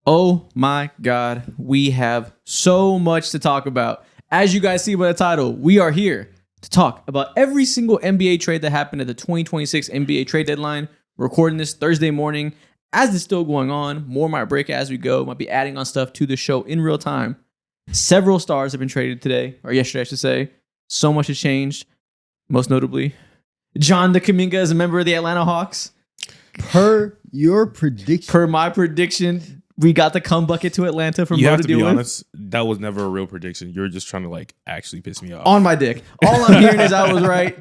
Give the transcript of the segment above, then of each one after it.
Oh my God, we have so much to talk about. As you guys see by the title, we are here to talk about every single NBA trade that happened at the 2026 NBA trade deadline. We're recording this Thursday morning. As it's still going on, more might break as we go. Might be adding on stuff to the show in real time. Several stars have been traded today, or yesterday, I should say. So much has changed. Most notably, John the Kuminga is a member of the Atlanta Hawks. Per your prediction. Per my prediction, we got the come bucket to Atlanta from You Mo have to to deal be with. honest, that was never a real prediction. You're just trying to like actually piss me off. On my dick. All I'm hearing is I was right.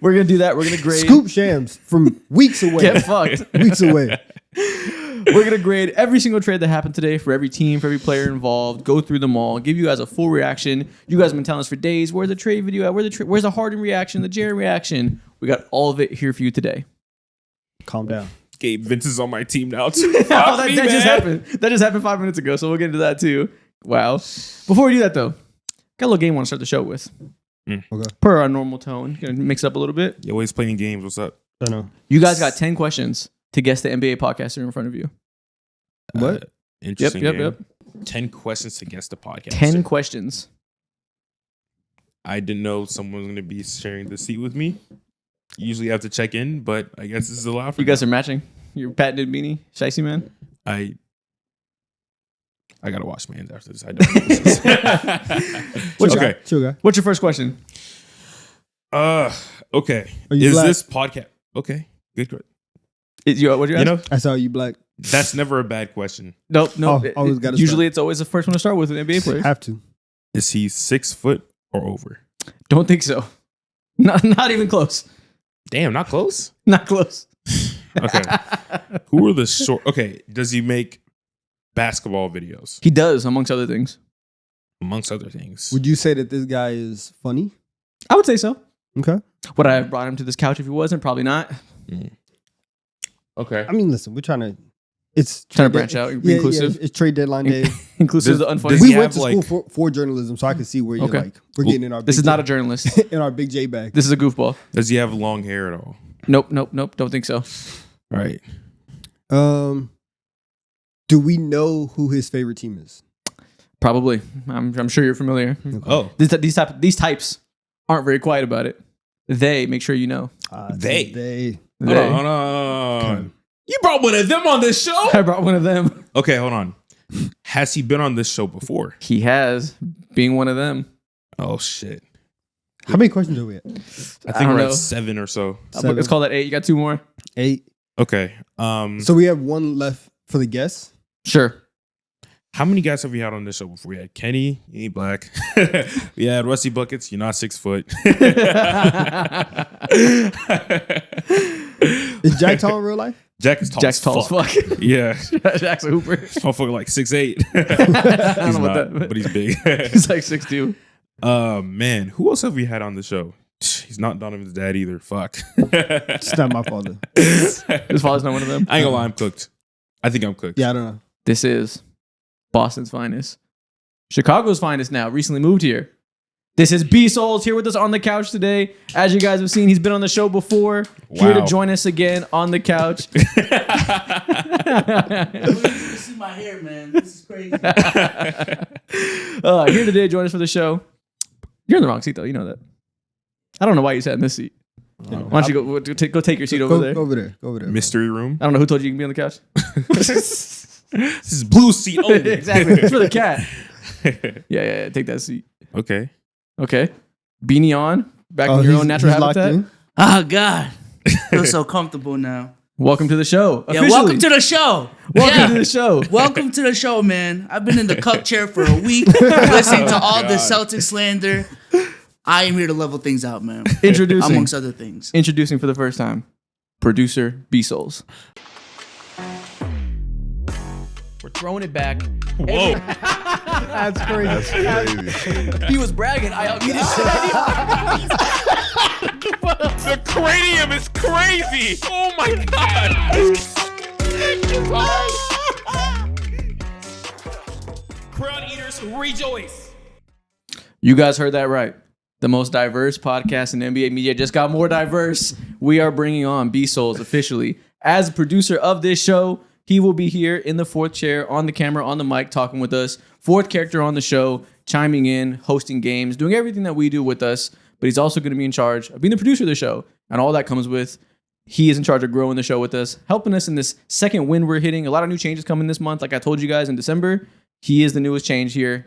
We're going to do that. We're going to grade. Scoop Shams from weeks away. Get fucked. Weeks away. We're going to grade every single trade that happened today for every team, for every player involved, go through them all, give you guys a full reaction. You guys have been telling us for days, where's the trade video at? Where's the Harden reaction, the Jaren reaction? We got all of it here for you today. Calm down. Gabe Vince is on my team now too. Oh, that just happened. That just happened 5 minutes ago, so we'll get into that too. Wow. Before we do that, though, got a little game I want to start the show with. Okay. Per our normal tone. Gonna mix it up a little bit. You're always playing games. What's up? I know. You guys got 10 questions to guess the NBA podcaster in front of you. What? Interesting. Yep. game. 10 questions to guess the podcast. 10 questions. I didn't know someone was going to be sharing the seat with me. Usually I have to check in, but I guess this is allowed for You guys are matching. Your patented beanie, Shicey man. I gotta wash my hands after this. I don't know this. Okay. Chill guy. What's your first question? Okay. Are you Is black? this podcast okay? Good. What you ask? You know, I saw you black. that's never a bad question. Nope. Oh, always gotta Usually it's always the first one to start with an NBA player. Have to. Is he 6 foot or over? Don't think so. Not even close. Damn, not close. Not close. Okay. Who are the short? Okay. Does he make basketball videos He does, amongst other things. amongst other things? Would you say that this guy is funny? I would say so. Okay. Would I have brought him to this couch if he wasn't? Probably not. Okay. I mean, listen, we're trying to. It's Trying to trade branch dead- out, be inclusive. Yeah, it's trade deadline day. Inclusive Does- of the unfunny. does We he went have, to like- school for journalism, so I can see where you're Okay. like, we're getting in our. This big is not a J- journalist. in our big J bag. This is a goofball. Does he have long hair at all? Nope. Don't think so. Right. Do we know who his favorite team is? Probably. I'm sure you're familiar. Oh, These types aren't very quiet about it. They make sure you know. They. hold on. You brought one of them on this show? I brought one of them. Okay, hold on. Has he been on this show before? He has, being one of them. Oh shit. How many questions are we at? I I think don't we're know. at 7 or so. Let's call that 8. You got 2 more? 8. Okay. So we have one left for the guests. Sure. How many guys have we had on this show before? We had Kenny, he ain't black. We had Rusty Buckets, you're not 6 foot. Is Jack tall in real life? Jack is tall Jack's as tall as fuck. fuck. Yeah. Jack's a hooper. Motherfucker like 6'8". I don't He's know not, about that. but he's big. He's like 6'2". Man, who else have we had on the show? He's not Donovan's dad either. Fuck. It's not my father. His father's not one of them. I ain't gonna lie, I'm cooked. I think I'm cooked. Yeah, I don't know. This is Boston's finest. Chicago's finest now. Recently moved here. This is BSolz here with us on the couch today. As you guys have seen, he's been on the show before. Here to Wow. join us again on the couch. You see my hair, man. This is crazy. Here today to join us for the show. You're in the wrong seat, though. You know that. I don't know why you sat in this seat. Why don't you go take your seat over there? Go over there. Go over there. Mystery room. I don't know who told you you can be on the couch. This is blue seat only. Exactly. It's for the cat. Yeah. Take that seat. Okay. Okay. Beanie on. Back in your own natural he's locked habitat. in. Oh, God. I feel so comfortable now. Welcome to the show. Yeah, welcome to the show. Welcome to the show. Welcome to the show, man. I've been in the cup chair for a week, listening to all the Celtics slander. I am here to level things out, man. Introducing Amongst other things. Introducing for the first time, producer BSolz. We're throwing it back. Whoa. That's crazy. He was bragging. I don't need to say The cranium is crazy. Oh my god. Crown eaters rejoice. You guys heard that right. The most diverse podcast in NBA media just got more diverse. We are bringing on BSolz officially as a producer of this show. He will be here in the fourth chair, on the camera, on the mic, talking with us. Fourth character on the show, chiming in, hosting games, doing everything that we do with us. But he's also going to be in charge of being the producer of the show. And all that comes with, he is in charge of growing the show with us, helping us in this second win we're hitting. A lot of new changes coming this month. Like I told you guys in December, he is the newest change here.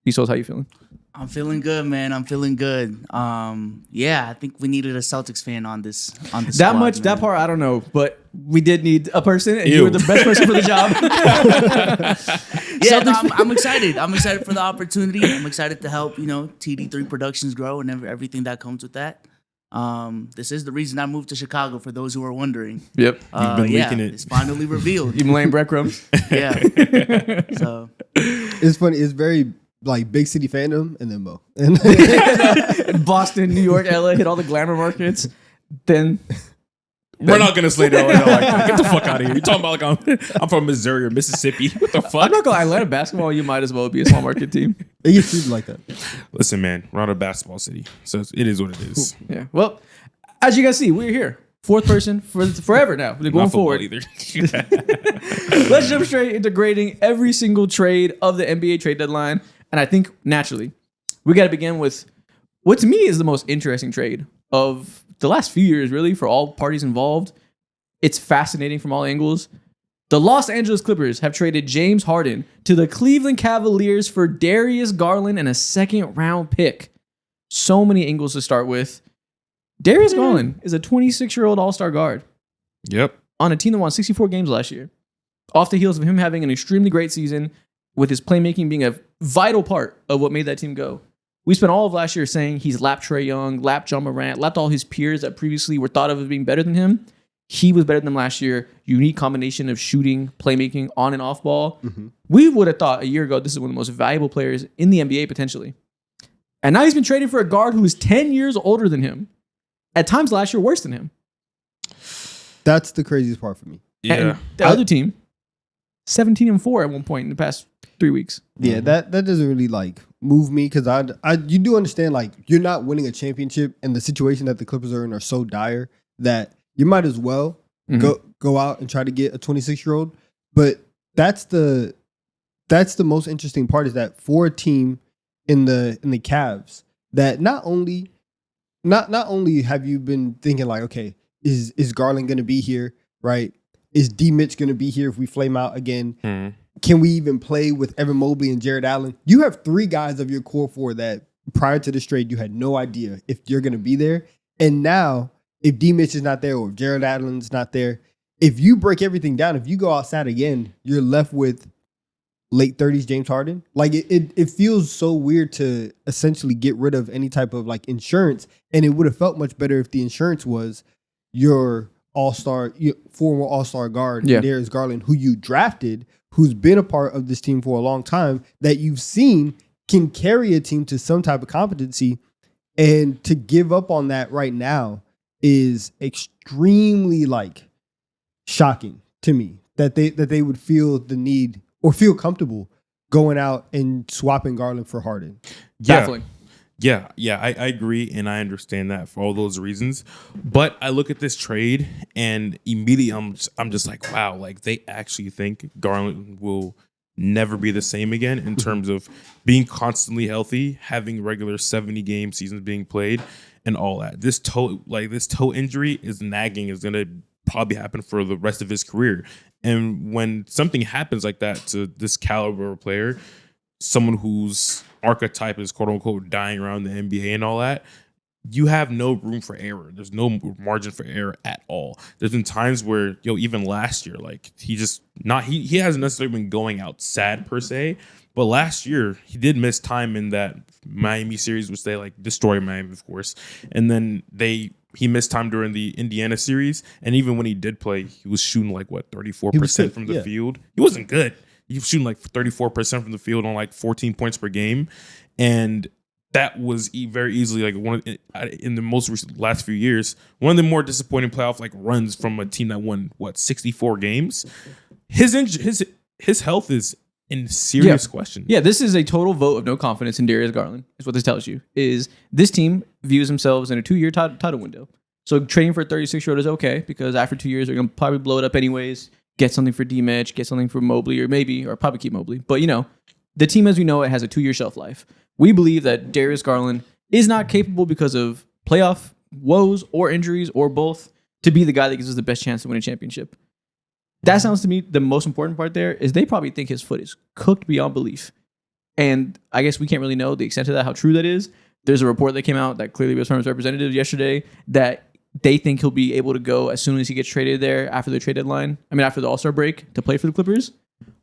BSolz, how you feeling? I'm feeling good, man. I'm feeling good. Yeah, I think we needed a Celtics fan on this. That squad, much, man. that part, I don't know. But we did need a person, and you were the best person for the job. Yeah, no, I'm excited. I'm excited for the opportunity. I'm excited to help, TD3 Productions grow and everything that comes with that. This is the reason I moved to Chicago, for those who are wondering. Yep. You've been leaking it. It's finally revealed. You've been laying breadcrumbs. Yeah. So It's funny. It's very like big city fandom and then Mo. And Boston, New York, LA, hit all the glamour markets. Then We're not gonna slay Illinois like that. Get the fuck out of here. You're talking about like I'm from Missouri or Mississippi. What the I'm fuck? not gonna lie, Atlanta basketball, you might as well be a small market team. it gets treated like that. Listen, man, we're not a basketball city, so it is what it is. Yeah. Well, as you guys see, we're here. Fourth person for forever now. We're going Not football forward. either. Let's jump straight into grading every single trade of the NBA trade deadline. And I think naturally, we got to begin with what to me is the most interesting trade of the last few years, really, for all parties involved. It's fascinating from all angles. The Los Angeles Clippers have traded James Harden to the Cleveland Cavaliers for Darius Garland and a second-round pick. So many angles to start with. Darius Garland is a 26-year-old all-star guard Yep. on a team that won 64 games last year. Off the heels of him having an extremely great season, with his playmaking being a vital part of what made that team go. We spent all of last year saying he's lapped Trae Young, lapped John Morant, lapped all his peers that previously were thought of as being better than him. He was better than them last year. Unique combination of shooting, playmaking, on and off ball. Mm-hmm. We would have thought a year ago this is one of the most valuable players in the NBA potentially. And now he's been traded for a guard who is 10 years older than him. At times last year, worse than him. That's the craziest part for me. Yeah. And the other team, 17-4 at one point in the past 3 weeks. Yeah, that doesn't really like move me because you do understand like you're not winning a championship and the situation that the Clippers are in are so dire that you might as well go out and try to get a 26-year-old. But that's the most interesting part is that for a team in the Cavs that not only have you been thinking like, okay, is Garland going to be here, right? Is D Mitch going to be here if we flame out again? Can we even play with Evan Mobley and Jared Allen? You have three guys of your core four that prior to this trade, you had no idea if you're going to be there. And now, if D Mitch is not there or if Jared Allen's not there, if you break everything down, if you go outside again, you're left with late 30s James Harden. Like it feels so weird to essentially get rid of any type of like insurance. And it would have felt much better if the insurance was your former all-star guard, Darius Garland, who you drafted, who's been a part of this team for a long time, that you've seen can carry a team to some type of competency. And to give up on that right now is extremely like shocking to me that they would feel the need or feel comfortable going out and swapping Garland for Harden. Baffling. Yeah, I agree, and I understand that for all those reasons. But I look at this trade, and immediately I'm just like, wow, like they actually think Garland will never be the same again in terms of being constantly healthy, having regular 70-game seasons being played, and all that. This toe injury is nagging, is gonna probably happen for the rest of his career. And when something happens like that to this caliber of player, someone whose archetype is quote unquote dying around the NBA and all that, you have no room for error. There's no margin for error at all. There's been times where, even last year, like he hasn't necessarily been going out sad per se, but last year he did miss time in that Miami series, which they like destroyed Miami, of course. And then he missed time during the Indiana series. And even when he did play, he was shooting like 34% from the field. He wasn't good. He was shooting like 34% from the field on like 14 points per game. And that was very easily like one in the most recent last few years, one of the more disappointing playoff like runs from a team that won 64 games. His health is in serious question. Yeah, this is a total vote of no confidence in Darius Garland, is what this tells you. Is this team views themselves in a 2-year title window. So trading for a 36-year-old is okay because after 2 years, they're going to probably blow it up anyways. get something for D-Mitch, get something for Mobley, or probably keep Mobley. But, the team as we know it has a 2-year shelf life. We believe that Darius Garland is not capable because of playoff woes or injuries or both to be the guy that gives us the best chance to win a championship. That sounds to me the most important part there is they probably think his foot is cooked beyond belief. And I guess we can't really know the extent of that, how true that is. There's a report that came out that clearly was from his representatives yesterday that they think he'll be able to go as soon as he gets traded there after the trade deadline. After the All-Star break to play for the Clippers.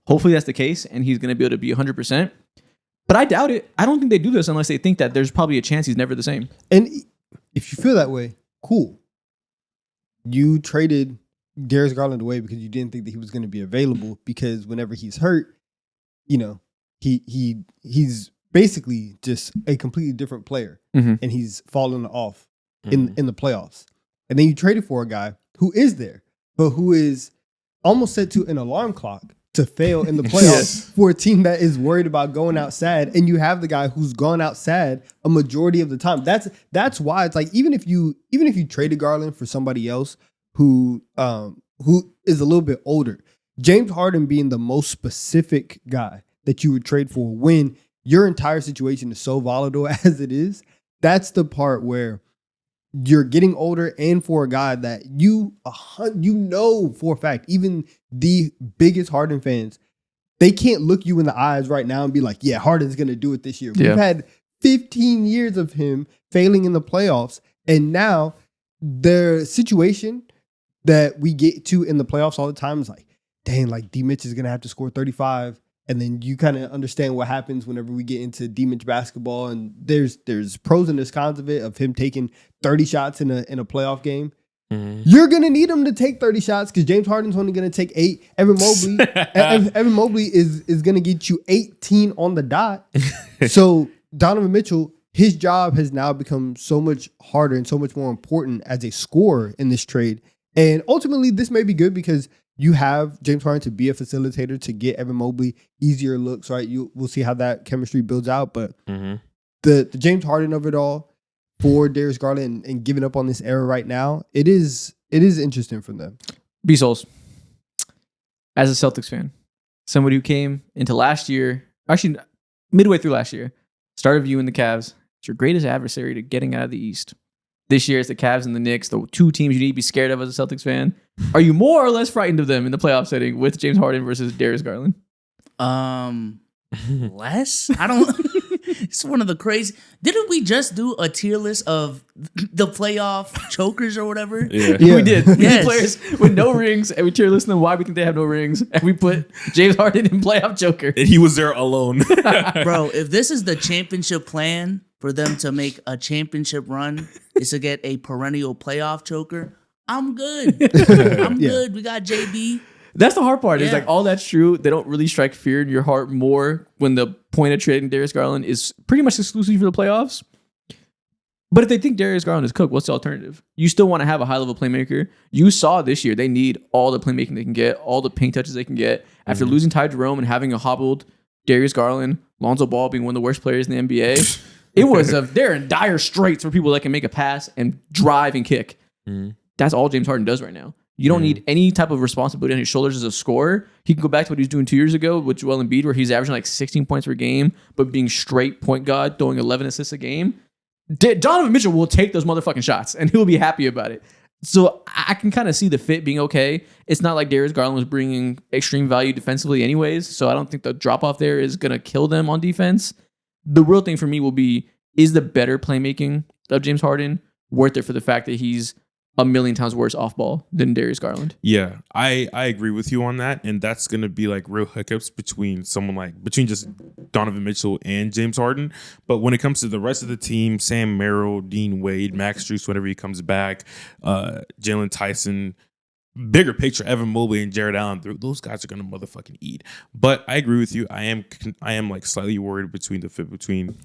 Hopefully that's the case and he's going to be able to be 100%. But I doubt it. I don't think they do this unless they think that there's probably a chance he's never the same. And if you feel that way, cool. You traded Darius Garland away because you didn't think that he was going to be available because whenever he's hurt, he's basically just a completely different player and he's fallen off in the playoffs. And then you traded for a guy who is there, but who is almost set to an alarm clock to fail in the playoffs for a team that is worried about going out sad. And you have the guy who's gone out sad a majority of the time. That's why it's like, even if you traded Garland for somebody else who is a little bit older, James Harden being the most specific guy that you would trade for when your entire situation is so volatile as it is, that's the part where you're getting older, and for a guy that you know for a fact, even the biggest Harden fans, they can't look you in the eyes right now and be like, yeah, Harden's going to do it this year. Yeah. We've had 15 years of him failing in the playoffs, and now the situation that we get to in the playoffs all the time is like, dang, like D-Mitch is going to have to score 35. And then you kind of understand what happens whenever we get into D-Mitch basketball. And there's pros and there's cons of it, of him taking 30 shots in a playoff game. Mm-hmm. You're going to need him to take 30 shots because James Harden's only going to take 8. Evan Mobley is going to get you 18 on the dot. So Donovan Mitchell, his job has now become so much harder and so much more important as a scorer in this trade. And ultimately, this may be good because you have James Harden to be a facilitator to get Evan Mobley easier looks, right? We'll see how that chemistry builds out. But the James Harden of it all for Darius Garland and giving up on this era right now, it is interesting for them. BSolz, as a Celtics fan, somebody who came into last year, actually midway through last year, started viewing the Cavs as your greatest adversary to getting out of the East. This year, it's the Cavs and the Knicks, the two teams you need to be scared of as a Celtics fan. Are you more or less frightened of them in the playoff setting with James Harden versus Darius Garland? Less? I don't. It's one of the crazy. Didn't we just do a tier list of the playoff chokers or whatever? Yeah. We did. We did players with no rings, and we tier list them why we think they have no rings, and we put James Harden in playoff choker. And he was there alone. Bro, if this is the championship plan for them to make a championship run, is to get a perennial playoff choker, I'm good. I'm good. We got JB. That's the hard part. Is like all that's true. They don't really strike fear in your heart more when the point of trading Darius Garland is pretty much exclusively for the playoffs. But if they think Darius Garland is cooked, what's the alternative? You still want to have a high-level playmaker. You saw this year they need all the playmaking they can get, all the paint touches they can get. After losing Ty Jerome and having a hobbled Darius Garland, Lonzo Ball being one of the worst players in the NBA, they're in dire straits for people that can make a pass and drive and kick. That's all James Harden does right now. You don't need any type of responsibility on his shoulders as a scorer. He can go back to what he was doing 2 years ago with Joel Embiid, where he's averaging like 16 points per game, but being straight point guard, throwing 11 assists a game. Donovan Mitchell will take those motherfucking shots, and he'll be happy about it. So I can kind of see the fit being okay. It's not like Darius Garland was bringing extreme value defensively anyways, so I don't think the drop-off there is going to kill them on defense. The real thing for me will be, is the better playmaking of James Harden worth it for the fact that he's a million times worse off ball than Darius Garland? Yeah, I agree with you on that. And that's going to be like real hiccups between just Donovan Mitchell and James Harden. But when it comes to the rest of the team, Sam Merrill, Dean Wade, Max Strus, whenever he comes back, Jalen Tyson, bigger picture, Evan Mobley and Jared Allen, those guys are going to motherfucking eat. But I agree with you. I am like slightly worried between the fit between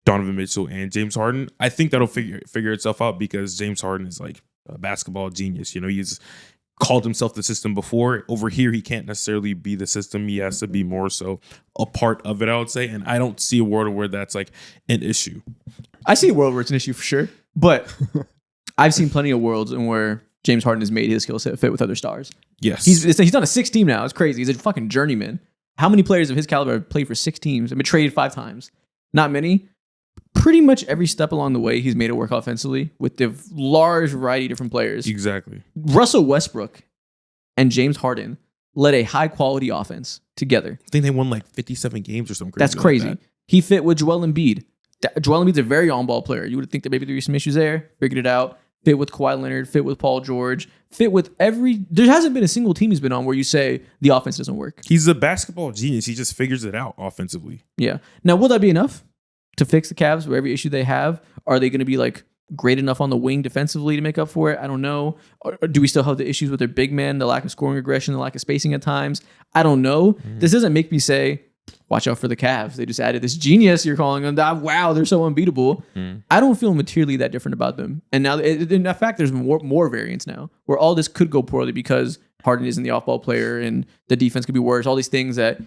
Donovan Mitchell and James Harden. I think that'll figure itself out because James Harden is like a basketball genius. You know, he's called himself the system before. Over here, he can't necessarily be the system. He has to be more so a part of it, I would say. And I don't see a world where that's like an issue. I see a world where it's an issue for sure. But I've seen plenty of worlds in where James Harden has made his skill set fit with other stars. Yes. He's done a 6 team now. It's crazy. He's a fucking journeyman. How many players of his caliber have played for 6 teams and been traded 5 times? Not many. Pretty much every step along the way, he's made it work offensively with the large variety of different players. Exactly. Russell Westbrook and James Harden led a high quality offense together. I think they won like 57 games or something crazy. That's crazy. Like that. He fit with Joel Embiid. Joel Embiid's a very on-ball player. You would think that maybe there were some issues there. Figured it out. Fit with Kawhi Leonard. Fit with Paul George. Fit with every... There hasn't been a single team he's been on where you say the offense doesn't work. He's a basketball genius. He just figures it out offensively. Yeah. Now, will that be enough to fix the Cavs with every issue they have? Are they going to be like great enough on the wing defensively to make up for it? I don't know. Or do we still have the issues with their big men, the lack of scoring aggression, the lack of spacing at times? I don't know. This doesn't make me say... Watch out for the Cavs. They just added this genius you're calling them. Wow, they're so unbeatable. I don't feel materially that different about them. And now, in fact, there's more variance now where all this could go poorly because Harden isn't the off-ball player and the defense could be worse. All these things that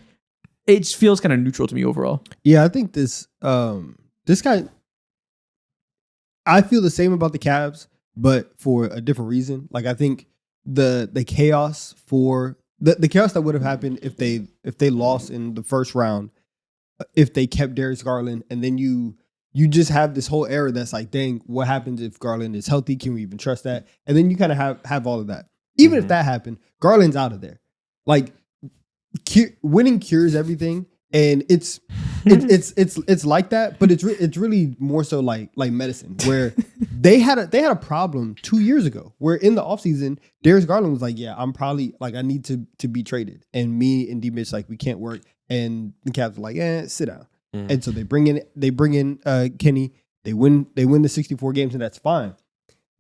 it just feels kind of neutral to me overall. Yeah, I think this guy. I feel the same about the Cavs, but for a different reason. Like I think the chaos for. The chaos that would have happened if they lost in the first round, if they kept Darius Garland, and then you just have this whole era that's like, dang, what happens if Garland is healthy? Can we even trust that? And then you kind of have all of that. Even if that happened, Garland's out of there. Like winning cures everything, and it's like that, but it's really more so like medicine, where they had a problem 2 years ago where in the offseason, Darius Garland was like, yeah, I'm probably like I need to be traded, and me and D-Mitch like we can't work, and the Cavs were like, sit down. And so they bring in Kenny, they win the 64 games, and that's fine.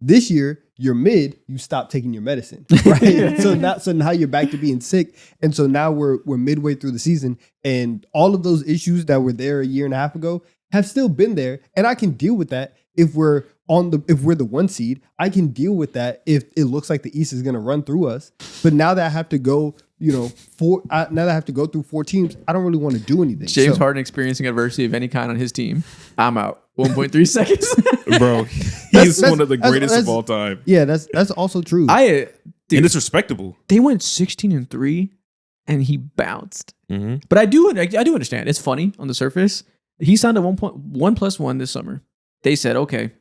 This year, you're mid, you stop taking your medicine, right? so now you're back to being sick. And so now we're midway through the season, and all of those issues that were there a year and a half ago have still been there. And I can deal with that if we're the 1 seed. I can deal with that if it looks like the East is gonna run through us. But now that I have to go, now that I have to go through 4 teams, I don't really want to do anything. James Harden experiencing adversity of any kind on his team. I'm out. 1.3 seconds. Bro, he's one of the greatest of all time. Yeah, that's also true. And it's respectable. They went 16-3 and he bounced. But I do understand. It's funny on the surface. He signed a 1+1 this summer. They said, okay,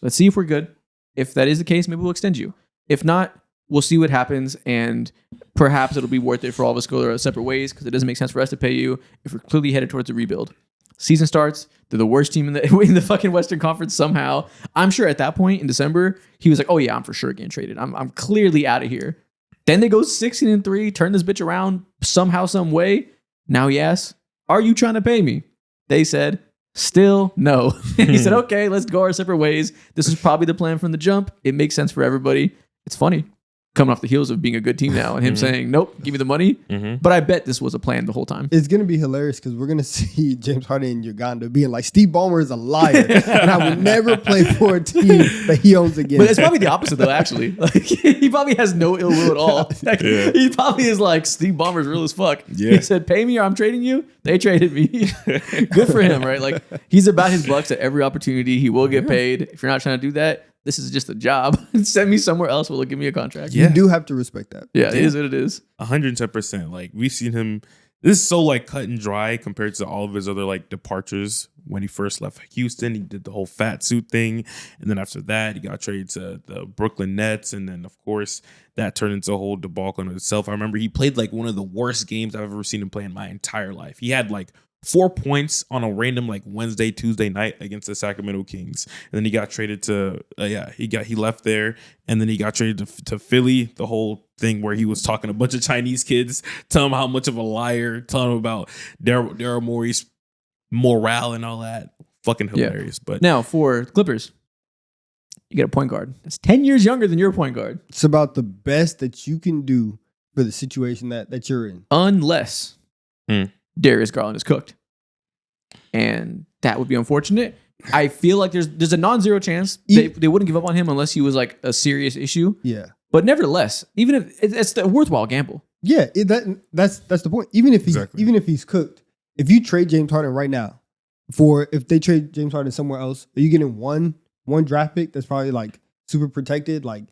let's see if we're good. If that is the case, maybe we'll extend you. If not, we'll see what happens, and perhaps it'll be worth it for all of us to go our separate ways because it doesn't make sense for us to pay you if we're clearly headed towards a rebuild. Season starts. They're the worst team in the fucking Western Conference somehow. I'm sure at that point in December, he was like, oh yeah, I'm for sure getting traded. I'm clearly out of here. Then they go 16-3, turn this bitch around somehow, some way. Now he asks, are you trying to pay me? They said, still no. He said, okay, let's go our separate ways. This is probably the plan from the jump. It makes sense for everybody. It's funny. Coming off the heels of being a good team now and him saying, nope, give me the money. But I bet this was a plan the whole time. It's going to be hilarious because we're going to see James Harden in Uganda being like, Steve Ballmer is a liar and I would never play for a team that he owns again. But it's probably the opposite though, actually. Like, he probably has no ill will at all. Like, he probably is like, Steve Ballmer's real as fuck. Yeah. He said, pay me or I'm trading you. They traded me. Good for him, right? Like, he's about his bucks at every opportunity. He will get paid. If you're not trying to do that, this is just a job. Send me somewhere else where they'll give me a contract. You do have to respect that. Yeah, it is what it is. 110%. Like, we've seen him. This is so like cut and dry compared to all of his other like departures. When he first left Houston, he did the whole fat suit thing. And then after that, he got traded to the Brooklyn Nets. And then, of course, that turned into a whole debacle in itself. I remember he played like one of the worst games I've ever seen him play in my entire life. He had like 4 points on a random like Wednesday, Tuesday night against the Sacramento Kings. And then he got traded to, he left there. And then he got traded to Philly, the whole thing where he was talking to a bunch of Chinese kids, telling them how much of a liar, telling them about Daryl Morey's morale and all that. Fucking hilarious. But now for the Clippers, you get a point guard that's 10 years younger than your point guard. It's about the best that you can do for the situation that you're in. Unless Darius Garland is cooked. And that would be unfortunate. I feel like there's a non-zero chance they wouldn't give up on him unless he was like a serious issue. Yeah. But nevertheless, even if it's a worthwhile gamble. Yeah, that's the point. Even if he's cooked, if you trade James Harden right now, if they trade James Harden somewhere else, are you getting one draft pick that's probably like super protected? Like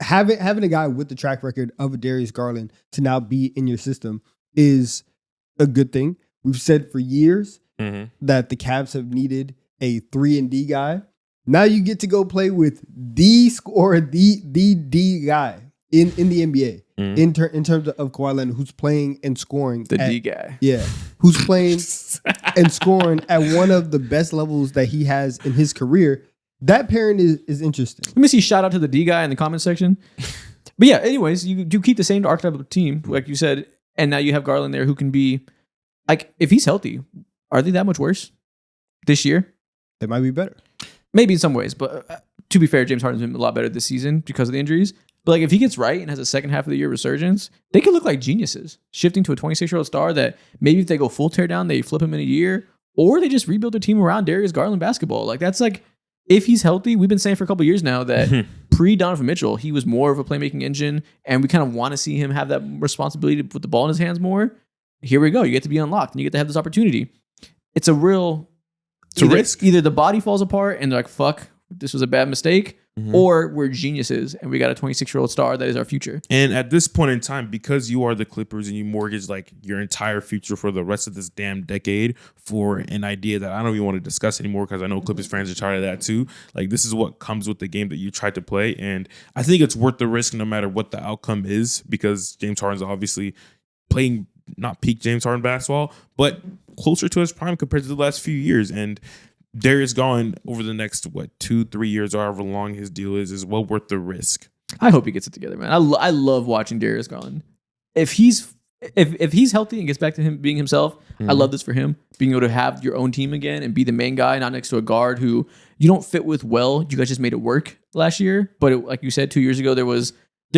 having a guy with the track record of a Darius Garland to now be in your system is a good thing. We've said for years that the Cavs have needed a 3-and-D guy. Now you get to go play with the scorer, the D guy in the NBA in terms of Kawhi Leonard, who's playing and scoring. The D guy. Yeah. Who's playing and scoring at one of the best levels that he has in his career. That pairing is interesting. Let me see. Shout out to the D guy in the comment section. But yeah, anyways, you do keep the same archetype of team, like you said, and now you have Garland there who can be, like, if he's healthy, are they that much worse this year? They might be better. Maybe in some ways, but to be fair, James Harden's been a lot better this season because of the injuries. But like, if he gets right and has a second half of the year resurgence, they could look like geniuses, shifting to a 26-year-old star that maybe if they go full teardown, they flip him in a year, or they just rebuild their team around Darius Garland basketball. Like, that's like, if he's healthy, we've been saying for a couple of years now that pre-Donovan Mitchell, he was more of a playmaking engine, and we kind of want to see him have that responsibility to put the ball in his hands more. Here we go. You get to be unlocked, and you get to have this opportunity. It's a real... It's a risk. Either the body falls apart and they're like, fuck, this was a bad mistake, or we're geniuses and we got a 26-year-old star that is our future. And at this point in time, because you are the Clippers and you mortgage like your entire future for the rest of this damn decade for an idea that I don't even want to discuss anymore, because I know Clippers fans are tired of that too. Like, this is what comes with the game that you tried to play. And I think it's worth the risk no matter what the outcome is, because James Harden's obviously playing not peak James Harden basketball, but closer to his prime compared to the last few years. And Darius Garland over the next 2-3 years, or however long his deal is well worth the risk. I hope he gets it together, man. I love watching Darius Garland. If he's healthy and gets back to him being himself, I love this for him. Being able to have your own team again and be the main guy, not next to a guard who you don't fit with well. You guys just made it work last year, but like you said, 2 years ago there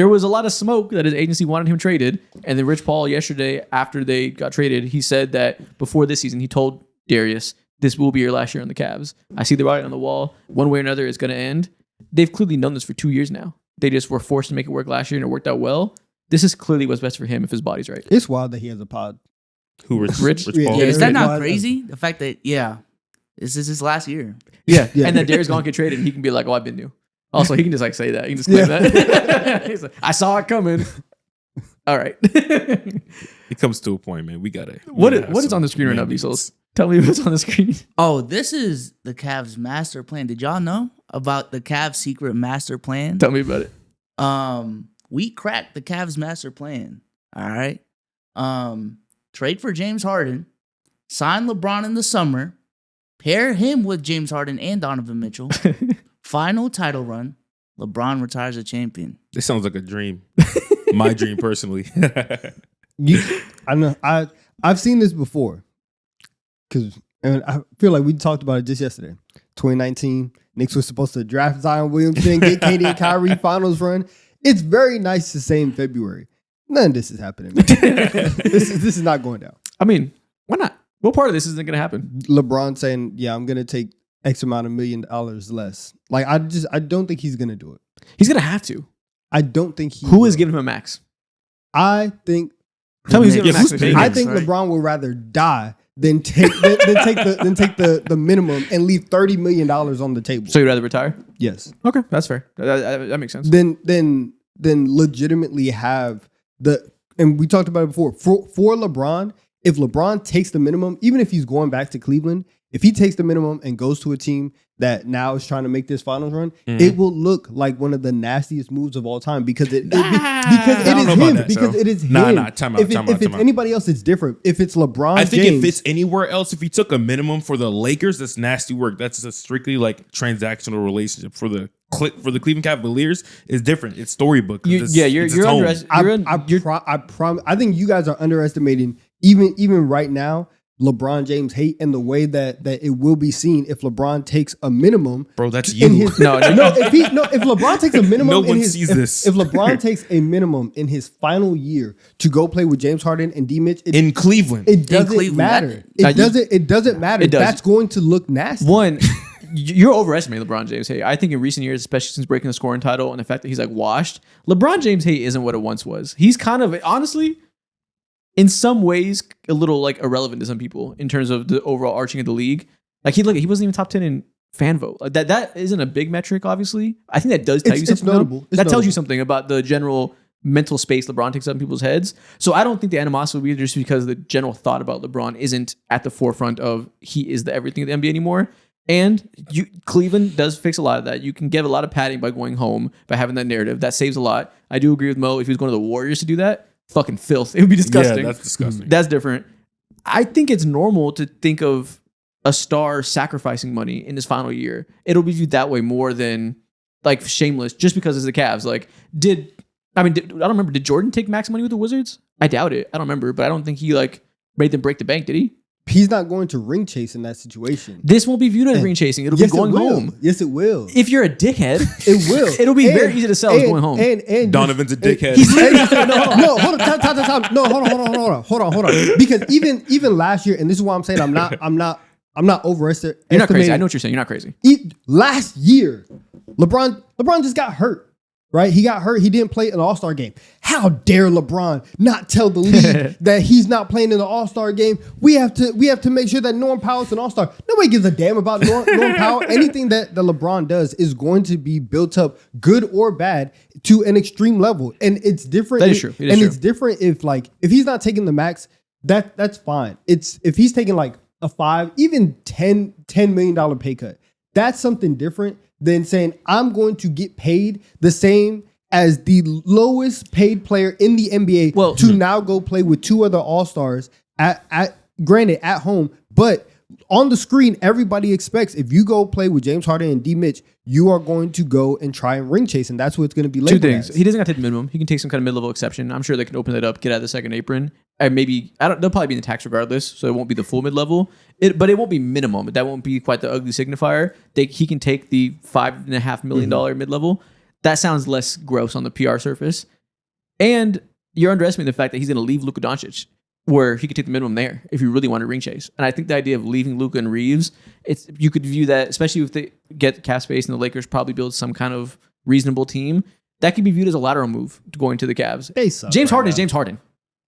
was a lot of smoke that his agency wanted him traded. And then Rich Paul yesterday, after they got traded, he said that before this season, he told Darius, this will be your last year on the Cavs. I see the writing on the wall. One way or another, it's going to end. They've clearly done this for 2 years now. They just were forced to make it work last year, and it worked out well. This is clearly what's best for him if his body's right. It's wild that he has a pod. Who, Rich Paul? Yeah, is that not crazy? The fact that, this is his last year. Yeah. And then Darius Garland get traded, and he can be like, oh, I've been new. Also, he can just like say that. He can just claim that. He's like, I saw it coming. All right. It comes to a point, man. We gotta. What is on the screen right now, BSolz? Tell me what's on the screen. Oh, this is the Cavs master plan. Did y'all know about the Cavs secret master plan? Tell me about it. We cracked the Cavs master plan. All right. Trade for James Harden, sign LeBron in the summer, pair him with James Harden and Donovan Mitchell. Final title run, LeBron retires a champion. This sounds like a dream. My dream, personally. I know. I've seen this before, and I feel like we talked about it just yesterday. 2019, Knicks was supposed to draft Zion Williamson, get KD and Kyrie finals run. It's very nice to say in February, none of this is happening. This is not going down. I mean, why not? What part of this isn't going to happen? LeBron saying, "Yeah, I'm going to take X amount of $1 million less." Like, I don't think he's gonna do it. He's gonna have to. I don't think he. Who is giving him a max? I think. Tell me who's giving him a max. I think LeBron would rather die than take the minimum and leave $30 million on the table. So you'd rather retire? Yes. Okay, that's fair. That makes sense. Then legitimately have and we talked about it before. For LeBron, if LeBron takes the minimum, even if he's going back to Cleveland, if he takes the minimum and goes to a team that now is trying to make this finals run, it will look like one of the nastiest moves of all time because it is him. Time out. If it's anybody else, it's different. If it's LeBron, I think James, if it's anywhere else, if he took a minimum for the Lakers, that's nasty work. That's a strictly like transactional relationship. For the Cleveland Cavaliers, is different. It's storybook. I think you guys are underestimating even right now LeBron James hate and the way that it will be seen if LeBron takes a minimum. Bro, that's you. If LeBron takes a minimum, no one sees this. If LeBron takes a minimum in his final year to go play with James Harden and D Mitch in Cleveland, it doesn't matter. It doesn't matter. That's going to look nasty. One, you're overestimating LeBron James hate. I think in recent years, especially since breaking the scoring title and the fact that he's like washed, LeBron James hate isn't what it once was. He's kind of honestly, in some ways, a little like irrelevant to some people in terms of the overall arching of the league. Like he wasn't even top 10 in fan vote. Like that isn't a big metric, obviously. I think that does tell you It's something. notable. It's That tells you notable. something about the general mental space LeBron takes up in people's heads. So I don't think the animosity will be just because the general thought about LeBron isn't at the forefront of he is the everything of the NBA anymore. And Cleveland does fix a lot of that. You can get a lot of padding by going home, by having that narrative. That saves a lot. I do agree with Mo. If he was going to the Warriors to do that, fucking filth. It would be disgusting. Yeah, that's disgusting. That's different. I think it's normal to think of a star sacrificing money in his final year. It'll be viewed that way more than like shameless, just because it's the Cavs. Like, I don't remember. Did Jordan take max money with the Wizards? I doubt it. I don't remember, but I don't think he like made them break the bank. Did he? He's not going to ring chase in that situation. This won't be viewed as ring chasing. It'll be going it will. home. Yes, it will. If you're a dickhead, It will. It'll be very easy to sell as going home. And Donovan's a dickhead. no, hold on, time. No, hold on. Because even last year, and this is why I'm saying I'm not overestimating. You're not crazy. I know what you're saying. You're not crazy. Last year, LeBron just got hurt. Right? He got hurt. He didn't play an All-Star game. How dare LeBron not tell the league that he's not playing in the All-Star game? We have to make sure that Norm Powell's an All-Star. Nobody gives a damn about Norm Powell. Anything that LeBron does is going to be built up, good or bad, to an extreme level. And it's different. That is true. It is true. It's different if he's not taking the max, that's fine. It's if he's taking like a $5, even $10 million pay cut. That's something different than saying I'm going to get paid the same as the lowest paid player in the NBA to now go play with two other All-Stars granted at home, but on the screen, everybody expects if you go play with James Harden and D Mitch, you are going to go and try and ring chase, and that's what it's going to be labeled Two things. as. He doesn't have to take the minimum. He can take some kind of mid-level exception. I'm sure they can open it up, get out of the second apron. And maybe they'll probably be in the tax regardless, so it won't be the full mid-level. But it won't be minimum. That won't be quite the ugly signifier. He can take the $5.5 million mid-level. That sounds less gross on the PR surface. And you're underestimating the fact that he's going to leave Luka Doncic, where he could take the minimum there if you really want to ring chase. And I think the idea of leaving Luka and Reeves, you could view that, especially if they get cap space and the Lakers probably build some kind of reasonable team, that could be viewed as a lateral move to going to the Cavs. They suck James right Harden now. is James Harden.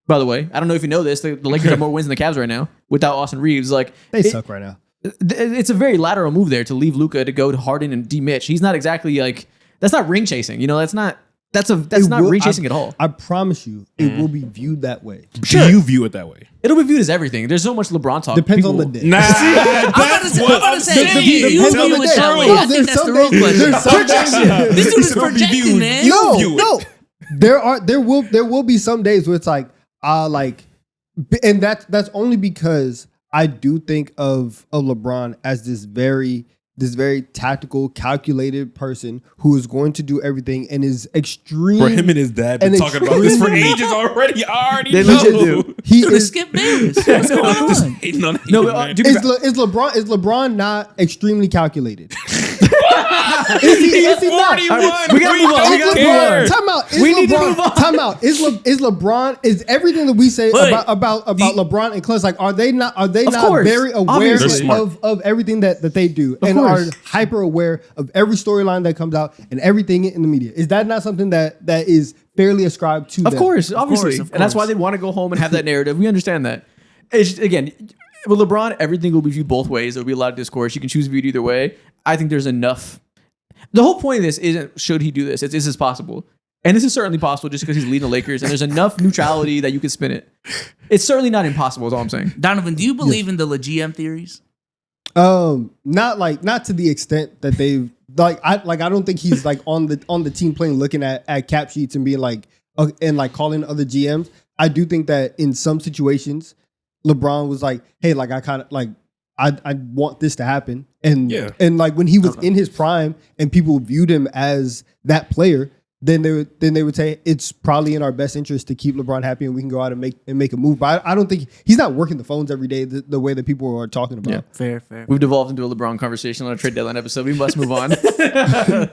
By the way, I don't know if you know this, the Lakers have more wins than the Cavs right now without Austin Reeves. Like They suck right now. It's a very lateral move there to leave Luka to go to Harden and D Mitch. He's not exactly like, that's not ring chasing. You know, that's not ring chasing at all. I promise you, it will be viewed that way. Do you view it that way? It'll be viewed as everything. There's so much LeBron talk. Depends on the day. Nah, I'm about to say, saying. you Depends view on the it day. that way. No, I think there's that's the some real days- question. there's some days- This dude is It'll be projecting, viewed. man. You view it. No. There will be some days where it's like, and that's only because I do think of LeBron as this very tactical, calculated person who is going to do everything and is extreme. For him and his dad been And talking about this for extremely- ages already. I already They know. legit do. He Dude, it's is. Skip Bayless. What's going on? Hating on No, him, but, man. dude, Is LeBron not extremely calculated? Is he not? 41. We gotta move on. We gotta move on. Time out. Is We need to LeBron, move on. Time out. Is LeBron? Is everything that we say Wait, about LeBron and Clint's like? Are they not course. very aware Obviously. of everything that they do and course. are hyper aware of every storyline that comes out and everything in the media? Is that not something that is fairly ascribed to? Of them? course, obviously. of And that's why course. they want to go home and have that narrative. We understand that. It's just, again, with LeBron, everything will be viewed both ways. There'll be a lot of discourse. You can choose to view it either way. I think there's enough. The whole point of this isn't should he do this. It's is this possible? And this is certainly possible just because he's leading the Lakers and there's enough neutrality that you can spin it. It's certainly not impossible is all I'm saying. Donovan, do you believe in the GM theories? Not to the extent that they've I don't think he's like on the team plane looking at cap sheets and being like and like calling other GMs. I do think that in some situations, LeBron was like, hey, like I kind of like I want this to happen. And like when he was in his prime and people viewed him as that player, then they would say it's probably in our best interest to keep LeBron happy and we can go out and make a move. But I don't think he's not working the phones every day the way that people are talking about. Yeah. Fair. We've devolved into a LeBron conversation on a trade deadline episode. We must move on.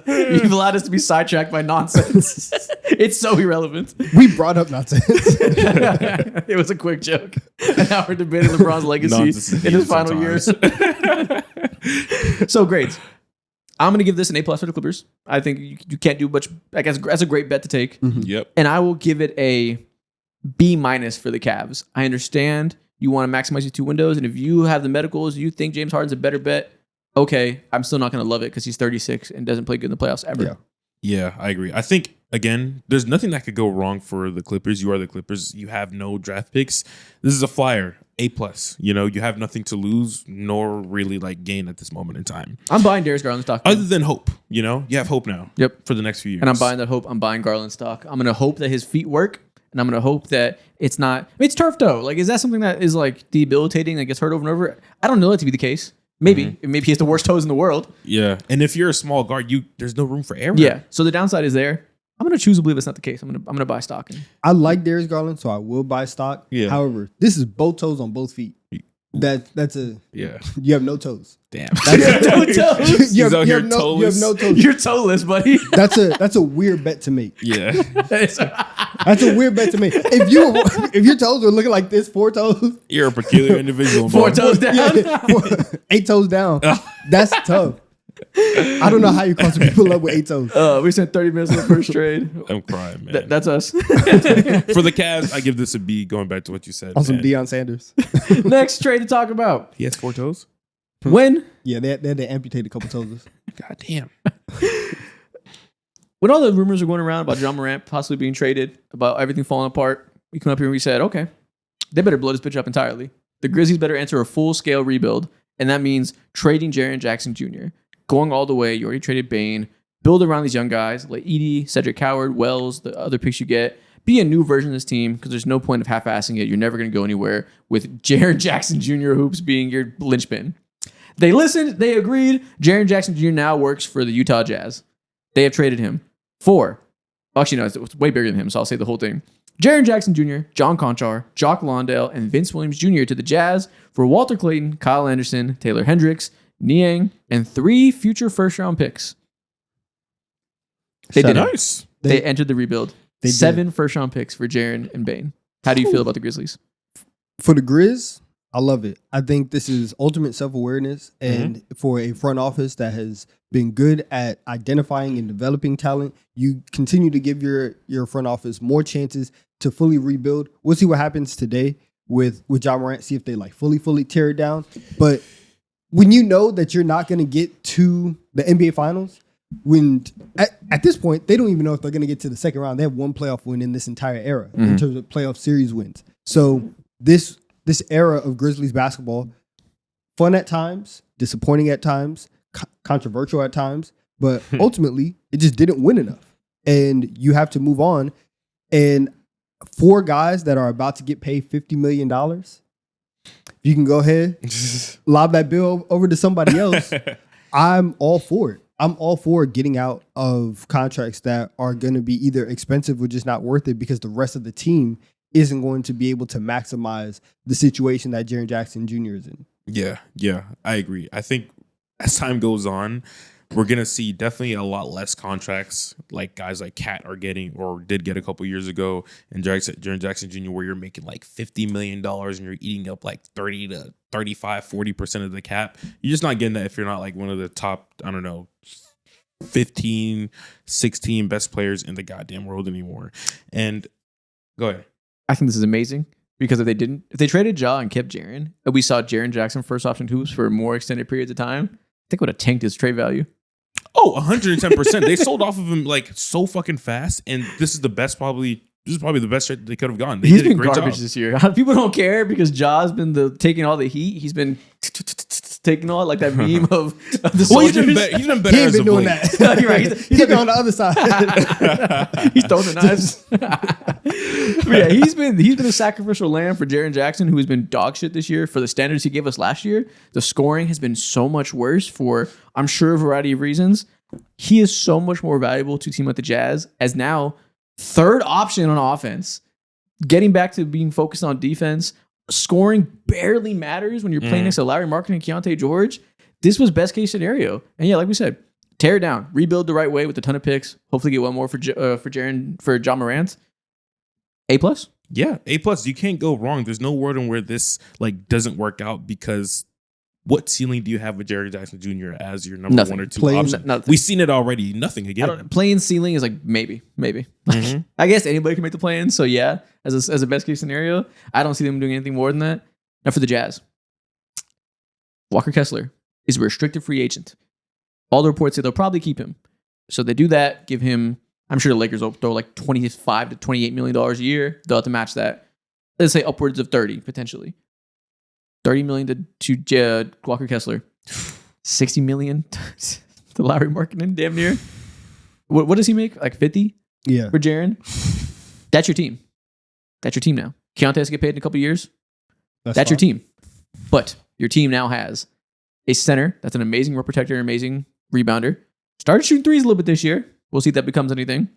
You've allowed us to be sidetracked by nonsense. It's so irrelevant. We brought up nonsense. It was a quick joke. And now we're debating LeBron's legacy Nonsense is in his needed final years. So great. I'm going to give this an A+ for the Clippers. I think you can't do much. I guess that's a great bet to take. Yep. And I will give it a B- for the Cavs. I understand you want to maximize your two windows. And if you have the medicals, you think James Harden's a better bet, okay, I'm still not going to love it because he's 36 and doesn't play good in the playoffs ever. Yeah. Yeah, I agree. I think, again, there's nothing that could go wrong for the Clippers. You are the Clippers. You have no draft picks. This is a flyer, A+. You know, you have nothing to lose nor really like gain at this moment in time. I'm buying Darius Garland stock. Other than hope, you know, you have hope now. Yep. For the next few years. And I'm buying that hope. I'm buying Garland stock. I'm going to hope that his feet work. And I'm going to hope that it's not. I mean, it's turf toe. Like, is that something that is like debilitating that gets hurt over and over? I don't know that to be the case. Maybe. Maybe he has the worst toes in the world. Yeah. And if you're a small guard, there's no room for error. Yeah. So the downside is there. I'm going to choose to believe it's not the case. I'm going to buy stock. I like Darius Garland, so I will buy stock. Yeah. However, this is both toes on both feet. That's a Yeah. You have no toes. Damn. No toes. You He's out here have no toeless. toes. You're toeless, buddy. That's a weird bet to make. Yeah. That's a weird bet to make. If your toes were looking like this, 4 toes, You're a peculiar individual. 4 man. toes down. 8 toes down. That's tough. I don't know how you cross people up with 8 toes. We spent 30 minutes on the first trade. I'm crying, man. That's us. For the Cavs, I give this a B, going back to what you said. On some man. Deion Sanders. Next trade to talk about. He has 4 toes? When Yeah, they had to amputate a couple toes. God damn. when all the rumors are going around about John Morant possibly being traded, about everything falling apart, we come up here and we said, okay, they better blow this bitch up entirely. The Grizzlies better enter a full-scale rebuild, and that means trading Jaren Jackson Jr., going all the way. You already traded Bane. Build around these young guys like Edey, Cedric Howard, Wells, the other picks you get. Be a new version of this team because there's no point of half-assing it. You're never going to go anywhere with Jaren Jackson Jr. hoops being your linchpin. They listened. They agreed. Jaren Jackson Jr. now works for the Utah Jazz. They have traded him for, actually, no, it's way bigger than him, so I'll say the whole thing. Jaren Jackson Jr., John Conchar, Jock Lawndale, and Vince Williams Jr. to the Jazz for Walter Clayton, Kyle Anderson, Taylor Hendricks, Niang, and 3 future first-round picks. They did it. Nice. They entered the rebuild. They 7 first-round picks for Jaren and Bane. How do you feel about the Grizzlies? For the Grizz, I love it. I think this is ultimate self-awareness. And for a front office that has been good at identifying and developing talent, you continue to give your front office more chances to fully rebuild. We'll see what happens today with John Morant, see if they like fully tear it down. But when you know that you're not going to get to the NBA Finals, when at this point, they don't even know if they're going to get to the second round. They have 1 playoff win in this entire era in terms of playoff series wins. So this era of Grizzlies basketball, fun at times, disappointing at times, controversial at times, but ultimately it just didn't win enough. And you have to move on. And 4 guys that are about to get paid $50 million, you can go ahead, lob that bill over to somebody else. I'm all for it. I'm all for getting out of contracts that are going to be either expensive or just not worth it because the rest of the team isn't going to be able to maximize the situation that Jaren Jackson Jr. is in. Yeah, I agree. I think as time goes on, we're going to see definitely a lot less contracts like guys like Cat are getting or did get a couple years ago, and Jaren Jackson Jr., where you're making like $50 million and you're eating up like 30 to 35, 40% of the cap. You're just not getting that if you're not like one of the top, 15, 16 best players in the goddamn world anymore. And go ahead. I think this is amazing because if they traded Ja and kept Jaren, and we saw Jaren Jackson first option hoops for more extended periods of time, I think it would have tanked his trade value. Oh, 110%. They sold off of him like so fucking fast, and this is probably the best trade they could have gotten. They He's did a been great garbage job. this year. People don't care because Ja's been taking all the heat. He's been taking all like that meme of the Well, soldiers. he's been better He ain't as been of doing late. that. You're right. He's been on the other side. He's throwing the knives. But yeah, he's been a sacrificial lamb for Jaren Jackson, who has been dog shit this year for the standards he gave us last year. The scoring has been so much worse for, I'm sure, a variety of reasons. He is so much more valuable to a team like the Jazz as now 3rd option on offense. Getting back to being focused on defense, scoring barely matters when you're playing next to Larry Markkinen and Keontae George. This was best case scenario. And yeah, like we said, tear it down, rebuild the right way with a ton of picks. Hopefully get one more for John Morant. A+. Yeah, A+. You can't go wrong. There's no world in where this like doesn't work out because what ceiling do you have with Jaren Jackson Jr. as your number Nothing. 1 or 2 Plain- option? nothing. We've seen it already. Nothing again. Playing ceiling is like maybe. Like, I guess anybody can make the play-in. So yeah, as a best case scenario, I don't see them doing anything more than that. Now for the Jazz, Walker Kessler, is a restricted free agent. All the reports say they'll probably keep him. So they do that, give him, I'm sure the Lakers will throw like $25 to $28 million a year. They'll have to match that. Let's say upwards of 30, potentially. $30 million to Walker Kessler. $60 million to Lauri Markkanen, damn near. What does he make? Like 50? Yeah. For Jaren? That's your team. That's your team now. Keontae has to get paid in a couple years. That's your team. But your team now has a center that's an amazing rim protector, amazing rebounder. Started shooting threes a little bit this year. We'll see if that becomes anything.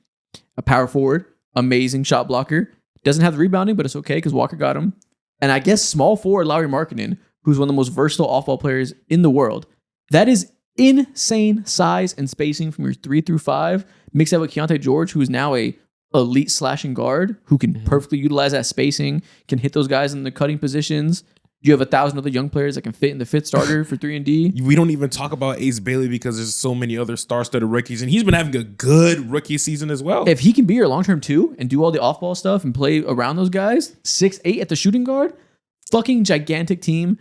A power forward, amazing shot blocker. Doesn't have the rebounding, but it's okay because Walker got him. And I guess small forward Lauri Markkanen, who's one of the most versatile off-ball players in the world. That is insane size and spacing from your 3 through 5. Mix that with Keontae George, who is now a elite slashing guard who can perfectly utilize that spacing, can hit those guys in the cutting positions. You have 1,000 other young players that can fit in the 5th starter for 3-and-D. We don't even talk about Ace Bailey because there's so many other star-studded rookies, and he's been having a good rookie season as well. If he can be your long-term 2 and do all the off-ball stuff and play around those guys, 6'8" at the shooting guard, fucking gigantic team,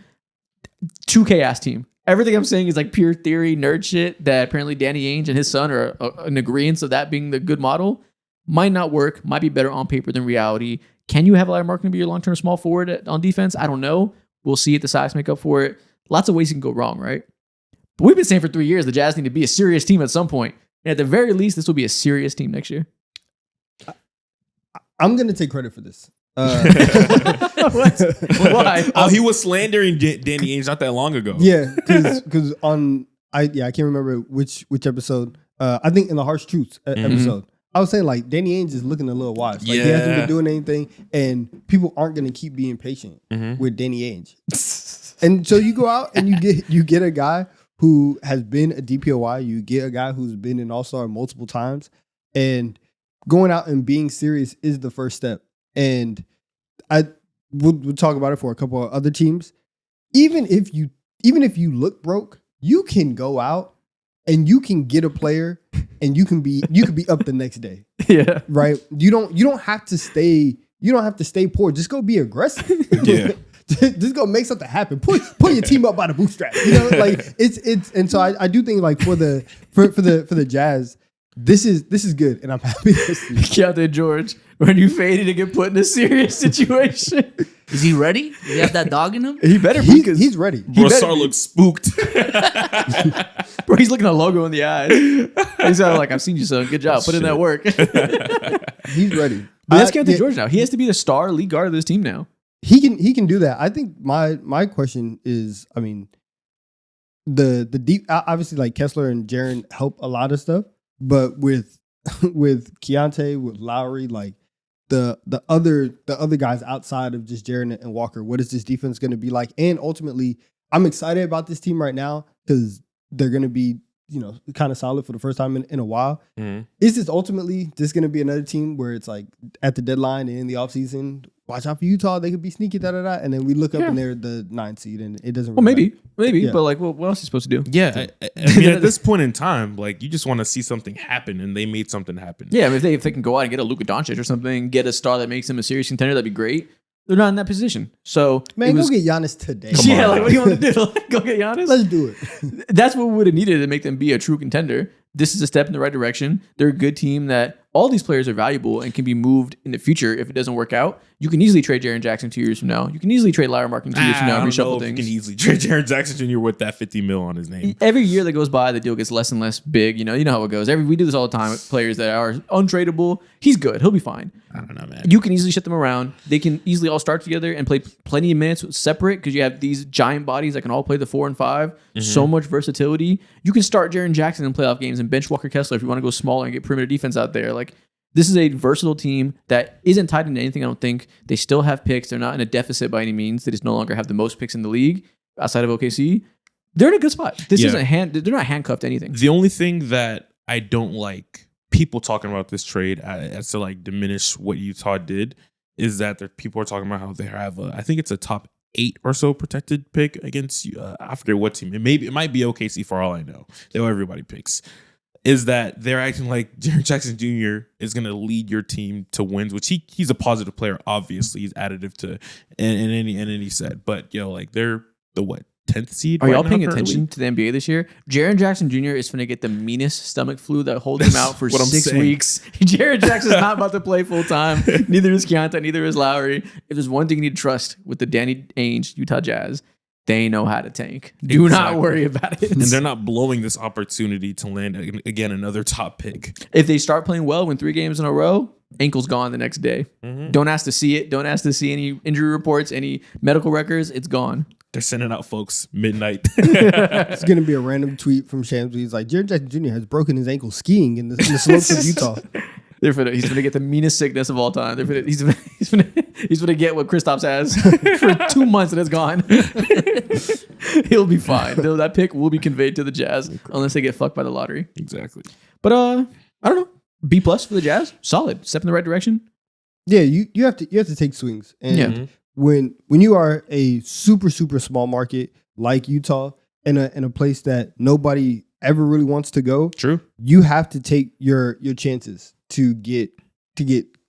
2K-ass team. Everything I'm saying is like pure theory, nerd shit that apparently Danny Ainge and his son are in agreement of that being the good model. Might not work, might be better on paper than reality. Can you have Lauri Markkanen be your long-term small forward on defense? I don't know. We'll see if the size make up for it. Lots of ways you can go wrong, right? But we've been saying for 3 years the Jazz need to be a serious team at some point. And at the very least, this will be a serious team next year. I'm going to take credit for this. What? Why? Oh, he was slandering Danny Ainge not that long ago. Yeah, because I can't remember which episode. I think in the Harsh Truths episode, I was saying like Danny Ainge is looking a little washed. Like he hasn't been doing anything, and people aren't going to keep being patient with Danny Ainge. And so you go out and you get a guy who has been a DPOY. You get a guy who's been an All-Star multiple times, and going out and being serious is the first step. And we'll talk about it for a couple of other teams. Even if you look broke, you can go out and you can get a player and you can be up the next day. Yeah. Right? You don't have to stay poor. Just go be aggressive. Yeah. Just go make something happen. Pull your team up by the bootstraps. You know, like it's and so I do think like for the Jazz, this is good, and I'm happy to see. Keontae George, when you faded to get put in a serious situation. Is he ready? Does he have that dog in him? He better be. He's ready. Bro, Sar looks spooked. Bro, he's looking at a logo in the eyes. He's like, I've seen you, son. Good job. Put in that work. He's ready. But that's Keontae George now. He has to be the star lead guard of this team now. He can do that. I think my question is, I mean, the deep, obviously like Kessler and Jaren help a lot of stuff. But with Keontae, with Lauri, like the other guys outside of just Jaren and Walker, what is this defense going to be like? And ultimately, I'm excited about this team right now because they're going to be, kind of solid for the first time in a while. Mm-hmm. Is this ultimately just going to be another team where it's like at the deadline and in the offseason, watch out for Utah, they could be sneaky, and then we look up and they're the 9th seed and it doesn't really maybe, yeah. but like, what else are you supposed to do? Yeah, I mean, at this point in time, like you just want to see something happen, and they made something happen. Yeah, I mean, if they can go out and get a Luka Doncic or something, get a star that makes them a serious contender, that'd be great. They're not in that position. So go get Giannis today. Yeah, like what do you want to do? Go get Giannis? Let's do it. That's what we would have needed to make them be a true contender. This is a step in the right direction. They're a good team that all these players are valuable and can be moved in the future if it doesn't work out. You can easily trade Jaren Jackson 2 years from now. You can easily trade Lauri Markkanen 2 years from now and reshuffle things. You can easily trade Jaren Jackson Jr. with that $50 million on his name. Every year that goes by, the deal gets less and less big. You know how it goes. We do this all the time with players that are untradeable. He's good. He'll be fine. I don't know, man. You can easily ship them around. They can easily all start together and play plenty of minutes separate because you have these giant bodies that can all play the 4 and 5. Mm-hmm. So much versatility. You can start Jaren Jackson in playoff games and bench Walker Kessler if you want to go smaller and get perimeter defense out there. Like, this is a versatile team that isn't tied into anything, I don't think. They still have picks. They're not in a deficit by any means. They just no longer have the most picks in the league outside of OKC. They're in a good spot. They're not handcuffed to anything. The only thing that I don't like people talking about this trade as to like diminish what Utah did is that people are talking about how they have I think it's a top 8 or so protected pick against I forget what team. It might be OKC for all I know. They know everybody picks. Is that they're acting like Jaren Jackson Jr. is going to lead your team to wins, which he's a positive player. Obviously, he's additive to in any set. But like they're the 10th seed. Are right y'all now paying currently. attention to the NBA this year? Jaren Jackson Jr. is going to get the meanest stomach flu that holds him out for what I'm 6 saying. weeks. Jaren Jackson's not about to play full time. Neither is Keontae. Neither is Lowry. If there's one thing you need to trust with the Danny Ainge Utah Jazz, they know how to tank. Do not Exactly. worry about it. And they're not blowing this opportunity to land again another top pick. If they start playing well, win 3 games in a row, ankle's gone the next day. Don't ask to see it. Don't ask to see any injury reports, any medical records. It's gone. They're sending out folks midnight. It's going to be a random tweet from Shams. He's like, Jaren Jackson Jr. has broken his ankle skiing in the slopes of Utah. He's going to get the meanest sickness of all time. He's going to get what Kristaps has for 2 months and it's gone. He'll be fine. Though that pick will be conveyed to the Jazz unless they get fucked by the lottery. Exactly. But I don't know. B+ for the Jazz. Solid. Step in the right direction. Yeah, you have to take swings. And Yeah. when you are a super small market like Utah in a place that nobody ever really wants to go, True. you have to take your chances to get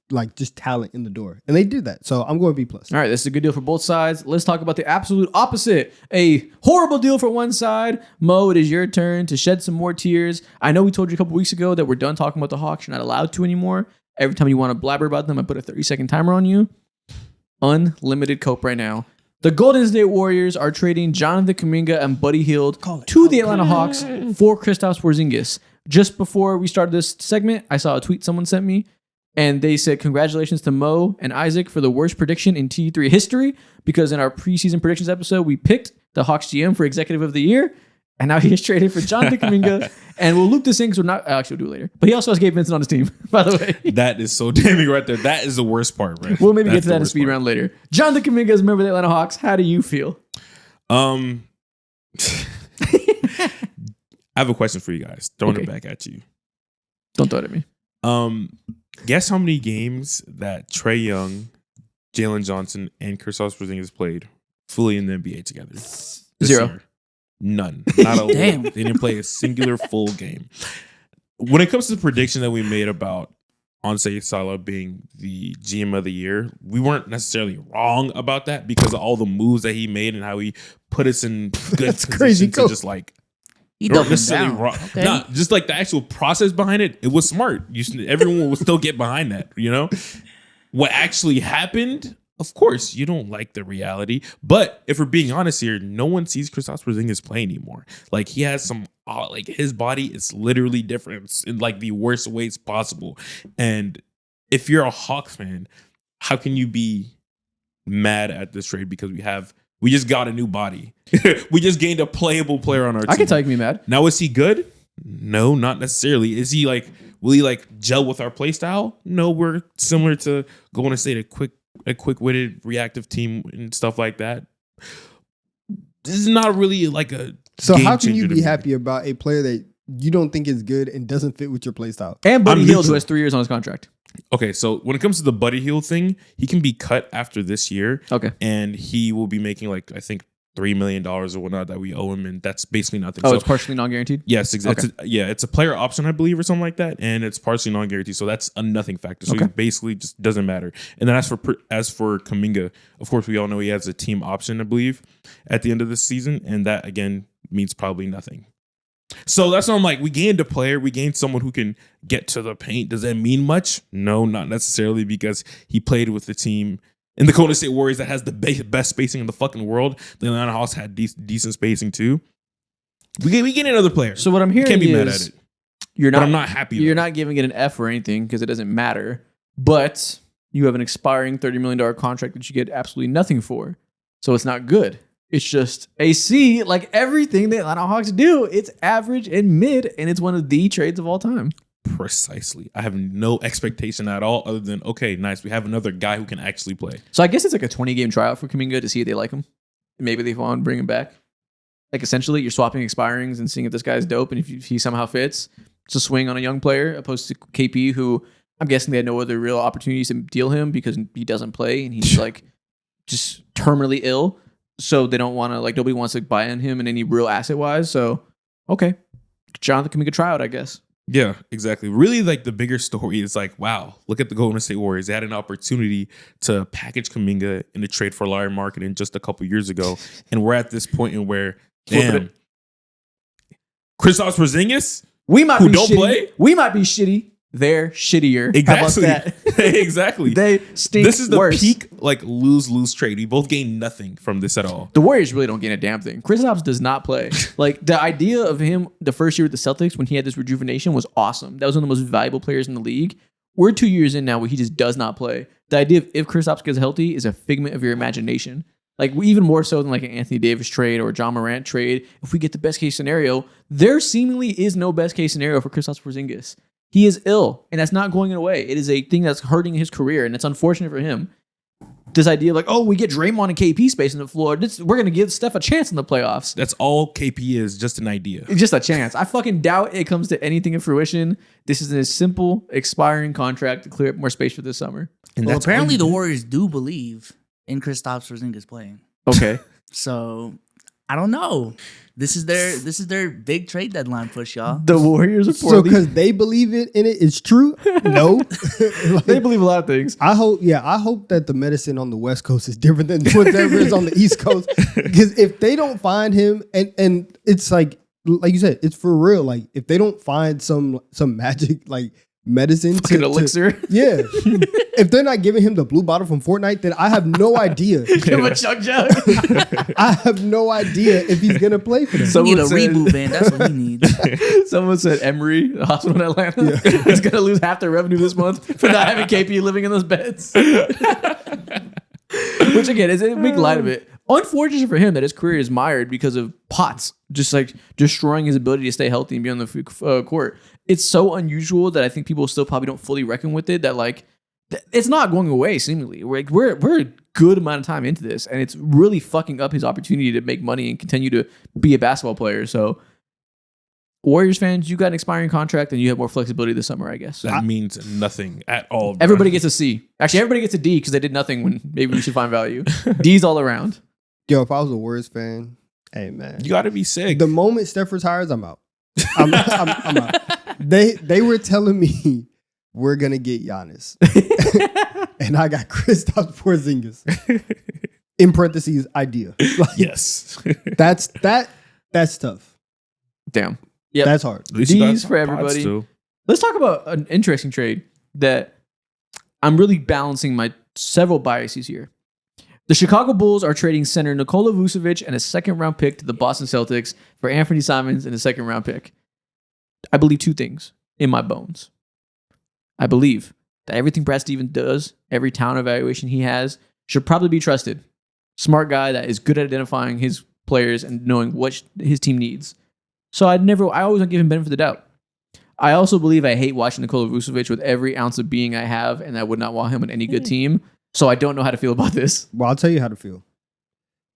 like just talent in the door. And they did that. So I'm going B+. All right, this is a good deal for both sides. Let's talk about the absolute opposite. A horrible deal for one side. Mo, it is your turn to shed some more tears. I know we told you a couple weeks ago that we're done talking about the Hawks. You're not allowed to anymore. Every time you want to blabber about them, I put a 30-second timer on you. Unlimited cope right now. The Golden State Warriors are trading Jonathan Kuminga and Buddy Hield to the Atlanta Hawks for Kristaps Porzingis. Just before we started this segment, I saw a tweet someone sent me, and they said, congratulations to Mo and Isaac for the worst prediction in T3 history, because in our preseason predictions episode, we picked the Hawks GM for Executive of the Year, and now he is traded for Jonathan Kuminga, and we'll loop this in because we're not, actually we'll do it later. But he also has Gabe Vincent on his team, by the way. That is so damning right there. That is the worst part, right? We'll maybe That's get to that in worst speed part. round later. Jonathan Kuminga is a member of the Atlanta Hawks. How do you feel? I have a question for you guys. Throwing it back at you. Don't throw it at me. Guess how many games that Trae Young, Jalen Johnson, and Kristaps Porzingis played fully in the NBA together? This 0. year? None. Not a Damn. They didn't play a singular full game. When it comes to the prediction that we made about Ansei Salah being the GM of the year, we weren't necessarily wrong about that because of all the moves that he made and how he put us in good That's crazy. position to just like He not doubled necessarily down. wrong. Okay. Nah, just like the actual process behind it, it was smart. Everyone would still get behind that, you know? What actually happened, of course, you don't like the reality. But if we're being honest here, no one sees Kristaps Porzingis play anymore. Like, he has some, like, his body is literally different in, like, the worst ways possible. And if you're a Hawks fan, how can you be mad at this trade because we just got a new body. We just gained a playable player on our team. I can tell you can be mad. Now, is he good? No, not necessarily. Is he like, will he like gel with our play style? No, we're similar to Golden State, a quick-witted, reactive team and stuff like that. This is not really like a So game how can you changer to be me. happy about a player that you don't think is good and doesn't fit with your play style? And Buddy I'm Hield, who neutral. has 3 years on his contract. Okay, so when it comes to the Buddy Hield thing, he can be cut after this year. Okay. And he will be making like, I think, $3 million or whatnot that we owe him, and that's basically nothing. Oh, So- it's partially non-guaranteed? Yes, exactly. Okay. It's a player option, I believe, or something like that, and it's partially non-guaranteed, so that's a nothing factor. So Okay. he basically just doesn't matter. And then as for Kuminga, of course, we all know he has a team option, I believe, at the end of the season, and that again means probably nothing. So that's why I'm like, we gained a player, we gained someone who can get to the paint. Does that mean much? No, not necessarily, because he played with the team in the Golden State Warriors that has the best spacing in the fucking world. The Atlanta Hawks had decent spacing too. We get another player. So what I'm hearing Can't be mad is at it. you're But not I'm not happy. You're though. not giving it an F or anything because it doesn't matter. But you have an expiring $30 million contract that you get absolutely nothing for. So it's not good. It's just a C, like everything the Atlanta Hawks do. It's average and mid, and it's one of the trades of all time. Precisely. I have no expectation at all other than, okay, nice. We have another guy who can actually play. So I guess it's like a 20-game tryout for Kuminga to see if they like him. Maybe they want to bring him back. Like essentially, you're swapping expirings and seeing if this guy's dope and if he somehow fits. It's a swing on a young player opposed to KP, who I'm guessing they had no other real opportunities to deal him because he doesn't play and he's like just terminally ill. So they don't want to, like, nobody wants to buy in him in any real asset wise. So, okay. Jonathan Kuminga tryout, I guess. Yeah, exactly. Really, like the bigger story is like, wow, look at the Golden State Warriors. They had an opportunity to package Kuminga in a trade for Larry Marketing just a couple years ago, and we're at this point in where, damn, Kristaps Porzingis, We might who be don't shitty. play? We might be shitty. They're shittier. Exactly. How about that? Exactly. They stink. This is the worse. peak like lose trade. We both gain nothing from this at all. The Warriors really don't gain a damn thing. Kristaps does not play. Like the idea of him the first year with the Celtics when he had this rejuvenation was awesome. That was one of the most valuable players in the league. We're 2 years in now where he just does not play. The idea of if Kristaps gets healthy is a figment of your imagination. Like even more so than like an Anthony Davis trade or a John Morant trade. If we get the best case scenario, there seemingly is no best case scenario for Kristaps Porzingis. He is ill, and that's not going away. It is a thing that's hurting his career, and it's unfortunate for him. This idea of like, oh, we get Draymond and KP space on the floor. We're going to give Steph a chance in the playoffs. That's all KP is, just an idea. It's just a chance. I fucking doubt it comes to anything in fruition. This is a simple, expiring contract to clear up more space for this summer. And Well, that's apparently all the Warriors do believe in Kristaps Porzingis playing. Okay. So I don't know. This is their big trade deadline push, y'all. The Warriors are So poorly. because they believe it's true? No. Like, They believe a lot of things. I hope that the medicine on the West Coast is different than whatever is on the East Coast. Because if they don't find him, and it's like you said, it's for real. Like if they don't find some magic like medicine Fucking elixir. yeah. If they're not giving him the blue bottle from Fortnite, then I have no idea. Give him a chug jug. I have no idea if he's gonna play for them. He Someone need a said- reboot, man. That's what he needs. Someone said Emory, the hospital in Atlanta, is going to lose half their revenue this month for not having KP living in those beds. Which again is a big light of it. Unfortunate for him that his career is mired because of pots, just like destroying his ability to stay healthy and be on the court. It's so unusual that I think people still probably don't fully reckon with it. That like it's not going away. Seemingly, we're a good amount of time into this, and it's really fucking up his opportunity to make money and continue to be a basketball player. So, Warriors fans, you got an expiring contract, and you have more flexibility this summer, I guess. that means nothing at all. Bro. Everybody gets a C. Actually, everybody gets a D because they did nothing when maybe we should find value. D's all around. Yo, if I was a Warriors fan, hey man, You got to be sick. the moment Steph retires, I'm out. I'm out. They were telling me we're gonna get Giannis, and I got Kristaps Porzingis. In parentheses, idea. Like, yes. that's tough. Damn. Yep. That's hard. At least you got D's for some pods, everybody. too. Let's talk about an interesting trade that I'm really balancing my several biases here. The Chicago Bulls are trading center Nikola Vucevic and a second-round pick to the Boston Celtics for Anthony Simons and a second-round pick. I believe two things in my bones. I believe that everything Brad Stevens does, every talent evaluation he has, should probably be trusted. Smart guy that is good at identifying his players and knowing what his team needs. So I always give him benefit of the doubt. I also believe I hate watching Nikola Vucevic with every ounce of being I have, and I would not want him on any good team. So I don't know how to feel about this. Well, I'll tell you how to feel.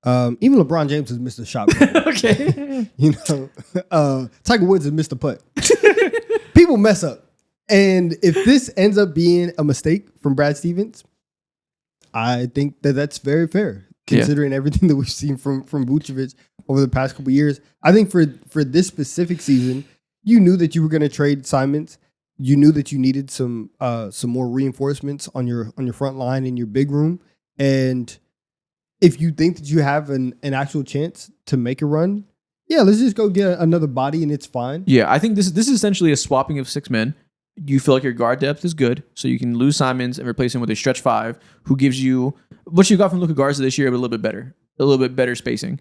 Even LeBron James has missed a shot. Okay. You know, Tiger Woods has missed a putt. People mess up. And if this ends up being a mistake from Brad Stevens, I think that's very fair, considering everything that we've seen from Vucevic over the past couple of years. I think for this specific season, you knew that you were going to trade Simons. You knew that you needed some more reinforcements on your front line in your big room. And if you think that you have an actual chance to make a run, yeah, let's just go get another body and it's fine. Yeah, I think this is essentially a swapping of six men. You feel like your guard depth is good, so you can lose Simons and replace him with a stretch five who gives you what you got from Luka Garza this year, but a little bit better spacing.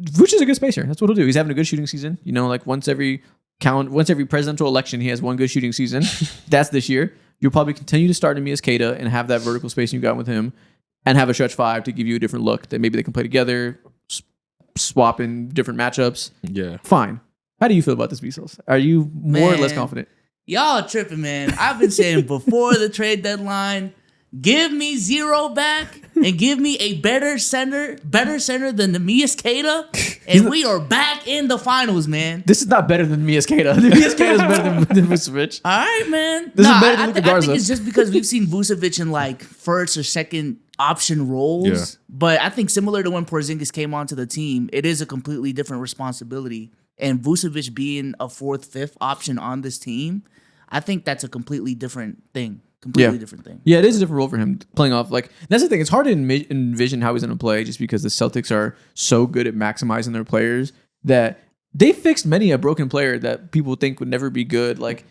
Vucevic is a good spacer. That's what he'll do. He's having a good shooting season. You know, like once every presidential election, he has one good shooting season. That's this year. You'll probably continue to start him as Keita and have that vertical spacing you got with him, and have a stretch five to give you a different look that maybe they can play together, swap in different matchups. Yeah. Fine. How do you feel about this, BSolz? Are you more or less Man. confident? Y'all tripping, man. I've been saying before the trade deadline, give me Zero back and give me a better center than Neemias Queta, and we are back in the finals, man. This is not better than Neemias Queta. Neemias Queta is better than Vucevic. All right, man. This is better than I Luka think Garza. it's just because we've seen Vucevic in like first or second option roles. Yeah. But I think similar to when Porzingis came onto the team, it is a completely different responsibility and Vucevic being a 4th, 5th option on this team, I think that's a completely different thing. Different thing. Yeah, it is a different role for him playing off. Like, that's the thing. It's hard to envision how he's going to play just because the Celtics are so good at maximizing their players that they fixed many a broken player that people think would never be good. Like,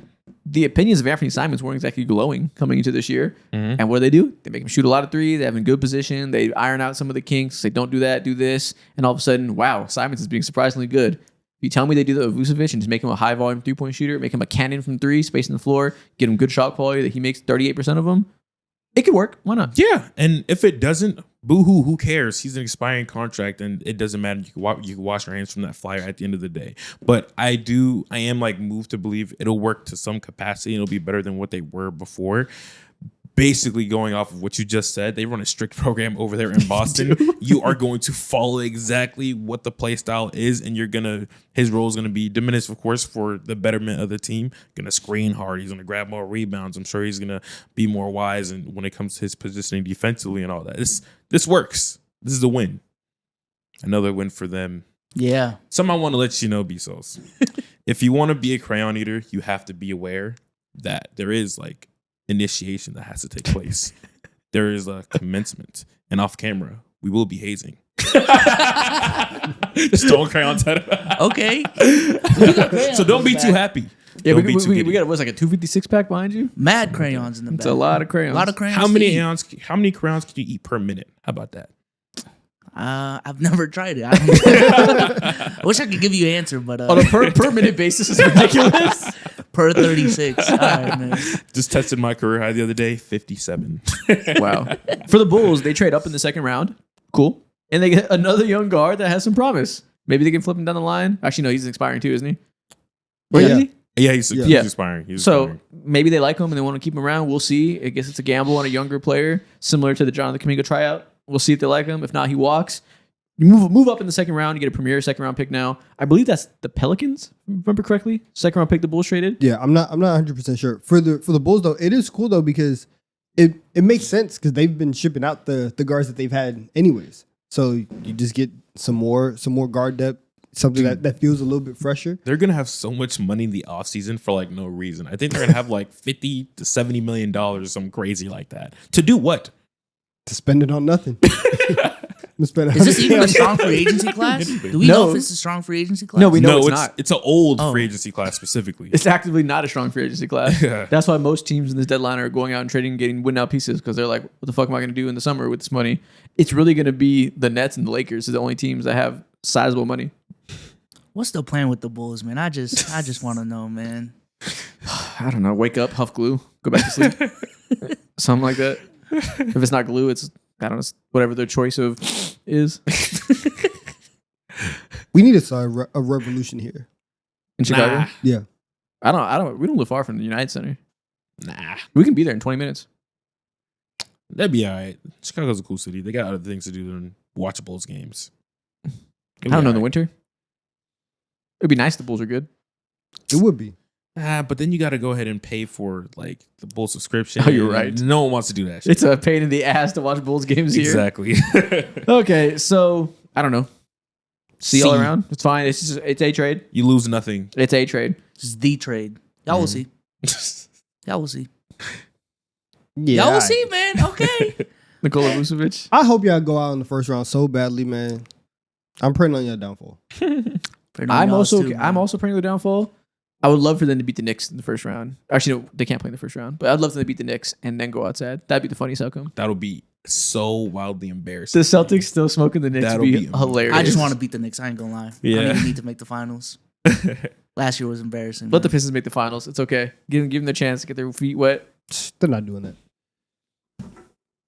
the opinions of Anthony Simons weren't exactly glowing coming into this year. Mm-hmm. And what do? They make him shoot a lot of threes. They have him in good position. They iron out some of the kinks. Say, don't do that, do this. And all of a sudden, wow, Simons is being surprisingly good. You tell me they do that with Vucevic and just make him a high volume 3-point shooter, make him a cannon from 3, spacing the floor, get him good shot quality that he makes 38% of them. It could work. Why not? Yeah, and if it doesn't, boo-hoo, who cares? He's an expiring contract, and it doesn't matter. You can wash your hands from that flyer at the end of the day. But I am like moved to believe it'll work to some capacity, and it'll be better than what they were before. Basically, going off of what you just said, they run a strict program over there in Boston. You are going to follow exactly what the play style is, and his role is gonna be diminished, of course, for the betterment of the team. Gonna screen hard. He's gonna grab more rebounds. I'm sure he's gonna be more wise, and when it comes to his positioning defensively and all that, this works. This is a win. Another win for them. Yeah. Something I want to let you know, BSolz. If you want to be a crayon eater, you have to be aware that there is like initiation that has to take place. There is a commencement, and off camera, we will be hazing. Just throwing crayons at him. Okay. So don't be too happy. Yeah, Don't be too we giddy. got what's like a 256 pack behind you? Mad crayons in the back. It's a lot of crayons. A lot of crayons. How to many eat. How many crayons can you eat per minute? How about that? I've never tried it. I wish I could give you an answer, but On a per minute basis is ridiculous. per 36. All right, man. Just tested my career high the other day, 57. Wow. For the Bulls, they trade up in the second round. Cool. And they get another young guard that has some promise. Maybe they can flip him down the line. Actually, no, he's expiring too, isn't he? Where is he? Yeah, he's expiring. He's So expiring. maybe they like him and they want to keep him around. We'll see. I guess it's a gamble on a younger player, similar to the Jonathan Kuminga tryout. We'll see if they like him. If not, he walks. You move up in the second round. You get a premier second round pick now. I believe that's the Pelicans, if I remember correctly. Second round pick the Bulls traded. Yeah, I'm not 100% sure. For the Bulls though, it is cool though because it makes sense because they've been shipping out the guards that they've had anyways. So you just get some more guard depth, something that feels a little bit fresher. They're gonna have so much money in the offseason for like no reason. I think they're gonna have like $50 to $70 million or something crazy like that. To do what? To spend it on nothing. Is this even a strong free agency class? Do we know if it's a strong free agency class? No, we know No, it's not. It's an old free agency class specifically. It's actively not a strong free agency class. Yeah. That's why most teams in this deadline are going out and trading and getting win out pieces because they're like, what the fuck am I going to do in the summer with this money? It's really going to be the Nets and the Lakers are the only teams that have sizable money. What's the plan with the Bulls, man? I just want to know, man. I don't know. Wake up, huff glue, go back to sleep. Something like that. If it's not glue, it's, I don't know, whatever their choice of is. We need to start a revolution here. In Chicago? Nah. Yeah. We don't live far from the United Center. Nah, We can be there in 20 minutes. that'd be all right. Chicago's a cool city. They got other things to do than watch Bulls games. I don't know, in the winter. It'd be nice if the Bulls are good. It would be. But then you got to go ahead and pay for like the Bull subscription. Oh, you're right. No one wants to do that shit. It's a pain in the ass to watch Bulls games here. Exactly. Okay, so I don't know. See all C. around. It's fine. It's a trade. You lose nothing. It's a trade. This is the trade. Y'all will see. Y'all will see. Yeah. Y'all will see, man. Okay. Nikola Vucevic. I hope y'all go out in the first round so badly, man. I'm praying on your downfall. I'm also praying the downfall. I would love for them to beat the Knicks in the first round. Actually, no, they can't play in the first round. But I'd love for them to beat the Knicks and then go outside. That'd be the funniest outcome. That'll be so wildly embarrassing. The Celtics still smoking the Knicks That'll would be be hilarious. I just want to beat the Knicks. I ain't gonna lie. Yeah. I don't even need to make the finals. Last year was embarrassing. Let the man. Pistons make the finals. It's okay. Give them the chance to get their feet wet. They're not doing that.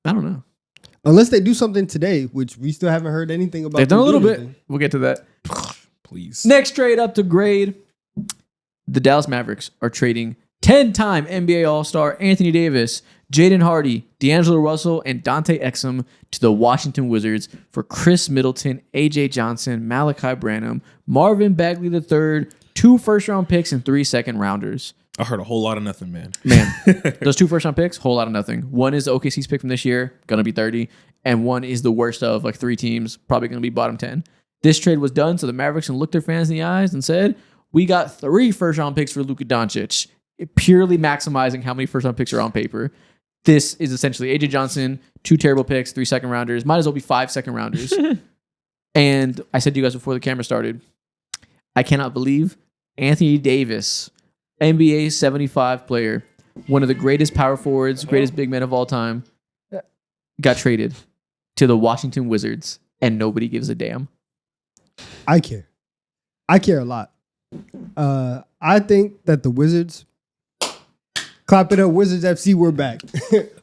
I don't know. Unless they do something today, which we still haven't heard anything about. They've done a them little doing bit. anything. We'll get to that. Please. Next trade up to grade. The Dallas Mavericks are trading 10-time NBA All-Star Anthony Davis, Jaden Hardy, D'Angelo Russell, and Dante Exum to the Washington Wizards for Chris Middleton, AJ Johnson, Malachi Branham, Marvin Bagley III, 2 first-round picks, and 3 second-rounders. I heard a whole lot of nothing, man. Man, those 2 first-round picks, whole lot of nothing. One is the OKC's pick from this year, going to be 30, and one is the worst of like 3 teams, probably going to be bottom 10. This trade was done so the Mavericks can look their fans in the eyes and said, we got 3 first-round picks for Luka Doncic, purely maximizing how many first-round picks are on paper. This is essentially A.J. Johnson, 2 terrible picks, 3 second-rounders. Might as well be 5 second-rounders. And I said to you guys before the camera started, I cannot believe Anthony Davis, NBA 75 player, one of the greatest power forwards, greatest big men of all time, got traded to the Washington Wizards, and nobody gives a damn. I care. I care a lot. I think that the Wizards, clap it up, Wizards FC, we're back.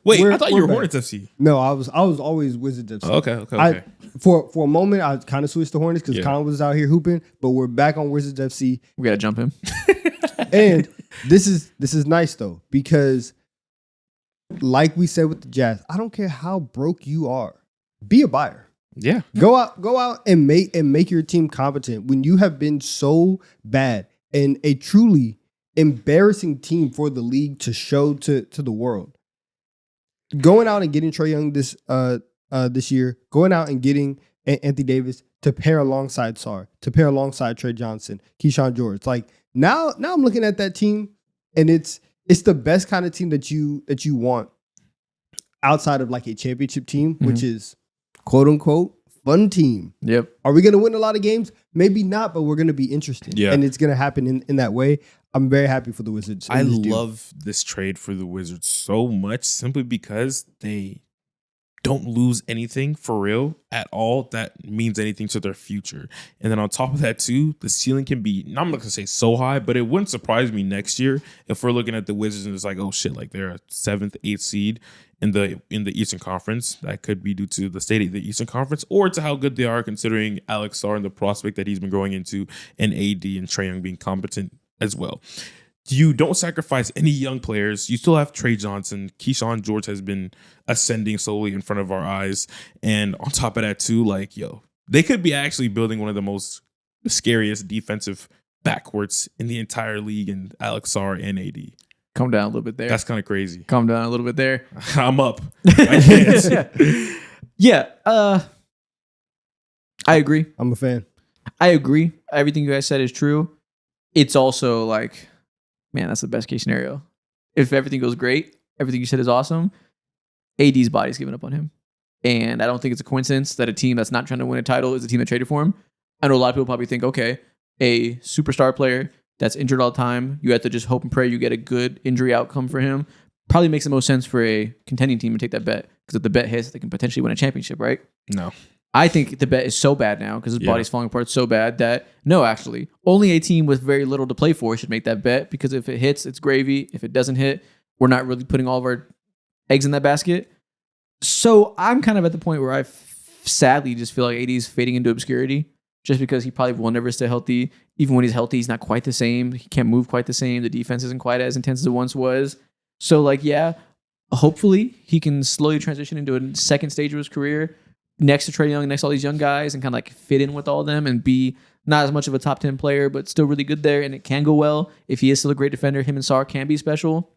Wait, I thought you were back. Hornets FC. No, I was always Wizards FC. Oh, okay. For a moment, I kind of switched to Hornets because Yeah. Colin was out here hooping, but we're back on Wizards FC. We got to jump him. And this is nice though, because like we said with the Jazz, I don't care how broke you are, be a buyer. Yeah. Go out and make your team competent when you have been so bad and a truly embarrassing team for the league to show to the world. Going out and getting Trae Young this year, going out and getting Anthony Davis to pair alongside Sarr, to pair alongside Trey Johnson, Keyshawn George. Like now I'm looking at that team and it's the best kind of team that you want outside of like a championship team, which is quote unquote fun team. Yep. Are we going to win a lot of games? Maybe not, but we're going to be interesting. Yeah. And it's going to happen in that way. I'm very happy for the Wizards. I love this trade for the Wizards so much simply because they don't lose anything for real at all that means anything to their future. And then on top of that too, the ceiling can be, I'm not going to say so high, but it wouldn't surprise me next year if we're looking at the Wizards and it's like, oh shit, like they're a 7th, 8th seed in the Eastern Conference. That could be due to the state of the Eastern Conference or to how good they are considering Alex Sarr and the prospect that he's been growing into, and AD and Trae Young being competent as well. You don't sacrifice any young players. You still have Trey Johnson. Keyshawn George has been ascending slowly in front of our eyes. And on top of that too, like, they could be actually building one of the scariest defensive backcourts in the entire league in Alex Sarr and AD. Calm down a little bit there. That's kind of crazy. Calm down a little bit there. I'm up. I can't. Yeah. I agree. I'm a fan. I agree. Everything you guys said is true. It's also like, man, that's the best case scenario. If everything goes great, everything you said is awesome, AD's body's giving up on him. And I don't think it's a coincidence that a team that's not trying to win a title is the team that traded for him. I know a lot of people probably think, okay, a superstar player that's injured all the time, you have to just hope and pray you get a good injury outcome for him. Probably makes the most sense for a contending team to take that bet, because if the bet hits, they can potentially win a championship, right? No. I think the bet is so bad now because his body's falling apart so bad that no, actually, only a team with very little to play for should make that bet, because if it hits, it's gravy. If it doesn't hit, we're not really putting all of our eggs in that basket. So I'm kind of at the point where I sadly just feel like AD is fading into obscurity, just because he probably will never stay healthy. Even when he's healthy, he's not quite the same. He can't move quite the same. The defense isn't quite as intense as it once was. So like, yeah, hopefully he can slowly transition into a second stage of his career next to Trae Young, next to all these young guys, and kind of like fit in with all of them and be not as much of a top 10 player, but still really good there. And it can go well. If he is still a great defender, him and Sarr can be special.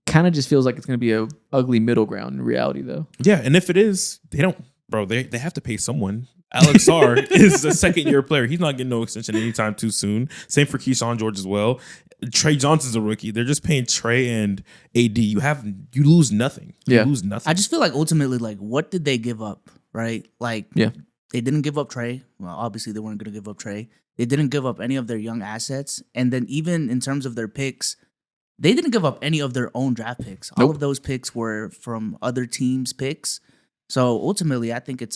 Kind of just feels like it's going to be a ugly middle ground in reality, though. Yeah, and if it is, they have to pay someone. Alex Sarr is a second-year player. He's not getting no extension anytime too soon. Same for Keyshawn George as well. Trey Johnson's a rookie. They're just paying Trey and AD. You lose nothing. You lose nothing. I just feel like ultimately, like, what did they give up, right? Like, they didn't give up Trey. Well, obviously they weren't going to give up Trey. They didn't give up any of their young assets. And then even in terms of their picks, they didn't give up any of their own draft picks. All of those picks were from other teams' picks. So ultimately, I think it's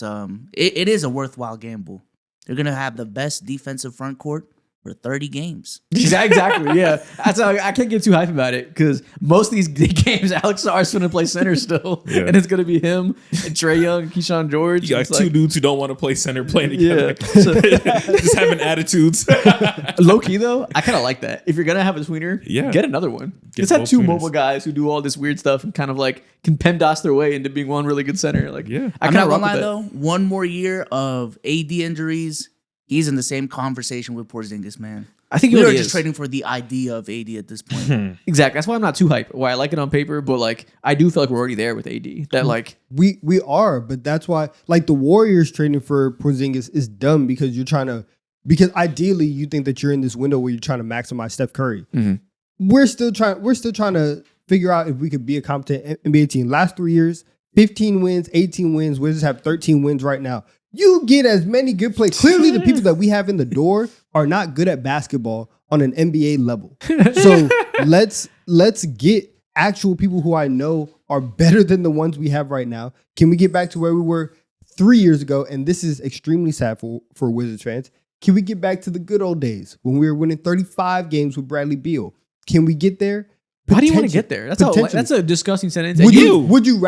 it is a worthwhile gamble. They're gonna have the best defensive front court for 30 games. Exactly, yeah. That's how I can't get too hype about it, because most of these games, Alex Sarr is going to play center still, and it's going to be him and Trae Young, Keyshawn George. You got two dudes who don't want to play center playing together. Yeah. Just having attitudes. Low key though, I kind of like that. If you're gonna have a tweener, get another one. Just have two mobile guys who do all this weird stuff and kind of like can PEMDAS their way into being one really good center. Like, I'm not gonna lie though. One more year of AD injuries, he's in the same conversation with Porzingis, man. I think he We were already just is. trading for the idea of AD at this point. Exactly. That's why I'm not too hyped. Why I like it on paper, but like I do feel like we're already there with AD. That like We are, but that's why like the Warriors trading for Porzingis is dumb because because ideally you think that you're in this window where you're trying to maximize Steph Curry. Mhm. We're still trying to figure out if we could be a competent NBA team. Last 3 years, 15 wins, 18 wins. Wizards have 13 wins right now. You get as many good players. Clearly, the people that we have in the door are not good at basketball on an NBA level. So let's get actual people who I know are better than the ones we have right now. Can we get back to where we were 3 years ago? And this is extremely sad for Wizards fans. Can we get back to the good old days when we were winning 35 games with Bradley Beal? Can we get there? why do you want to get there? That's a disgusting sentence. Would you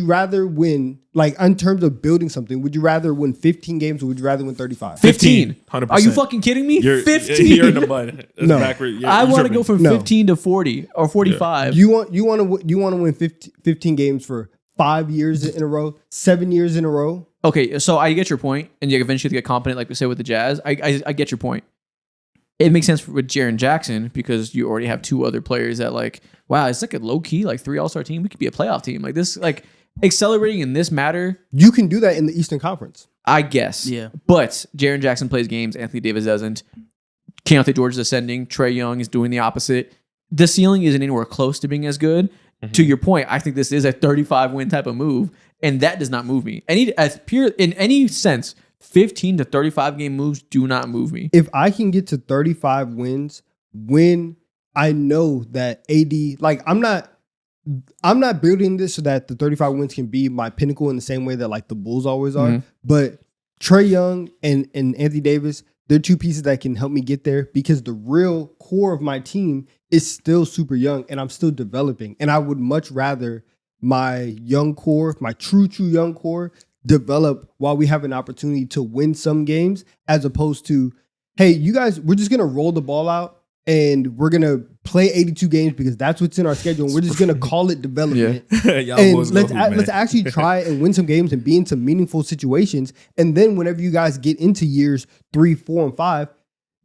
rather win, like in terms of building something, would you rather win 15 games or would you rather win 35? 15. 100%. Are you fucking kidding me? 15. You're in the mud. That's No. backward. I want to go from No. 15 to 40 or 45. You want to win 15 games for 5 years in a row, 7 years in a row? Okay, so I get your point, and you eventually get competent, like we said with the Jazz. I get your point. It makes sense with Jaren Jackson because you already have 2 other players that like, wow, it's like a low key like 3 All-Star team. We could be a playoff team like this. Like accelerating in this matter. You can do that in the Eastern Conference. I guess. Yeah. But Jaren Jackson plays games. Anthony Davis doesn't. Keontae George is ascending. Trae Young is doing the opposite. The ceiling isn't anywhere close to being as good. Mm-hmm. To your point, I think this is a 35 win type of move, and that does not move me. In any sense, 15 to 35 game moves do not move me. If I can get to 35 wins when I know that AD, like I'm not building this so that the 35 wins can be my pinnacle in the same way that like the Bulls always are. Mm-hmm. But Trae Young and Anthony Davis, they're 2 pieces that can help me get there because the real core of my team is still super young and I'm still developing. And I would much rather my young core, my true young core, develop while we have an opportunity to win some games as opposed to, hey, you guys, we're just going to roll the ball out and we're going to play 82 games because that's what's in our schedule. And we're just going to call it development. Y'all And boys let's actually try and win some games and be in some meaningful situations. And then whenever you guys get into years 3, 4, and 5,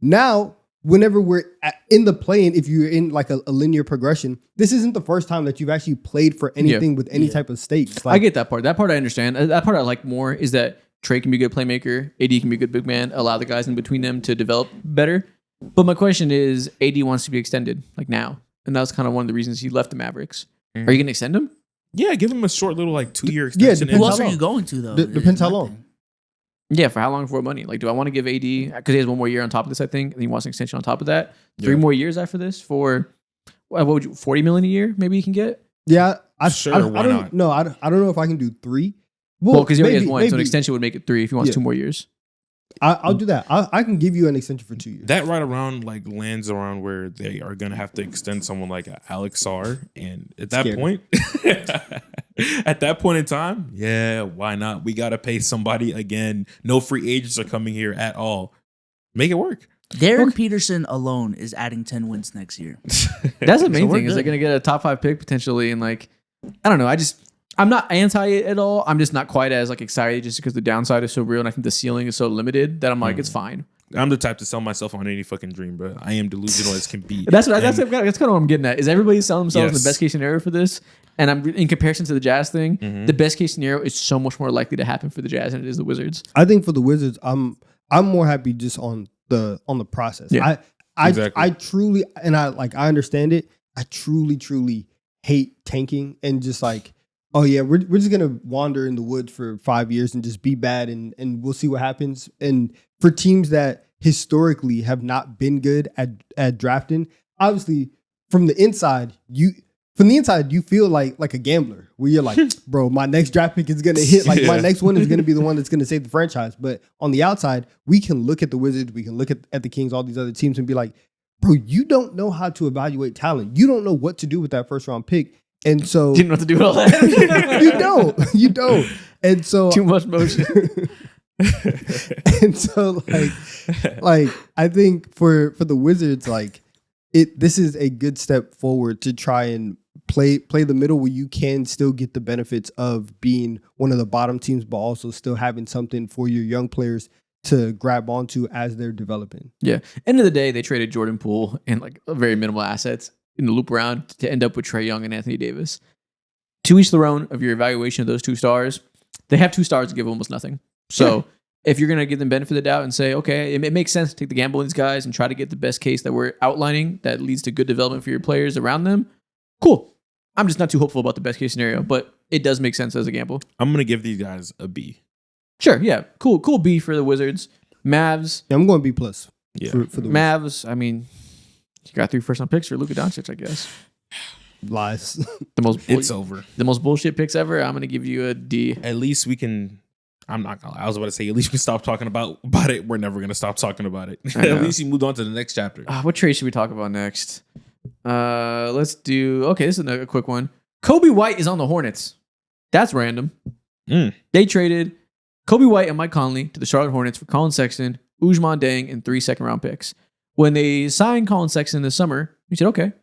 now whenever we're in the play-in, if you're in like a linear progression, this isn't the first time that you've actually played for anything with any type of stakes. I get that part. That part I understand. That part I like more is that Trae can be a good playmaker. AD can be a good big man. Allow the guys in between them to develop better. But my question is, AD wants to be extended like now. And that was kind of one of the reasons he left the Mavericks. Mm-hmm. Are you going to extend him? Yeah, give him a short little like 2-year Yeah, extension. depends Who how else are long. you going to though? Depends how long. Yeah, for how long for what money? Like, do I want to give AD, because he has 1 more year on top of this, I think, and he wants an extension on top of that. 3 more years after this for, what would you, $40 million a year maybe he can get? Yeah, why not? No, I don't know if I can do 3. Well, because he already has maybe- 1, so an maybe. extension would make it 3 if he wants Yeah. 2 more years. I'll do that. I can give you an extension for 2 years. That right around like lands around where they are gonna have to extend someone like Alex Sarr, and at that Scared. point, at that point in time, yeah, why not? We gotta pay somebody again. No free agents are coming here at all. Make it work. Darren Peterson alone is adding 10 wins next year. That's the main we're thing, is good. they're going to get a top 5 pick potentially. And like, I don't know. I'm not anti it at all. I'm just not quite as like excited just because the downside is so real. And I think the ceiling is so limited that I'm like, it's fine. I'm the type to sell myself on any fucking dream, bro. I am delusional as can be. That's And- kind of what I'm getting at. Is everybody selling themselves in Yes. the best case scenario for this? And I'm in comparison to the Jazz thing, the best case scenario is so much more likely to happen for the Jazz than it is the Wizards. I think for the Wizards, I'm more happy just on the process. Yeah. Exactly. I truly, and I understand it. I truly hate tanking and just like, oh yeah, we're just gonna wander in the woods for 5 years and just be bad and we'll see what happens. And for teams that historically have not been good at drafting, obviously from the inside you feel like a gambler where you're like, bro, my next draft pick is gonna hit. Like my next one is gonna be the one that's gonna save the franchise. But on the outside, we can look at the Wizards, we can look at the Kings, all these other teams, and be like, bro, you don't know how to evaluate talent. You don't know what to do with that first round pick. And so Didn't know what to do with all that. you don't. And so Too much motion. and so like I think for the Wizards, like this is a good step forward to try and play the middle where you can still get the benefits of being one of the bottom teams, but also still having something for your young players to grab onto as they're developing. Yeah. End of the day, they traded Jordan Poole and like very minimal assets in the loop around to end up with Trae Young and Anthony Davis. To each their own of your evaluation of those 2 stars. They have 2 stars to give almost nothing. So if you're going to give them benefit of the doubt and say, okay, it makes sense to take the gamble on these guys and try to get the best case that we're outlining that leads to good development for your players around them, cool. I'm just not too hopeful about the best case scenario, but it does make sense as a gamble. I'm going to give these guys a B. Sure, yeah. Cool B for the Wizards. Mavs. Yeah, I'm going B+. Yeah. For the Mavs, I mean, you got 3 first-round picks for Luka Doncic, I guess. Lies. It's over. The most bullshit picks ever. I'm going to give you a D. At least we can. I'm not gonna lie. I was about to say, at least we can stop talking about it. We're never gonna stop talking about it. At least you moved on to the next chapter. What trade should we talk about next? Let's do. Okay, this is a quick one. Coby White is on the Hornets. That's random. They traded Coby White and Mike Conley to the Charlotte Hornets for Colin Sexton, Ousmane Deng, and 3 second-round picks. When they signed Colin Sexton this summer, we said, okay,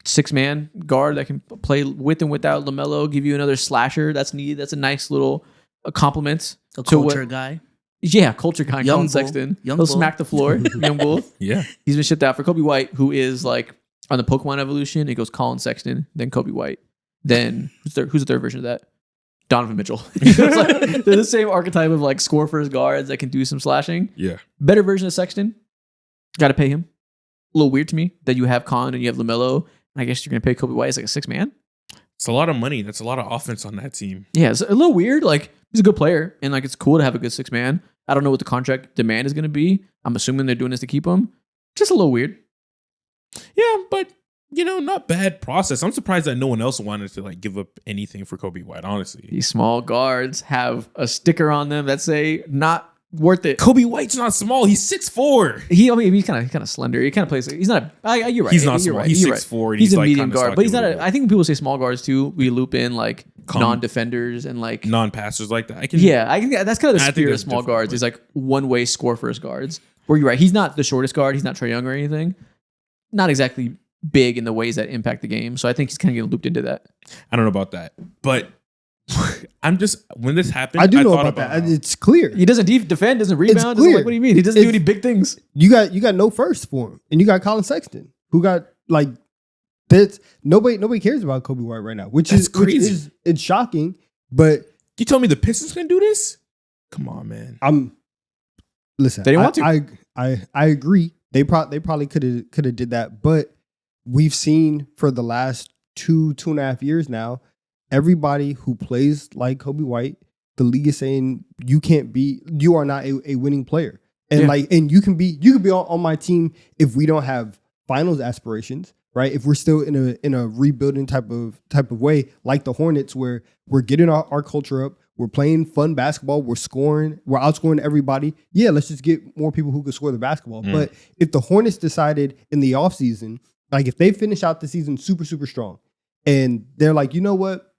6-man guard that can play with and without LaMelo, give you another slasher that's needed. That's a nice little compliment. A culture guy. Yeah, culture guy. Young Colin bull. Sexton. Young He'll bull. smack the floor. Young bull. Yeah. He's been shipped out for Coby White, who is like on the Pokemon evolution. It goes Colin Sexton, then Coby White. Then who's the third version of that? Donovan Mitchell. It's like, they're the same archetype of like score first guards that can do some slashing. Yeah. Better version of Sexton. Got to pay him. A little weird to me that you have Con and you have LaMelo. And I guess you're going to pay Coby White as like a 6-man. It's a lot of money. That's a lot of offense on that team. Yeah, it's a little weird. Like, he's a good player, and like it's cool to have a good 6-man. I don't know what the contract demand is going to be. I'm assuming they're doing this to keep him. Just a little weird. Yeah, but not bad process. I'm surprised that no one else wanted to like give up anything for Coby White. Honestly, These small guards have a sticker on them that say not worth it. Coby White's not small. He's 6'4". He's kind of slender. He kind of plays. He's not. You're right. He's not You're small. right. He's You're 6'4". Right. He's a like medium kinda guard, but he's not. stocky I think when people say small guards too, we loop in like Com- non-defenders and like non-passers like that. I think that's kind of the I think spirit of that's small different, guards. but- Is like one-way score first guards. Where you're right. He's not the shortest guard. He's not Trae Young or anything. Not exactly big in the ways that impact the game. So I think he's kind of getting looped into that. I don't know about that, but I'm just when this happened, I do know thought about that. It's clear. He doesn't defend, doesn't rebound. Doesn't, clear. like, what do you mean? He doesn't do It's- any big things. You got no first for him, and you got Colin Sexton, who got like that's nobody cares about Coby White right now, which is crazy. It's shocking. But You tell me the Pistons can do this? Come on, man. Listen. They didn't want to. I agree. They probably could have did that, but we've seen for the last 2.5 years now, everybody who plays like Coby White, the league is saying you are not a winning player, and and you can be on my team if we don't have finals aspirations, right? If we're still in a rebuilding type of way, like the Hornets, where we're getting our culture up, we're playing fun basketball, we're scoring, we're outscoring everybody. Yeah, let's just get more people who can score the basketball. But if the Hornets decided in the offseason, like if they finish out the season super, super strong, and they're like, you know what?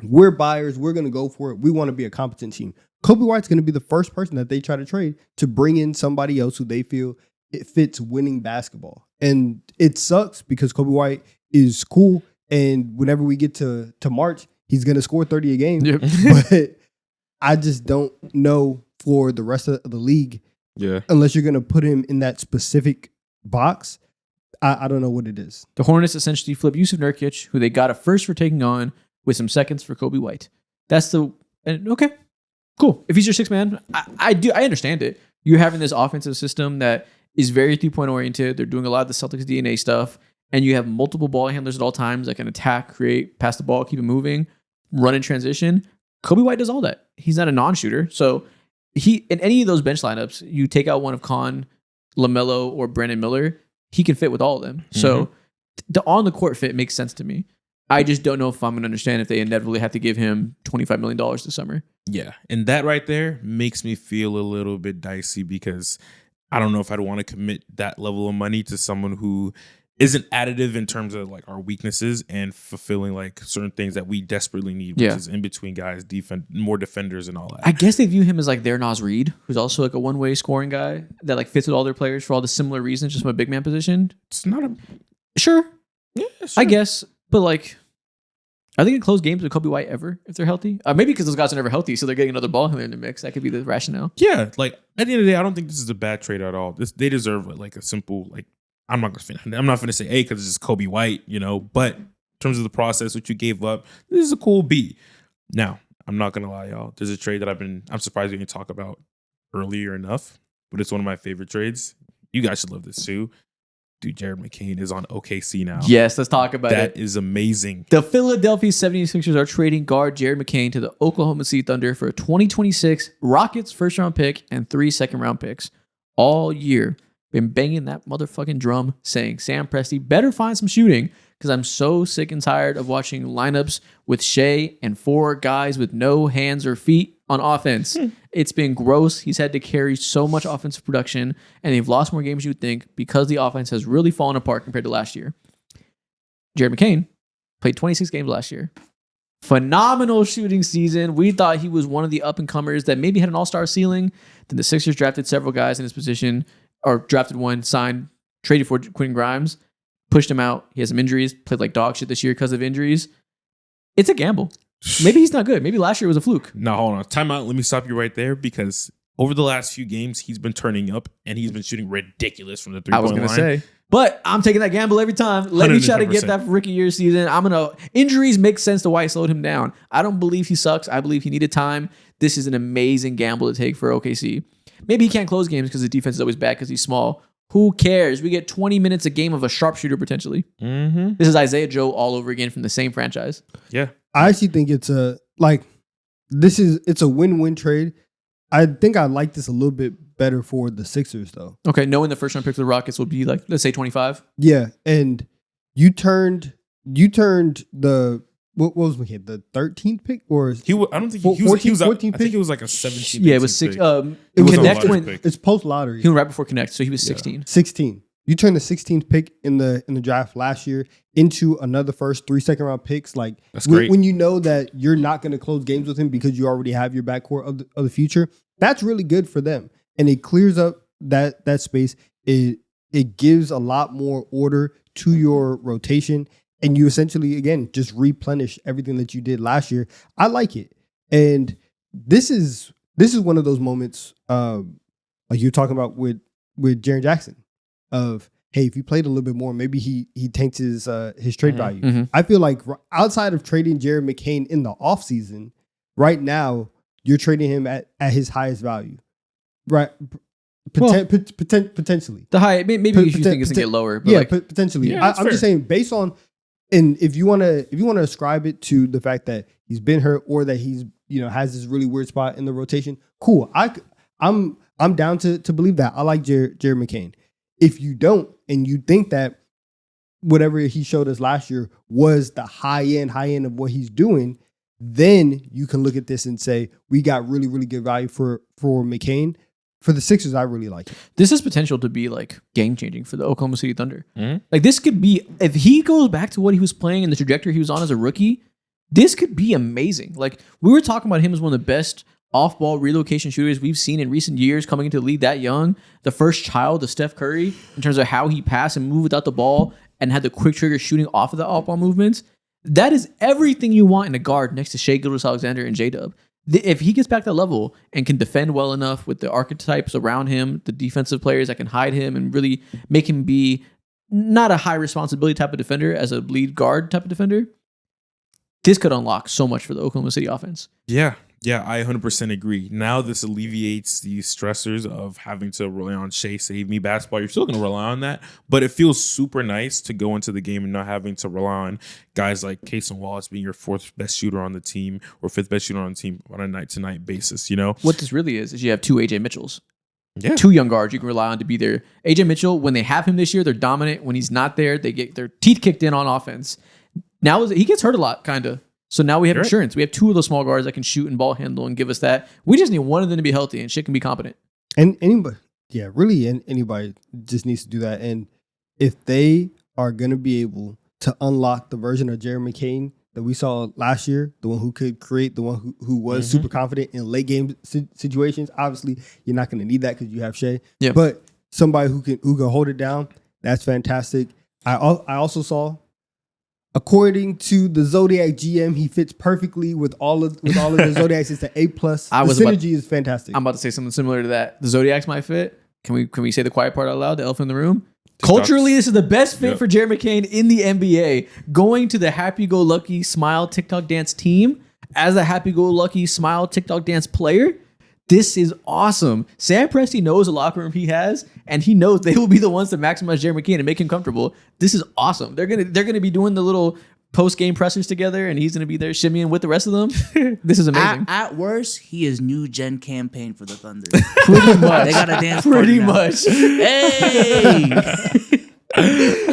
We're buyers. We're going to go for it. We want to be a competent team. Coby White's going to be the first person that they try to trade to bring in somebody else who they feel it fits winning basketball. And it sucks because Coby White is cool. And whenever we get to March, he's going to score 30 a game. Yep. But I just don't know for the rest of the league, unless you're going to put him in that specific box. I don't know what it is. The Hornets essentially flip Yusuf Nurkic, who they got a first for taking on, with some seconds for Coby White. Okay, cool. If he's your 6-man, I understand it. You're having this offensive system that is very 3-point oriented. They're doing a lot of the Celtics DNA stuff, and you have multiple ball handlers at all times that can attack, create, pass the ball, keep it moving, run in transition. Coby White does all that. He's not a non-shooter, so he in any of those bench lineups, you take out one of Con, LaMelo, or Brandon Miller, he can fit with all of them. So the on the court fit makes sense to me. I just don't know if I'm going to understand if they inevitably have to give him $25 million this summer. Yeah. And that right there makes me feel a little bit dicey because I don't know if I'd want to commit that level of money to someone who isn't additive in terms of like our weaknesses and fulfilling like certain things that we desperately need, which is in between guys, more defenders and all that. I guess they view him as like their Nas Reed, who's also like a one-way scoring guy that like fits with all their players for all the similar reasons, just from a big man position. It's not a... Sure. Yeah, I guess. But like, Are they going to close games with Coby White ever if they're healthy? Maybe because those guys are never healthy, so they're getting another ball handler in the mix. That could be the rationale. Yeah, like at the end of the day, I don't think this is a bad trade at all. They deserve like a simple like. I'm not going to say A because it's just Coby White, But in terms of the process, what you gave up, this is a cool B. Now, I'm not going to lie, y'all. There's a trade that I'm surprised we didn't talk about earlier enough, but it's one of my favorite trades. You guys should love this too. Dude, Jaren McCain is on OKC now. Yes, let's talk about it. That is amazing. The Philadelphia 76ers are trading guard Jaren McCain to the Oklahoma City Thunder for a 2026 Rockets first-round pick and 3 second-round picks. All year, been banging that motherfucking drum saying, Sam Presti better find some shooting because I'm so sick and tired of watching lineups with Shea and 4 guys with no hands or feet on offense. It's been gross. He's had to carry so much offensive production, and they've lost more games, you would think, because the offense has really fallen apart compared to last year. Jaren McCain played 26 games last year. Phenomenal shooting season. We thought he was one of the up-and-comers that maybe had an all-star ceiling. Then the Sixers drafted several guys in his position, or drafted one, signed, traded for Quentin Grimes, pushed him out. He has some injuries, played like dog shit this year because of injuries. It's a gamble. Maybe he's not good. Maybe last year was a fluke. No, hold on. Time out. Let me stop you right there because over the last few games, he's been turning up and he's been shooting ridiculous from the three-point line. I was going to say. But I'm taking that gamble every time. Let me try to get that rookie year season. Injuries make sense to why he slowed him down. I don't believe he sucks. I believe he needed time. This is an amazing gamble to take for OKC. Maybe he can't close games because the defense is always bad because he's small. Who cares? We get 20 minutes a game of a sharpshooter potentially. Mm-hmm. This is Isaiah Joe all over again from the same franchise. Yeah. I actually think it's a win-win trade. I think I like this a little bit better for the Sixers though. Okay, knowing the first round pick for the Rockets will be like, let's say 25. Yeah, and you turned the what was McCain, the 13th pick or I don't think he was 14th. I think it was like a 17th. Yeah, it was 6. It was Connect a went. pick. It's post lottery. He went right before Connect, so he was 16. 16. You turned the 16th pick in the draft last year into another first 3 second round picks. Like that's great. When you know that you're not going to close games with him because you already have your backcourt of the future, that's really good for them, and it clears up that space. It gives a lot more order to your rotation, and you essentially again just replenish everything that you did last year. I like it, and this is one of those moments like you're talking about with Jaren Jackson. Of hey, if he played a little bit more, maybe he taints his trade value. Mm-hmm. I feel like outside of trading Jaren McCain in the offseason, right now you're trading him at his highest value, right? Potentially The high, maybe you think it's gonna get lower. But yeah, like, potentially. Yeah, I'm just saying based on, and if you want to ascribe it to the fact that he's been hurt or that he's has this really weird spot in the rotation, cool. I'm down to believe that. I like Jaren McCain. If you don't, and you think that whatever he showed us last year was the high end of what he's doing, then you can look at this and say, we got really, really good value for McCain. For the Sixers, I really like it. this has potential to be like game changing for the Oklahoma City Thunder. Mm-hmm. Like this could be, if he goes back to what he was playing and the trajectory he was on as a rookie, this could be amazing. Like we were talking about him as one of the best off-ball relocation shooters we've seen in recent years coming into the league that young. The first child of Steph Curry in terms of how he passed and moved without the ball and had the quick trigger shooting off of the off-ball movements. That is everything you want in a guard next to Shai Gilgeous-Alexander and J-Dub. If he gets back that level and can defend well enough with the archetypes around him, the defensive players that can hide him and really make him be not a high responsibility type of defender as a lead guard type of defender, this could unlock so much for the Oklahoma City offense. Yeah, I 100% agree. Now this alleviates the stressors of having to rely on Shea Save Me basketball. You're still going to rely on that, but it feels super nice to go into the game and not having to rely on guys like Case and Wallace being your 4th best shooter on the team or 5th best shooter on the team on a night-to-night basis, What this really is you have 2 AJ Mitchells. Yeah. 2 young guards you can rely on to be there. AJ Mitchell, when they have him this year, they're dominant. When he's not there, they get their teeth kicked in on offense. Now he gets hurt a lot, kind of. So now we have insurance. We have 2 of those small guards that can shoot and ball handle and give us that. We just need one of them to be healthy and shit can be competent. And anybody, anybody just needs to do that. And if they are going to be able to unlock the version of Jaren McCain that we saw last year, the one who could create, the one who was super confident in late game situations, obviously you're not going to need that because you have Shea. Yeah. But somebody who can hold it down, that's fantastic. I also saw According to the Zodiac GM, he fits perfectly with all of the Zodiacs. It's an A+. The synergy is fantastic. I'm about to say something similar to that. The Zodiacs might fit. Can we say the quiet part out loud? The elephant in the room. Culturally, this is the best fit for Jaren McCain in the NBA. Going to the happy-go-lucky smile TikTok dance team as a happy-go-lucky smile TikTok dance player. This is awesome. Sam Presti knows the locker room he has, and he knows they will be the ones to maximize Jaren McCain and make him comfortable. This is awesome. They're gonna be doing the little post-game pressers together, and he's gonna be there shimmying with the rest of them. This is amazing. At worst, he is new gen campaign for the Thunder. Pretty much. They got a dance Pretty party now. much. Hey.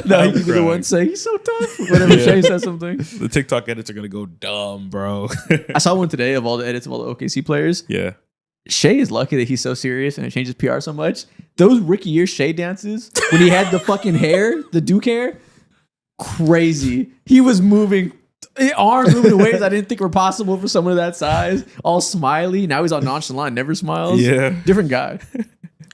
No, he could be the one saying he's so tough. Whenever Shea says something. The TikTok edits are gonna go dumb, bro. I saw one today of all the edits of all the OKC players. Yeah. Shea is lucky that he's so serious and it changes PR so much. Those rookie year Shea dances, when he had the fucking hair, the Duke hair, crazy. He was moving, arms moving in ways I didn't think were possible for someone of that size. All smiley. Now he's all nonchalant, never smiles. Yeah. Different guy.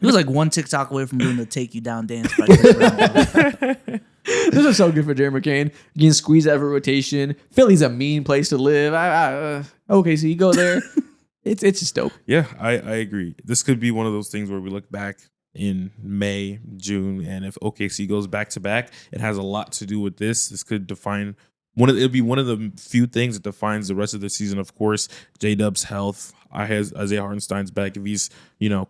He was like one TikTok away from doing the take you down dance. By Chris Brown. This is so good for Jaren McCain. Getting squeezed out of a rotation. Philly's a mean place to live. Okay, so you go there. It's just dope. Yeah, I agree. This could be one of those things where we look back in May, June, and if OKC goes back to back, it has a lot to do with this. This could define it'll be one of the few things that defines the rest of the season. Of course, J-Dub's health. Isaiah Hartenstein's back. If he's,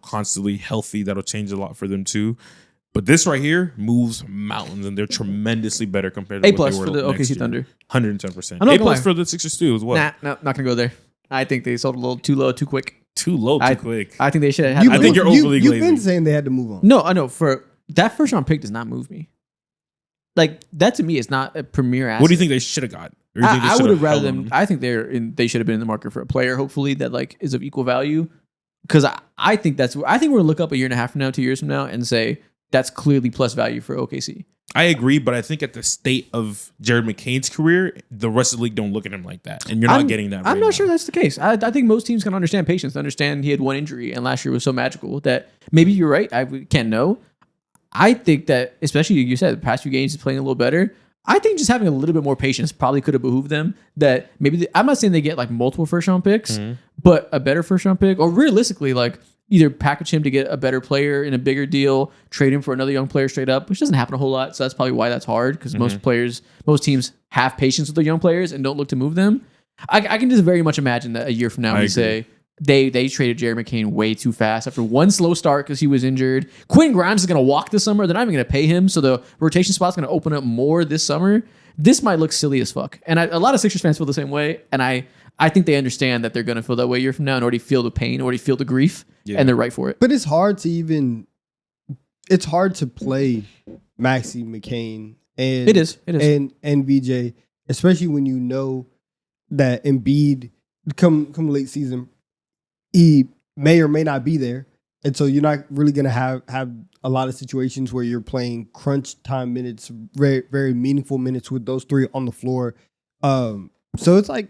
constantly healthy, that'll change a lot for them too. But this right here moves mountains, and they're tremendously better compared to what they were for the next OKC year. Thunder. 110%. I'm not A+ playing. for the Sixers too as well. Nah, no, not gonna go there. I think they sold a little too low, too quick. Too low, too quick. I think they should have had. I think you're overly You've been glazing. saying they had to move on. No, I know. For that first round pick does not move me. Like that to me is not a premier asset. What do you think they should have got? Or you think they I should would have rather held them. him? I think they should have been in the market for a player, hopefully that like is of equal value. Because I think we're gonna look up a year and a half from now, 2 years from now, and say that's clearly plus value for OKC. I agree, but I think at the state of Jared McCain's career, the rest of the league don't look at him like that, and you're not getting that. I'm not sure that's the case. I think most teams can understand patience, understand he had one injury, and last year was so magical that maybe you're right. I can't know. I think that, especially you said, the past few games he's playing a little better. I think just having a little bit more patience probably could have behooved them. That maybe I'm not saying they get like multiple first round picks, but a better first round pick, or realistically, like either package him to get a better player in a bigger deal, trade him for another young player straight up, which doesn't happen a whole lot. So that's probably why that's hard, because most teams have patience with their young players and don't look to move them. I can just very much imagine that a year from now we say they traded Jaren McCain way too fast after one slow start because he was injured. Quinn Grimes is going to walk this summer. They're not even going to pay him, so the rotation spot's going to open up more this summer. This might look silly as fuck. And a lot of Sixers fans feel the same way, and I think they understand that they're going to feel that way a year from now and already feel the pain, already feel the grief, and they're right for it. But it's hard to play Maxey, McCain, and It is. and VJ, especially when you know that Embiid come late season, he may or may not be there, and so you're not really gonna have a lot of situations where you're playing crunch time minutes, very very meaningful minutes with those three on the floor. So it's like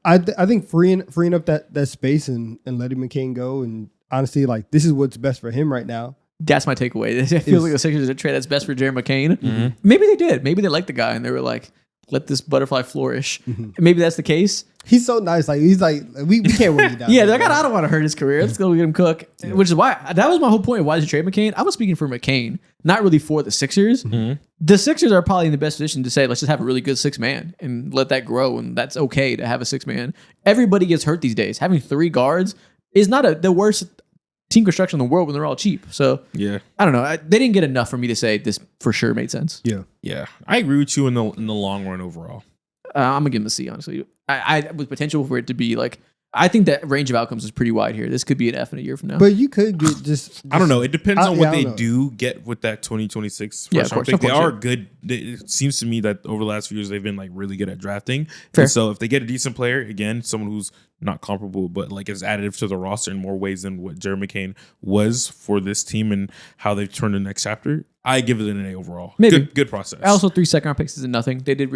I think freeing up that space and letting McCain go, and honestly, like this is what's best for him right now. That's my takeaway. It feels like the Sixers are a trade that's best for Jaren McCain. Mm-hmm. Maybe they did. Maybe they liked the guy and they were like, let this butterfly flourish. Maybe that's the case. He's so nice. Like he's like we can't win you down. Yeah, they're like, I don't want to hurt his career. Let's go get him cook. Yeah. Which is why that was my whole point. Why did you trade McCain? I was speaking for McCain, not really for the Sixers. The Sixers are probably in the best position to say, let's just have a really good 6-man and let that grow. And that's okay to have a 6-man. Everybody gets hurt these days. Having 3 guards is not the worst team construction in the world when they're all cheap. So yeah, I don't know. They didn't get enough for me to say this for sure made sense. Yeah. I agree with you in the long run overall. I'm gonna give him a C, honestly. I with potential for it to be like, I think that range of outcomes is pretty wide here. This could be an F in a year from now. But you could get just I don't know. It depends on what they know. do get with that 2026 Yeah, first of round course, pick. They are yeah. good. It seems to me that over the last few years they've been like really good at drafting. Fair. And so if they get a decent player, again, someone who's not comparable but like is additive to the roster in more ways than what Jaren McCain was for this team and how they've turned the next chapter, I give it an A overall. Maybe. Good process. Also, 3 second-round picks isn't nothing. They did,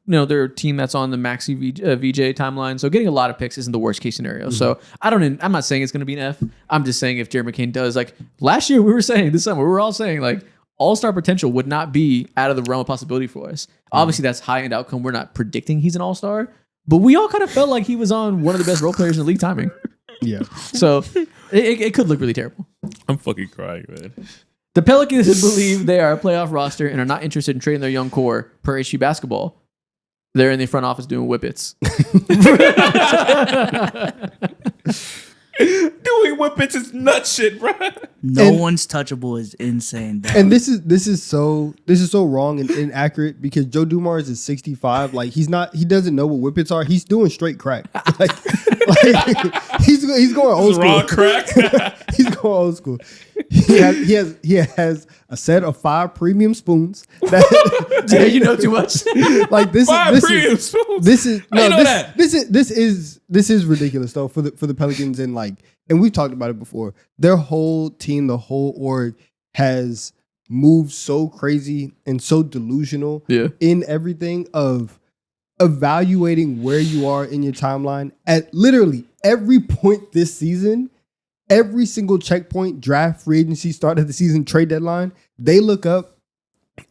they're a team that's on the Maxey VJ timeline, so getting a lot of picks isn't the worst case scenario. So I'm not saying it's going to be an F. I'm just saying if Jaren McCain does, like last year we were saying, this summer we were all saying like all-star potential would not be out of the realm of possibility for us. Obviously, that's high-end outcome. We're not predicting he's an all-star, but we all kind of felt like he was on one of the best role players in the league timing. Yeah. So it could look really terrible. I'm fucking crying, man. The Pelicans believe they are a playoff roster and are not interested in trading their young core per HG basketball. They're in the front office doing whippets. Doing whippets is nut shit, bro. No one's touchable is insane. Dog. And this is so wrong and inaccurate because Joe Dumars is 65. Like he doesn't know what whippets are. He's doing straight crack. Like he's going old school. Raw crack. He's going old school. He has a set of 5 premium spoons. Yeah, you know too much. Like this is ridiculous though for the Pelicans and we've talked about it before. Their whole team, the whole org has moved so crazy and so delusional in everything of evaluating where you are in your timeline at literally every point this season. Every single checkpoint, draft, free agency, start of the season, trade deadline, they look up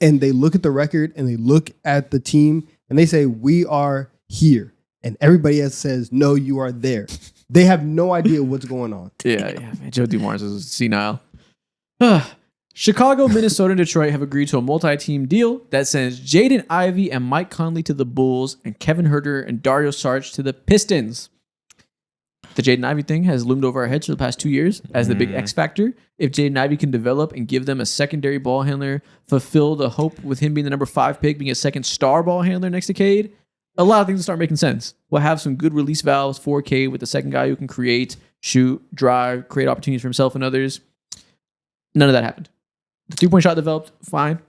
and they look at the record and they look at the team and they say, we are here. And everybody else says, no, you are there. They have no idea what's going on. Yeah, man. Joe Dumars is senile. Chicago, Minnesota, and Detroit have agreed to a multi-team deal that sends Jaden Ivey and Mike Conley to the Bulls and Kevin Huerter and Dario Saric to the Pistons. The Jaden Ivey thing has loomed over our heads for the past 2 years as the big X factor. If Jaden Ivey can develop and give them a secondary ball handler, fulfill the hope with him being the number 5 pick, being a second star ball handler next to Cade, a lot of things will start making sense. We'll have some good release valves for Cade with the second guy who can create, shoot, drive, create opportunities for himself and others. None of that happened. The 3-point shot developed fine,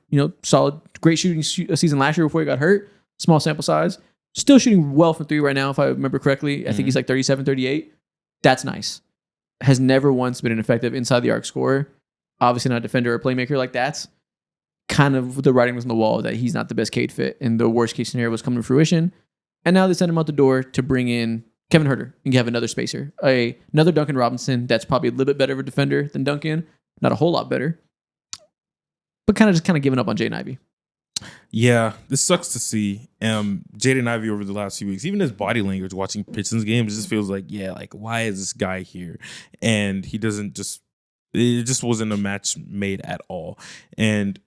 solid, great shooting season last year before he got hurt. Small sample size. Still shooting well from 3 right now, if I remember correctly. I think he's like 37, 38. That's nice. Has never once been an effective inside the arc scorer. Obviously not a defender or playmaker. Like that's kind of the writing was on the wall that he's not the best Cade fit. And the worst case scenario was coming to fruition. And now they send him out the door to bring in Kevin Huerter and have another spacer. Another Duncan Robinson that's probably a little bit better of a defender than Duncan. Not a whole lot better. But kind of giving up on Jaden Ivey. Yeah, this sucks to see. Jaden Ivey over the last few weeks, even his body language watching Pistons games, just feels like, why is this guy here? And it just wasn't a match made at all. And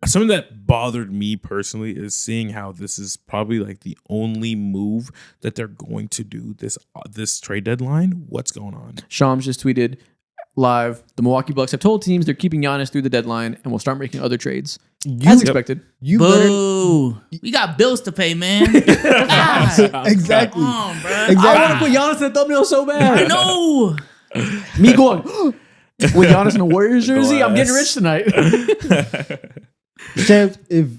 something that bothered me personally is seeing how this is probably like the only move that they're going to do this trade deadline. What's going on? Shams just tweeted live, the Milwaukee Bucks have told teams they're keeping Giannis through the deadline and will start making other trades. As expected. Boo. We got bills to pay, man. Exactly. Come on, bro. I want to put Giannis in the thumbnail so bad. I know. Me going, with Giannis in a Warriors jersey, I'm getting rich tonight. Champs, if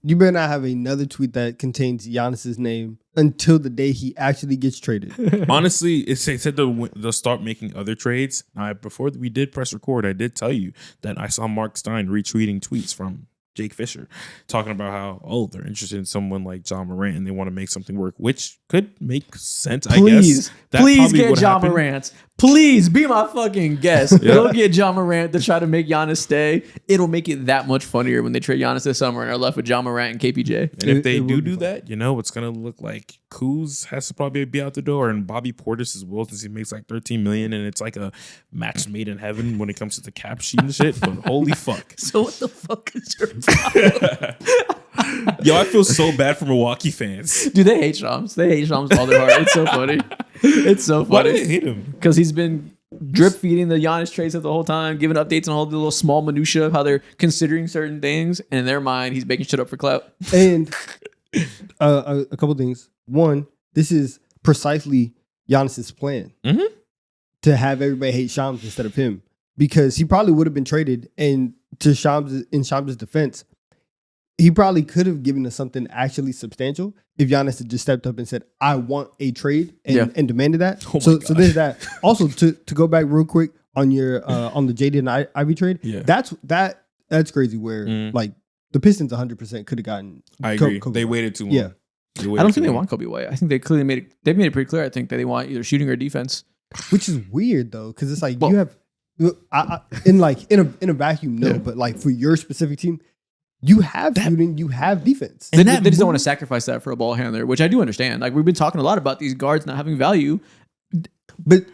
you better not have another tweet that contains Giannis's name until the day he actually gets traded. Honestly, it said they'll start making other trades. Before we did press record, I did tell you that I saw Mark Stein retweeting tweets from Jake Fisher talking about how, they're interested in someone like John Morant and they want to make something work, which could make sense, I guess. Please get John Morant. Please be my fucking guest. Go get John Morant to try to make Giannis stay. It'll make it that much funnier when they trade Giannis this summer and are left with John Morant and KPJ. And if they do that, it's going to look like Kuz has to probably be out the door and Bobby Portis as well, since he makes like $13 million and it's like a match made in heaven when it comes to the cap sheet and shit. But holy fuck. So what the fuck is your problem? Yo, I feel so bad for Milwaukee fans. Dude, they hate Shams. They hate Shams all their heart. It's so funny. It's so funny. Why do they hate him? Because he's been drip feeding the Giannis trades the whole time, giving updates on all the little small minutia of how they're considering certain things. And in their mind, he's making shit up for clout. And a couple things. One, this is precisely Giannis's plan to have everybody hate Shams instead of him, because he probably would have been traded. And in Shams' defense, he probably could have given us something actually substantial if Giannis had just stepped up and said, I want a trade and demanded that. So there's that. Also, to go back real quick on your on the Jaden Ivey trade, that's crazy where like the Pistons 100% could have gotten I agree. Kobe. They waited too long. Yeah. I don't think they want Coby White. I think they clearly made it pretty clear, I think, that they want either shooting or defense. Which is weird though, because it's like in a vacuum, no. But like for your specific team, you have shooting, you have defense. They just don't want to sacrifice that for a ball handler, which I do understand. Like we've been talking a lot about these guards not having value. But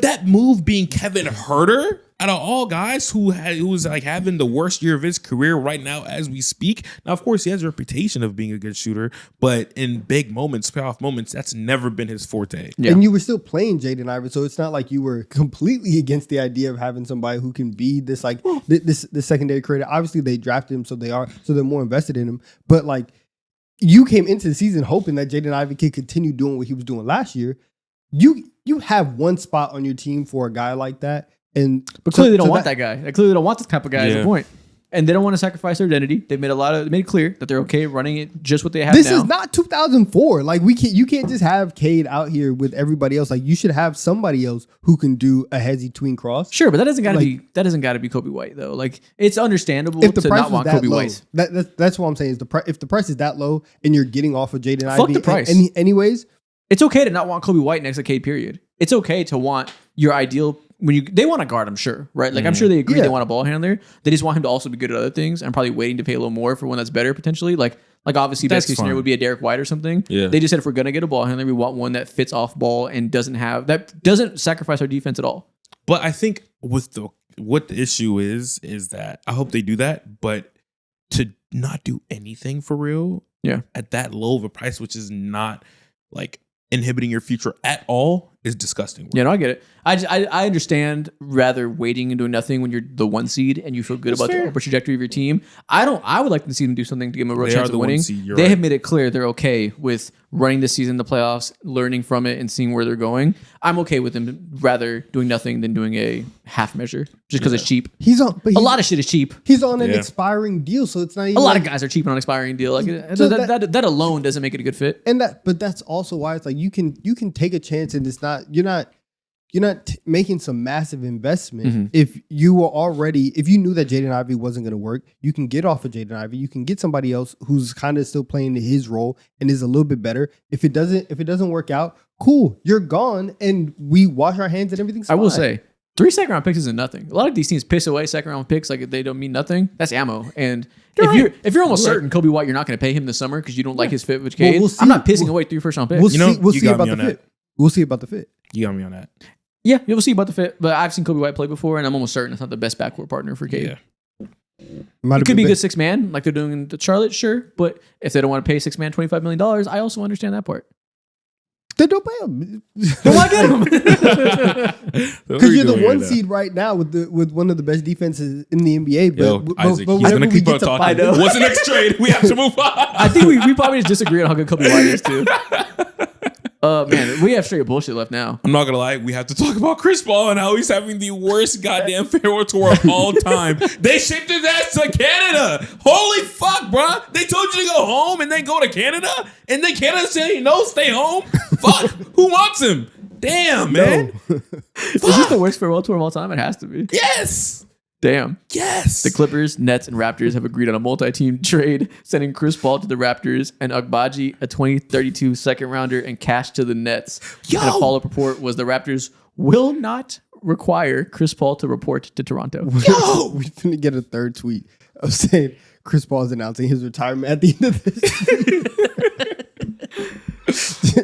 that move being Kevin Huerter out of all guys who's like having the worst year of his career right now as we speak. Now, of course, he has a reputation of being a good shooter, but in big moments, playoff moments, that's never been his forte. Yeah. And you were still playing Jaden Ivey, so it's not like you were completely against the idea of having somebody who can be this like this secondary creator. Obviously, they drafted him, so they're more invested in him. But like you came into the season hoping that Jaden Ivey could continue doing what he was doing last year. You have one spot on your team for a guy like that. But clearly they don't want that guy. They clearly don't want this type of guy. Is the point. And they don't want to sacrifice their identity. They've made it clear that they're okay running it just what they have now. This is not 2004. Like you can't just have Cade out here with everybody else. Like you should have somebody else who can do a hezzy tween cross. Sure, but that doesn't got to be Coby White though. Like it's understandable to not want Coby White. That's what I'm saying. If the price is that low and you're getting off of Jaden Ivey, fuck the price. Anyways, it's okay to not want Coby White next to Cade. Period. It's okay to want your ideal. They want to guard, I'm sure, right? Like I'm sure they agree they want a ball handler. They just want him to also be good at other things and probably waiting to pay a little more for one that's better potentially. Like obviously best case scenario would be a Derek White or something. Yeah. They just said if we're gonna get a ball handler, we want one that fits off ball and doesn't sacrifice our defense at all. But I think what the issue is that I hope they do that, but to not do anything for real, at that low of a price, which is not like inhibiting your future at all, is disgusting. Yeah, no, I get it. I understand rather waiting and doing nothing when you're the 1 seed and you feel good about the upper trajectory of your team. I would like to see them do something to give them a real chance of winning. They have made it clear they're okay with running this season in the playoffs, learning from it, and seeing where they're going. I'm okay with them rather doing nothing than doing a half measure just because it's cheap. A lot of shit is cheap. He's on an expiring deal, so it's not even a lot of guys are cheap on an expiring deal. Like that alone doesn't make it a good fit. But that's also why it's like you can take a chance and it's not you're not making some massive investment. If you knew that Jaden Ivey wasn't going to work, you can get off of Jaden Ivey. You can get somebody else who's kind of still playing his role and is a little bit better. If it doesn't work out, cool, you're gone, and we wash our hands and everything's fine. I will say 3 second-round picks isn't nothing. A lot of these teams piss away second-round picks like they don't mean nothing. That's ammo. And if you're almost certain Coby White, you're not going to pay him this summer because you don't like his fit with Cade. I'm not pissing away 3 first-round picks. We'll see about the fit. We'll see about the fit. You got me on that. Yeah, we'll see about the fit. But I've seen Coby White play before, and I'm almost certain it's not the best backcourt partner for Cade. Yeah. It could be a good 6-man like they're doing in the Charlotte, sure. But if they don't want to pay 6-man $25 million, I also understand that part. Then don't pay him. Then why get him? Because you're the 1 seed right now with one of the best defenses in the NBA. But Isaac, he's going to keep on talking. What's the next trade? We have to move on. I think we probably just disagree on how good Coby White is, too. Man, we have straight bullshit left now. I'm not gonna lie, we have to talk about Chris Paul and how he's having the worst goddamn farewell tour of all time. They shipped his ass to Canada. Holy fuck, bro! They told you to go home and then go to Canada, and then Canada saying no, stay home. Fuck, who wants him? Damn, man. Is this the worst farewell tour of all time? It has to be. Yes. Damn. Yes. The Clippers, Nets, and Raptors have agreed on a multi-team trade, sending Chris Paul to the Raptors and Agbaji, a 2032 second-rounder, and cash to the Nets. And a follow-up report was the Raptors will not require Chris Paul to report to Toronto. Yo! We're going to get a third tweet of saying Chris Paul is announcing his retirement at the end of this.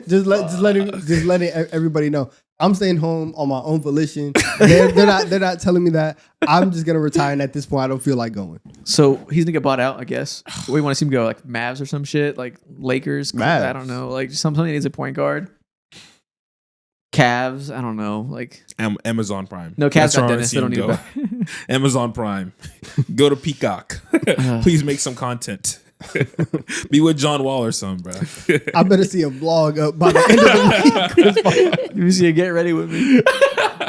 just letting everybody know. I'm staying home on my own volition. They're not telling me that. I'm just gonna retire, and at this point, I don't feel like going. So he's gonna get bought out, I guess. We want to see him go like Mavs or some shit, like Lakers. Mavs. I don't know, like something that needs a point guard. Cavs, I don't know, like Amazon Prime. No, Cavs got Dennis. They don't need it back. Amazon Prime. Go to Peacock. Please make some content. Be with John Wall or something, bro. I better see a vlog up by the end of the week. You see a get ready with me.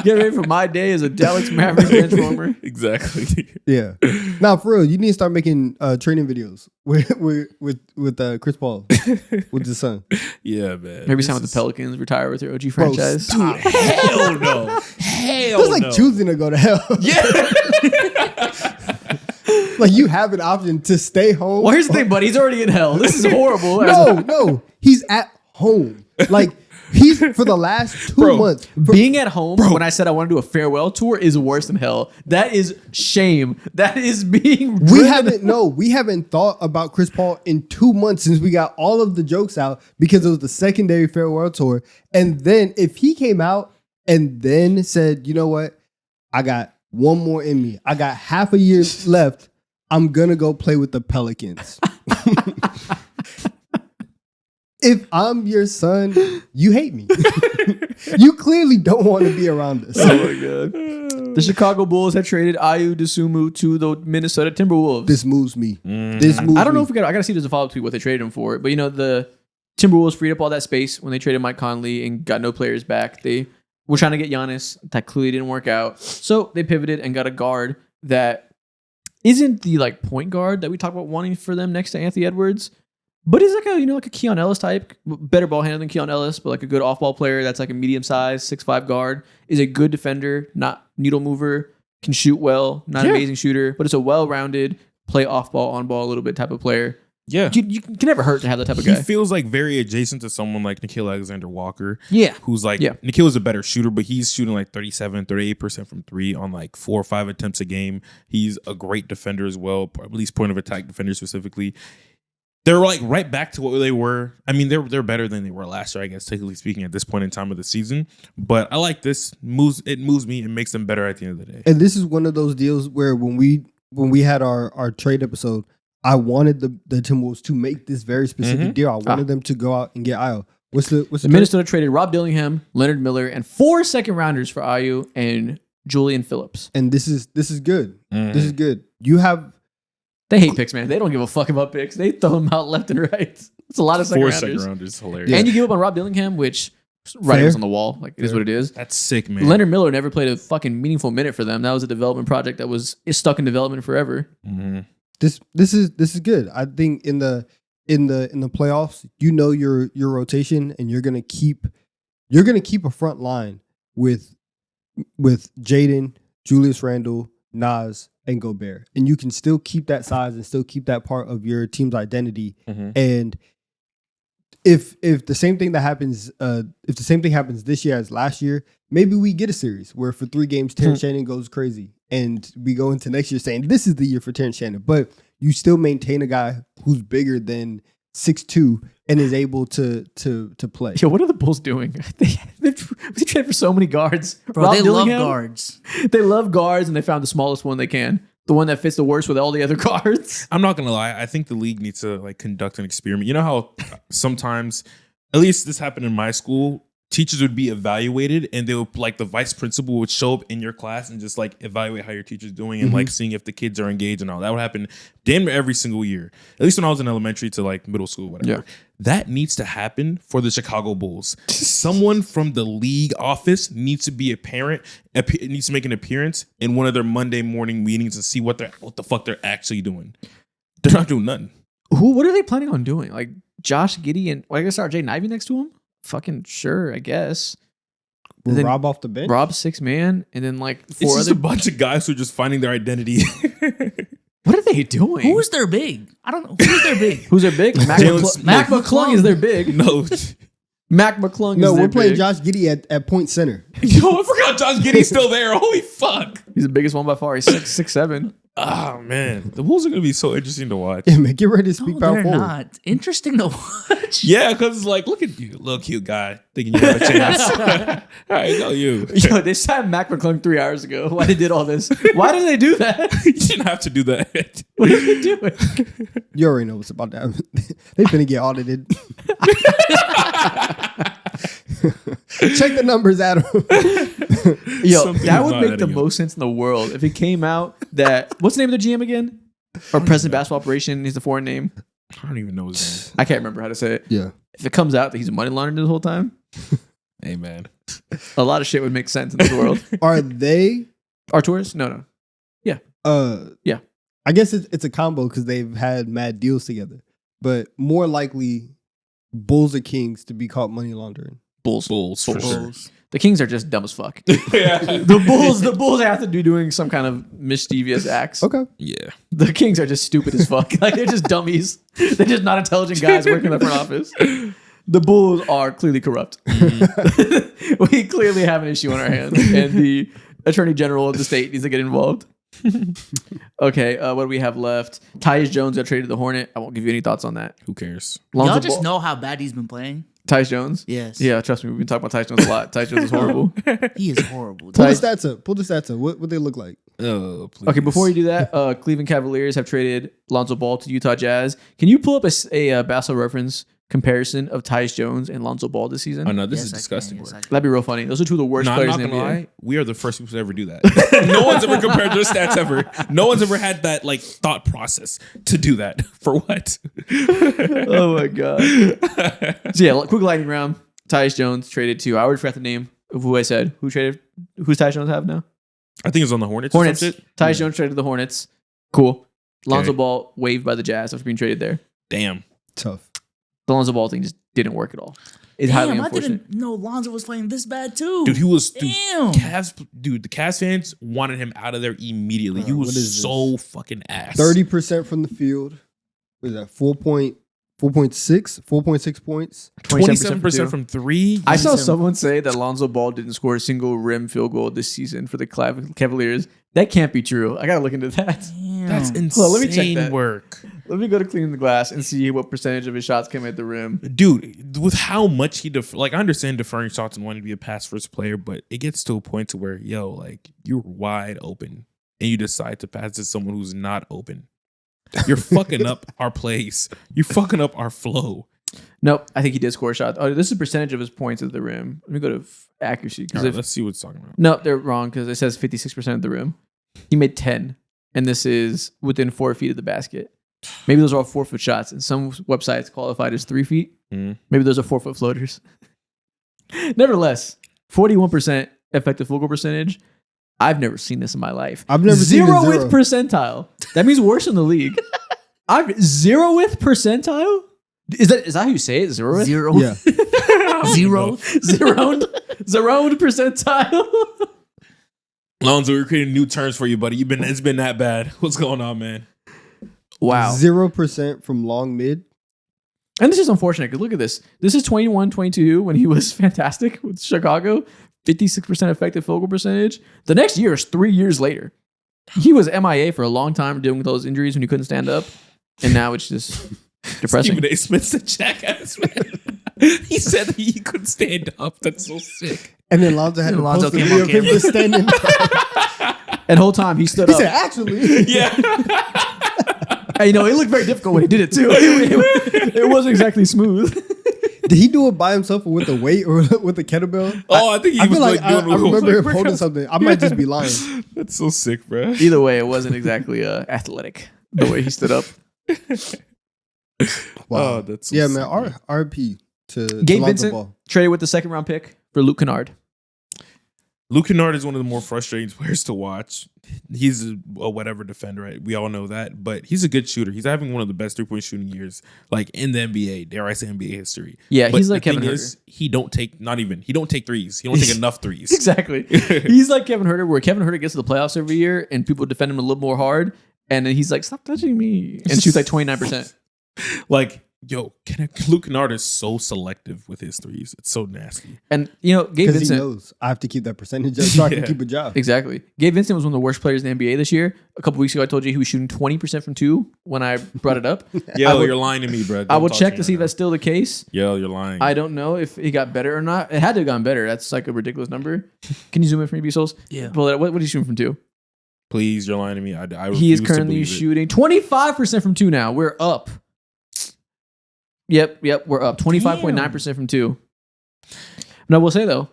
Get ready for my day as a Dallas Mavericks benchwarmer. Exactly. Yeah. Now, for real, you need to start making training videos with Chris Paul with his son. Yeah, man. Maybe sign with the Pelicans, retire with your OG franchise. Dude, hell no. Hell no. That's like choosing to go to hell. Yeah. Like you have an option to stay home. Well, here's the thing, buddy. He's already in hell. This is horrible. No. He's at home. Like He's for the last 2 months. Being at home when I said I want to do a farewell tour is worse than hell. That is shame. That is being We haven't thought about Chris Paul in 2 months since we got all of the jokes out because it was the secondary farewell tour. And then if he came out and then said, you know what, I got one more in me. I got half a year left. I'm gonna go play with the Pelicans. If I'm your son, you hate me. You clearly don't want to be around us. Oh my god! The Chicago Bulls have traded Ayu Dosunmu to the Minnesota Timberwolves. This moves me. I don't know if I gotta see if there's a follow-up tweet what they traded him for, but the Timberwolves freed up all that space when they traded Mike Conley and got no players back. They were trying to get Giannis. That clearly didn't work out, so they pivoted and got a guard that isn't the point guard that we talked about wanting for them next to Anthony Edwards. But he's like a Keon Ellis type, better ball handler than Keon Ellis, but a good off-ball player that's a medium-sized 6'5" guard, is a good defender, not needle mover, can shoot well, not an amazing shooter, but it's a well-rounded, play off-ball, on-ball a little bit type of player. Yeah. You can never hurt to have that type of guy. He feels very adjacent to someone like Nickeil Alexander-Walker. Yeah. Who's Nickeil is a better shooter, but he's shooting 37, 38% from three on 4 or 5 attempts a game. He's a great defender as well, at least point of attack defender specifically. They're right back to what they were. I mean, they're better than they were last year, I guess, technically speaking, at this point in time of the season. But I like this. It moves me and makes them better at the end of the day. And this is one of those deals where when we had our trade episode, I wanted the Timberwolves to make this very specific deal. I wanted them to go out and get Ayo. What's the Minnesota traded Rob Dillingham, Leonard Miller, and 4 second-rounders for Ayu and Julian Phillips. And this is good. This is good. You have. They hate picks, man. They don't give a fuck about picks. They throw them out left and right. It's a lot of second-rounders. 4 second-rounders, hilarious. And you give up on Rob Dillingham, which writing's on the wall. It is what it is. That's sick, man. Leonard Miller never played a fucking meaningful minute for them. That was a development project that is stuck in development forever. Mm-hmm. This is good. I think in the playoffs, your rotation, and you're gonna keep a front line with Jaden, Julius Randle, Nas, and Gobert, and you can still keep that size and still keep that part of your team's identity. And if the same thing happens this year as last year, maybe we get a series where for 3 games Terrence Shannon goes crazy, and we go into next year saying this is the year for Terrence Shannon. But you still maintain a guy who's bigger than 6'2" and is able to play. Yo, what are the Bulls doing? They trade for so many guards. Bro, they love guards. They love guards, and they found the smallest one they can. The one that fits the worst with all the other guards. I'm not going to lie. I think the league needs to conduct an experiment. You know how sometimes, at least this happened in my school, teachers would be evaluated, and they would the vice principal would show up in your class and just evaluate how your teacher's doing and seeing if the kids are engaged and all. That would happen damn near every single year. At least when I was in elementary to middle school, whatever. Yeah. That needs to happen for the Chicago Bulls. Someone from the league office needs to be a parent. Needs to make an appearance in one of their Monday morning meetings and see what the fuck they're actually doing. They're not doing nothing. What are they planning on doing? Josh Giddey and I guess Jaden Ivey next to him? Fucking sure, I guess. Will Rob off the bench? Rob 6-man, and then 4 it's just a bunch of guys who are just finding their identity. What are they doing? Who's their big? I don't know. Who's their big? Who's their big? Mac McClung is their big. No. Mac McClung is No, their we're playing big. Josh Giddey at point center. Yo, I forgot Josh Giddey's still there. Holy fuck. He's the biggest one by far. He's 6'7". Oh, man. The Bulls are going to be so interesting to watch. Yeah, man, get ready to speak power they're forward. not. Interesting to watch. Yeah, because look at you. Little cute guy thinking you have a chance. All right, know you. Yo, they signed Mac McClung 3 hours ago. Why they did all this? Why did they do that? You didn't have to do that. What are they doing? You already know what's about that. They finna get audited. Check the numbers, Adam. Yo, Something that is would not make the adding up. most sense in the world if it came out that what's the name of the GM again? Or President Basketball Operation is the foreign name. I don't even know his name. I can't remember how to say it. Yeah. If it comes out that he's money laundering this whole time, Hey, man. a lot of shit would make sense in this world. Are they? Arturis? No. Yeah. I guess it's a combo because they've had mad deals together. But more likely, Bulls or Kings to be caught money laundering. Bulls. For sure. The Kings are just dumb as fuck. Yeah. The Bulls have to be doing some kind of mischievous acts. Okay. Yeah. The Kings are just stupid as fuck. They're just dummies. They're just not intelligent guys working in the front office. The Bulls are clearly corrupt. We clearly have an issue on our hands, and the Attorney General of the state needs to get involved. Okay, what do we have left? Tyus Jones got traded to the Hornet. I won't give you any thoughts on that. Who cares? Y'all just know how bad he's been playing. Tyus Jones? Yes. Yeah, trust me. We've been talking about Tyus Jones a lot. Tyus Jones is horrible. He is horrible. Pull the stats up. Pull the stats up. What they look like? Oh, please. Okay, before you do that, Cleveland Cavaliers have traded Lonzo Ball to Utah Jazz. Can you pull up a Basketball Reference comparison of Tyus Jones and Lonzo Ball this season? Oh no, this Yes, is I disgusting. can, yes, I work. can. That'd be real funny. Those are two of the worst No, I'm players not in the gonna NBA. lie. We are the first people to ever do that. No one's ever compared their stats ever. No one's ever had that like thought process to do that. For what? Oh my god. So yeah, quick lightning round. Tyus Jones traded to, I already forgot the name of who I said. Who's Tyus Jones have now? I think it's on the Hornets. Hornets. Or some shit. Tyus Jones traded to the Hornets. Cool. Lonzo Okay. Ball waived by the Jazz after being traded there. Damn. Tough. The Lonzo Ball thing just didn't work at all. It's highly Damn, I unfortunate. didn't know Lonzo was playing this bad too. Dude, he was Damn. the Cavs fans wanted him out of there immediately. He Bro, was what is so fucking ass. 30% from the field. What is that? 4.6 points. 27% from three. I saw 27. someone say that Lonzo Ball didn't score a single rim field goal this season for the Cavaliers. That can't be true. I gotta look into that. Damn. That's insane Hold on, let me check that. work. Let me go to clean the glass and see what percentage of his shots came at the rim. Dude, with how much he I understand deferring shots and wanting to be a pass first player, but it gets to a point to where, like you're wide open and you decide to pass to someone who's not open. You're fucking up our plays. You're fucking up our flow. Nope, I think he did score a shot. Oh, this is percentage of his points at the rim. Let me go to accuracy. All right, let's see what it's talking about. No, they're wrong because it says 56% of the rim. He made 10, and this is within 4 feet of the basket. Maybe those are all 4-foot shots, and some websites qualified as 3 feet. Mhm. Maybe those are 4-foot floaters. Nevertheless, 41% effective field goal percentage. I've never seen this in my life. I've never seen a zeroth percentile. That means worse in the league. I've zeroth percentile. Is that how you say it? Zeroth? Zero. Yeah. Zero. Zeroth percentile. Lonzo, we're creating new terms for you, buddy. It's been that bad. What's going on, man? Wow. 0% from long mid. And this is unfortunate because look at this. This is 21-22 when he was fantastic with Chicago. 56% effective field goal percentage. The next year is 3 years later. He was MIA for a long time dealing with those injuries when he couldn't stand up. And now it's just depressing. Stephen A. Smith's a jackass, man. He said that he couldn't stand up. That's so sick. And then Lonzo had to Lonzo post a came video on of him camera. just standing. And the whole time he stood He up. said, actually. Yeah. And, it looked very difficult when he did it too. It wasn't exactly smooth. Did he do it by himself or with the weight or with the kettlebell? Oh, I think he I was feel like I doing it. remember him holding something. I might just be lying. That's so sick, bro. Either way, it wasn't exactly athletic the way he stood up. Wow. Oh, that's so yeah, sick, man. RP to Gabe Lonzo Vincent Ball. traded with the 2nd round pick for Luke Kennard. Luke Kennard is one of the more frustrating players to watch. He's a whatever defender, right? We all know that, but he's a good shooter. He's having one of the best 3-point shooting years, like in the NBA. Dare I say NBA history? Yeah, But he's like the Kevin thing Huerter. is, he don't take threes. He don't take enough threes. Exactly. He's like Kevin Huerter, where Kevin Huerter gets to the playoffs every year and people defend him a little more hard. And then he's like, stop touching me. And shoots like 29%. Like, Luke Kennard is so selective with his threes. It's so nasty. And, Gabe Because he Vincent. knows I have to keep that percentage up so I can Yeah. keep a job. Exactly. Gabe Vincent was one of the worst players in the NBA this year. A couple weeks ago, I told you he was shooting 20% from 2 when I brought it up. Yo, would- you're lying to me, bro. I will check to see if that's still the case. Yo, you're lying. I don't know if he got better or not. It had to have gone better. That's like a ridiculous number. Can you zoom in for me, BSolz? Yeah. Well, what are you shooting from 2? Please, you're lying to me. I He is refuse to currently believe it. shooting 25% from 2 now. We're up. Yep, we're up. 25.9% from 2. And I will say, though,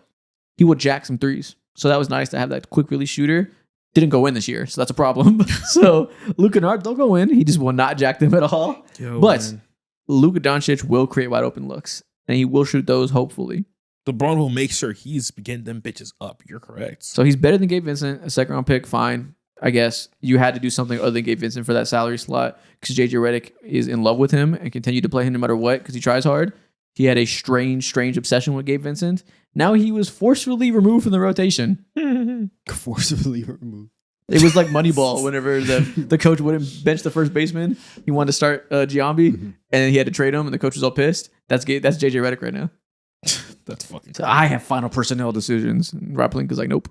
he will jack some threes. So that was nice to have that quick release shooter. Didn't go in this year, so that's a problem. So Luka Kennard, they'll go in. He just will not jack them at all. Yo, But man. Luka Doncic will create wide open looks, and he will shoot those, hopefully. LeBron will make sure he's getting them bitches up. You're correct. So he's better than Gabe Vincent, a 2nd round pick, fine. I guess you had to do something other than Gabe Vincent for that salary slot because JJ Redick is in love with him and continued to play him no matter what because he tries hard. He had a strange obsession with Gabe Vincent. Now he was forcefully removed from the rotation. Forcibly removed. It was like Moneyball whenever the coach wouldn't bench the first baseman. He wanted to start Giambi, and he had to trade him, and the coach was all pissed. That's JJ Redick right now. That's fucking. So I have final personnel decisions. And Rob Pelinka's like, nope.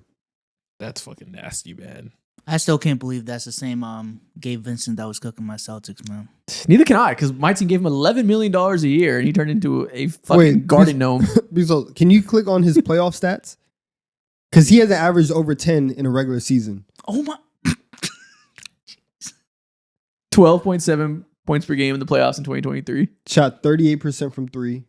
That's fucking nasty, man. I still can't believe that's the same Gabe Vincent that was cooking my Celtics, man. Neither can I, because my team gave him $11 million a year, and he turned into a fucking garden gnome. BSolz, can you click on his playoff stats? Because he hasn't averaged over 10 in a regular season. Oh my! 12.7 points per game in the playoffs in 2023. Shot 38% from 3.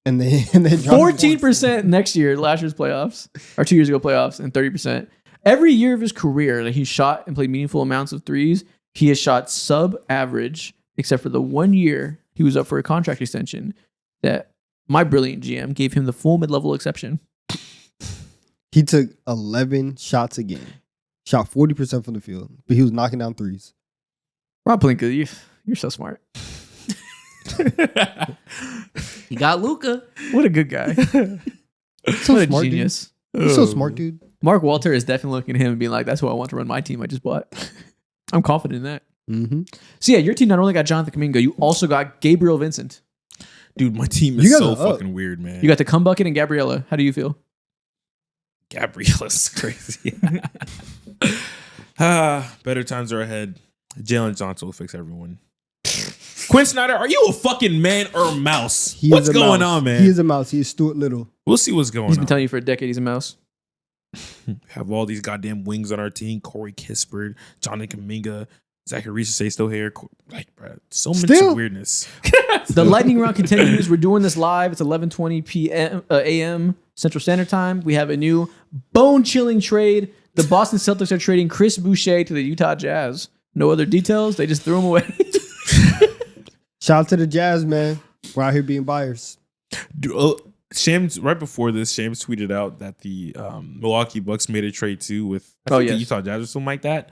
And then 14% next year, last year's playoffs, or 2 years ago playoffs, and 30%. Every year of his career that he shot and played meaningful amounts of threes, he has shot sub-average, except for the 1 year he was up for a contract extension that my brilliant GM gave him the full mid-level exception. He took 11 shots a game. Shot 40% from the field, but he was knocking down threes. Rob Pelinka, you're so smart. He got Luka. What a good guy. So What a smart, genius. Dude. He's so smart, dude. Mark Walter is definitely looking at him and being like, that's who I want to run my team I just bought. I'm confident in that. Mm-hmm. So yeah, your team not only got Jonathan Kuminga, you also got Gabriel Vincent. Dude, my team You is guys so are up. fucking weird, man. You got the Cum Bucket and Gabriella. How do you feel? Gabriella's crazy. Better times are ahead. Jalen Johnson will fix everyone. Quinn Snyder, are you a fucking man or a mouse? He What's is a going mouse. on, man? He is a mouse. He is Stuart Little. We'll see what's going He's on. been telling you for a decade he's a mouse. Have all these goddamn wings on our team. Corey Kispert, Jonathan Kuminga, Zachary Reese still here. Like, bro, so much Still? weirdness. The lightning round continues. We're doing this live. It's 11:20 p.m. a.m. Central Standard Time. We have a new bone-chilling trade. The Boston Celtics are trading Chris Boucher to the Utah Jazz. No other details. They just threw him away. Shout out to the Jazz, man. We're out here being buyers. Shams, right before this, Shams tweeted out that the Milwaukee Bucks made a trade too with Oh, the yes. Utah Jazz or something like that.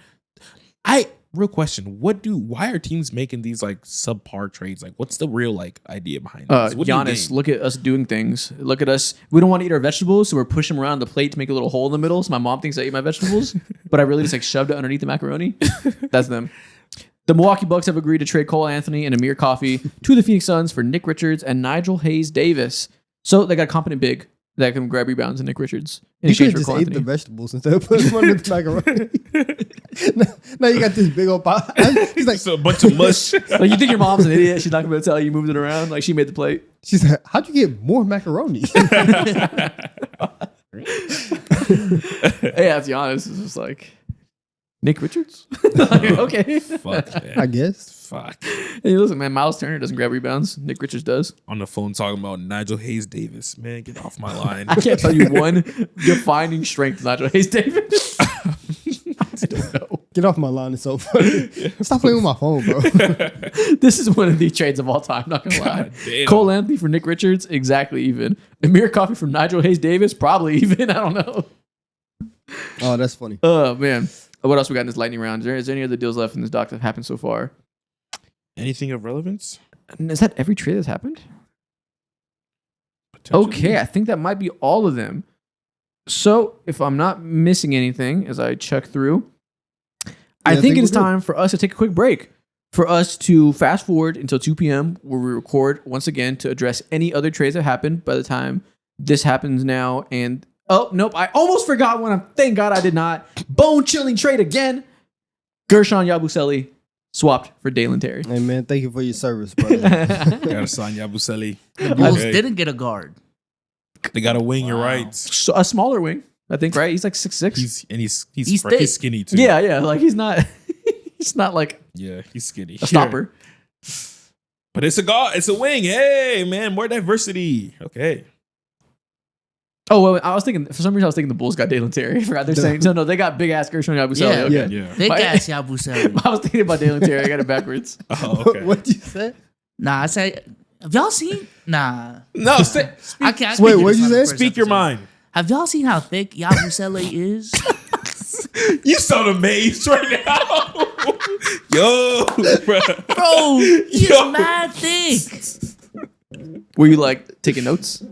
Real question: why are teams making these like subpar trades? Like, what's the real like idea behind this? What do you Giannis, gain? look at us doing things. Look at us. We don't want to eat our vegetables, so we're pushing them around the plate to make a little hole in the middle. So my mom thinks I ate my vegetables, but I really just like shoved it underneath the macaroni. That's them. The Milwaukee Bucks have agreed to trade Cole Anthony and Amir Coffey to the Phoenix Suns for Nick Richards and Nigel Hayes-Davis. So they got a competent big that can grab rebounds in Nick Richards in You should exchange have for just Cole ate the Anthony. vegetables instead of putting them under the macaroni. now you got this big old pot. He's like, It's a bunch of mush. Like, you think your mom's an idiot? She's not going to tell you moved it around. Like, she made the plate. she's like, how'd you get more macaroni? Yeah, it's Giannis. It's just like, Nick Richards? Like, okay. Fuck, man. I guess. Fuck. Hey, listen, man, Miles Turner doesn't grab rebounds. Nick Richards does. On the phone talking about Nigel Hayes-Davis. Man, get off my line. I can't tell you one defining strength of Nigel Hayes-Davis. I don't know. Get off my line. It's so funny. Stop playing with my phone, bro. This is one of the trades of all time, not going to lie. God damn. Cole Anthony for Nick Richards, exactly even. Amir Coffey from Nigel Hayes-Davis, probably even. I don't know. Oh, that's funny. Oh, man. What else we got in this lightning round? Is there any other deals left in this doc that have happened so far? Anything of relevance? And is that every trade that's happened? Potentially. Okay, I think that might be all of them. So, if I'm not missing anything as I check through, I think it is we're good. time for us to take a quick break. For us to fast forward until 2 p.m. where we record once again to address any other trades that happened by the time this happens now. And, oh, nope, I almost forgot one. Thank God I did not. Bone-chilling trade again. Gershon Yabusele swapped for Dalen Terry. Hey, man, thank you for your service, brother. Gotta sign Yabusele. The Bulls Okay. didn't get a guard. They got a wing, you're Wow. right. So, a smaller wing, I think, right? He's like 6'6". He's He's fr- thick. he's skinny too. Yeah, like he's not like Yeah, he's skinny. a stopper. But it's a guard, it's a wing. Hey, man, more diversity. Okay. Oh, well, I was thinking, for some reason, I was thinking the Bulls got Dalen Terry. I forgot they're saying, no, they got big ass Gershon Yabusele. Yeah. Okay. Yeah. Big My- ass Yabusele. I was thinking about Dalen Terry. I got it backwards. Oh, okay. What'd you say? Nah, I said, have y'all seen? Nah. No, I can't. Wait, what'd you say? speak your mind. Have y'all seen how thick Yabusele is? You so amazed right now. Yo, bro. Bro, he's Yo. mad thick. Were you like taking notes?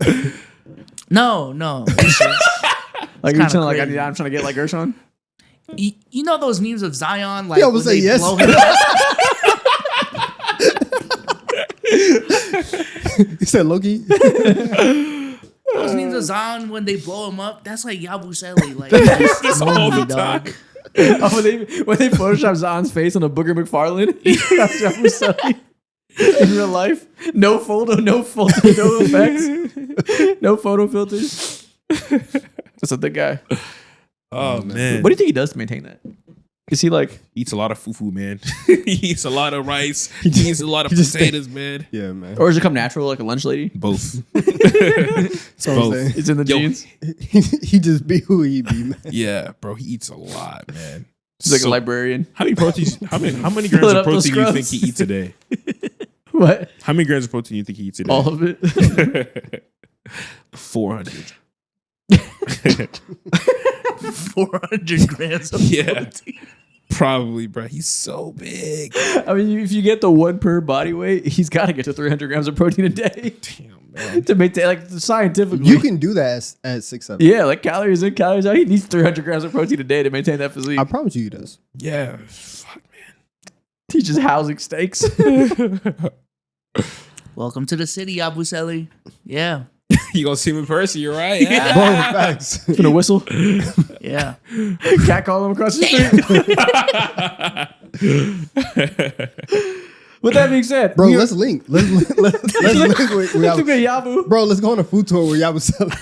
No. Like It's you're kinda trying to like, crazy. I'm trying to get like Gershon? You know those memes of Zion? Like, Yeah, I would when say they yes. blow him up? He said Loki. Those memes of Zion when they blow him up, that's like Yabusele. Like, it's all the dog. time. Oh, when they Photoshop Zion's face on a Booger McFarlane, that's Yabusele. In real life, no photo, no effects, no photo filters. That's a thick guy. Oh man, What do you think he does to maintain that? Is he like eats a lot of fufu, man? He eats a lot of rice. He eats a lot of potatoes, man. Yeah, man. or does it come natural like a lunch lady? Both. That's what I'm both. saying. It's in the Yo. genes. He just be who he be, man. Yeah, bro. He eats a lot, man. He's like So- a librarian. How many proteins? How many Fill grams it of up those protein do you think scrubs. he eats a day? What? How many grams of protein do you think he eats a day? All of it. 400. 400 grams of Yeah. protein. Probably, bro. He's so big. I mean, if you get the one per body weight, he's got to get to 300 grams of protein a day Damn, man. to maintain, like scientifically. You can do that at 6'7". Yeah, like calories in, calories out. He needs 300 grams of protein a day to maintain that physique. I promise you he does. Yeah. Fuck, He's just housing steaks. man. Welcome to the city, Yabusele. Yeah. You gonna see him in person? You're right. Bro, Yeah. facts. Gonna whistle. Yeah. Cat call him across the street. With that being said, Bro, we are- let's link. Let's link with Look Yabu. at Yabu. Bro, let's go on a food tour with Yabu selling.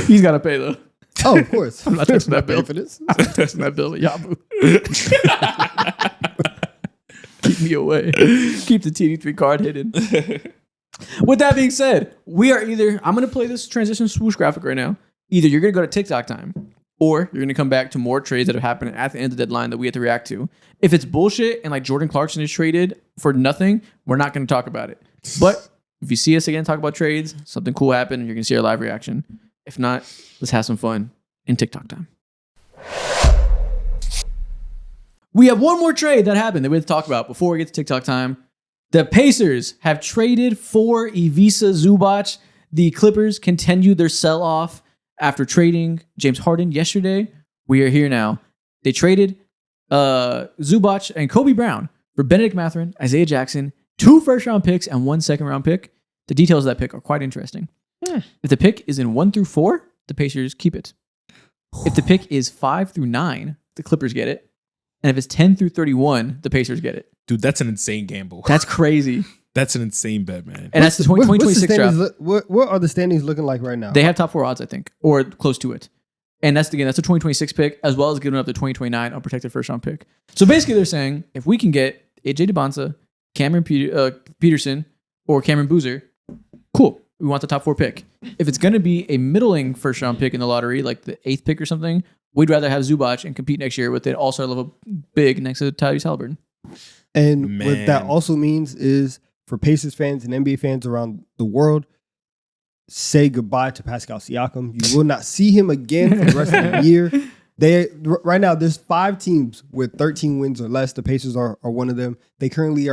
He's got to pay though. Oh, of course. I'm not touching that Pay bill. for this. I'm not touching that bill with Yabu. Keep me away. Keep the TD3 card hidden. With that being said, we are either, I'm going to play this transition swoosh graphic right now. Either you're going to go to TikTok time, or you're going to come back to more trades that have happened at the end of the deadline that we have to react to. If it's bullshit and like Jordan Clarkson is traded for nothing, we're not going to talk about it. But if you see us again talk about trades, something cool happened, you're going to see our live reaction. If not, let's have some fun in TikTok time. We have one more trade that happened that we have to talk about before we get to TikTok time. The Pacers have traded for Ivica Zubac. The Clippers continued their sell-off after trading James Harden yesterday. We are here now. They traded Zubac and Coby Brown for Benedict Mathurin, Isaiah Jackson, 2 first-round picks, and 1 second-round pick. The details of that pick are quite interesting. If the pick is in 1 through 4, the Pacers keep it. If the pick is 5 through 9, the Clippers get it. And if it's 10 through 31, the Pacers get it. Dude, that's an insane gamble. That's crazy. That's an insane bet, man. And that's the What's the 2026 draft. standings what are the standings looking like right now? They have top 4 odds, I think, or close to it. And that's a 2026 pick, as well as giving up the 2029 unprotected first round pick. So basically, they're saying if we can get AJ DeBonsa, Cameron Peterson, or Cameron Boozer, cool. We want the top 4 pick. If it's going to be a middling first round pick in the lottery, like the 8th pick or something, we'd rather have Zubac and compete next year with an all-star level big next to Tyrese Halliburton. And what that Man. also means is for Pacers fans and NBA fans around the world, say goodbye to Pascal Siakam. You will not see him again for the rest of the year. Right now, there's 5 teams with 13 wins or less. The Pacers are one of them. They currently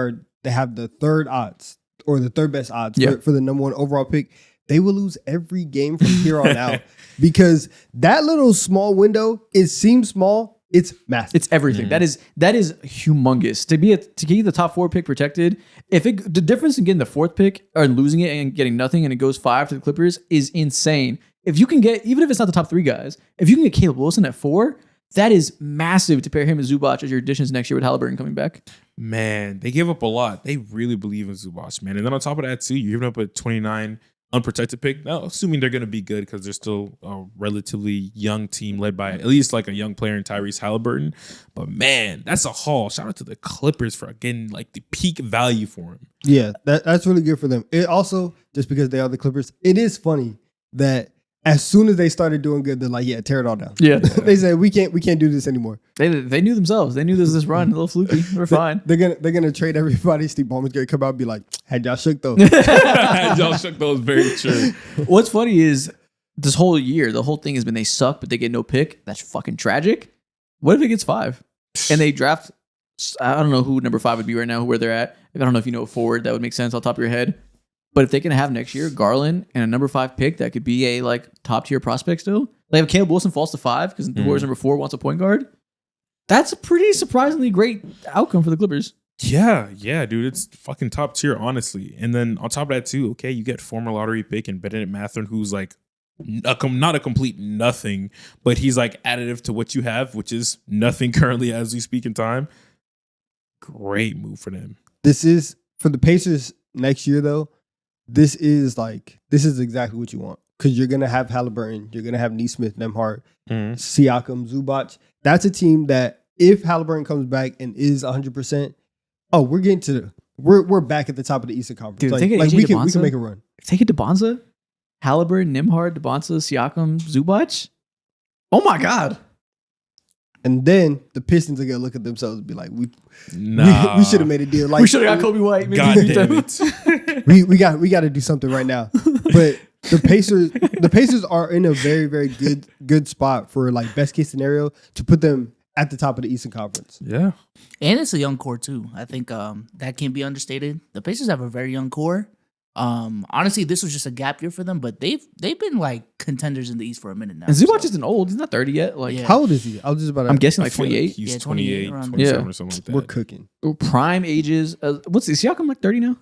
they have the 3rd odds or the 3rd best odds for the number 1 overall pick. They will lose every game from here on out because that little small window, it seems small. It's massive. It's everything. That is humongous. To get the top 4 pick protected, the difference in getting the 4th pick or losing it and getting nothing and it goes 5 to the Clippers is insane. If you can get, even if it's not the top 3 guys, if you can get Caleb Wilson at 4, that is massive to pair him and Zubac as your additions next year with Halliburton coming back. Man, they gave up a lot. They really believe in Zubac, man. And then on top of that, too, you're giving up a 29 unprotected pick. Now, assuming they're going to be good because they're still a relatively young team led by at least like a young player in Tyrese Halliburton. But man, that's a haul. Shout out to the Clippers for getting like the peak value for him. Yeah, that's really good for them. It also, just because they are the Clippers, it is funny that as soon as they started doing good, they're like, yeah, tear it all down. Yeah. They said we can't do this anymore. They knew themselves. They knew this run a little fluky. We're fine. They're gonna trade everybody. Steve Ballmer's gonna come out and be like, had y'all shook though. Y'all shook those very true. What's funny is this whole year, the whole thing has been they suck, but they get no pick. That's fucking tragic. What if it gets 5 and they draft? I don't know who number 5 would be right now, where they're at. I don't know if you know a forward that would make sense off the top of your head. But if they can have next year Garland and a number 5 pick, that could be a like top tier prospect still. Like if Caleb Wilson falls to 5 because the Warriors number 4 wants a point guard, that's a pretty surprisingly great outcome for the Clippers. Yeah, dude, it's fucking top tier, honestly. And then on top of that, too, okay, you get former lottery pick and Benedict Mathurin, who's like not a complete nothing, but he's like additive to what you have, which is nothing currently as we speak in time. Great move for them. This is for the Pacers next year, though. This is exactly what you want because you're gonna have Halliburton, you're gonna have Nesmith, Nembhard, Siakam, Zubac. That's a team that if Halliburton comes back and is 100%, we're back at the top of the Eastern Conference. Dude, we can make a run. Take it to Bonza, Halliburton, Nembhard, DeBonza, Siakam, Zubac. Oh my God. And then the Pistons are gonna look at themselves and be like, "We should have made a deal. Like we should have got Coby White. God damn it. we got to do something right now." But the Pacers are in a very, very good spot for like best case scenario to put them at the top of the Eastern Conference. Yeah, And it's a young core too. I think that can't be understated. The Pacers have a very young core. Honestly, this was just a gap year for them, but they've been like contenders in the East for a minute now. And Zubac isn't old. He's not 30 yet. Like, Yeah. How old is he? I was just about to I'm guessing I like feel 28. he's Yeah, 28, 28, 27 yeah. or something like that. we're cooking. Prime ages. What's this? Siakam like 30 now?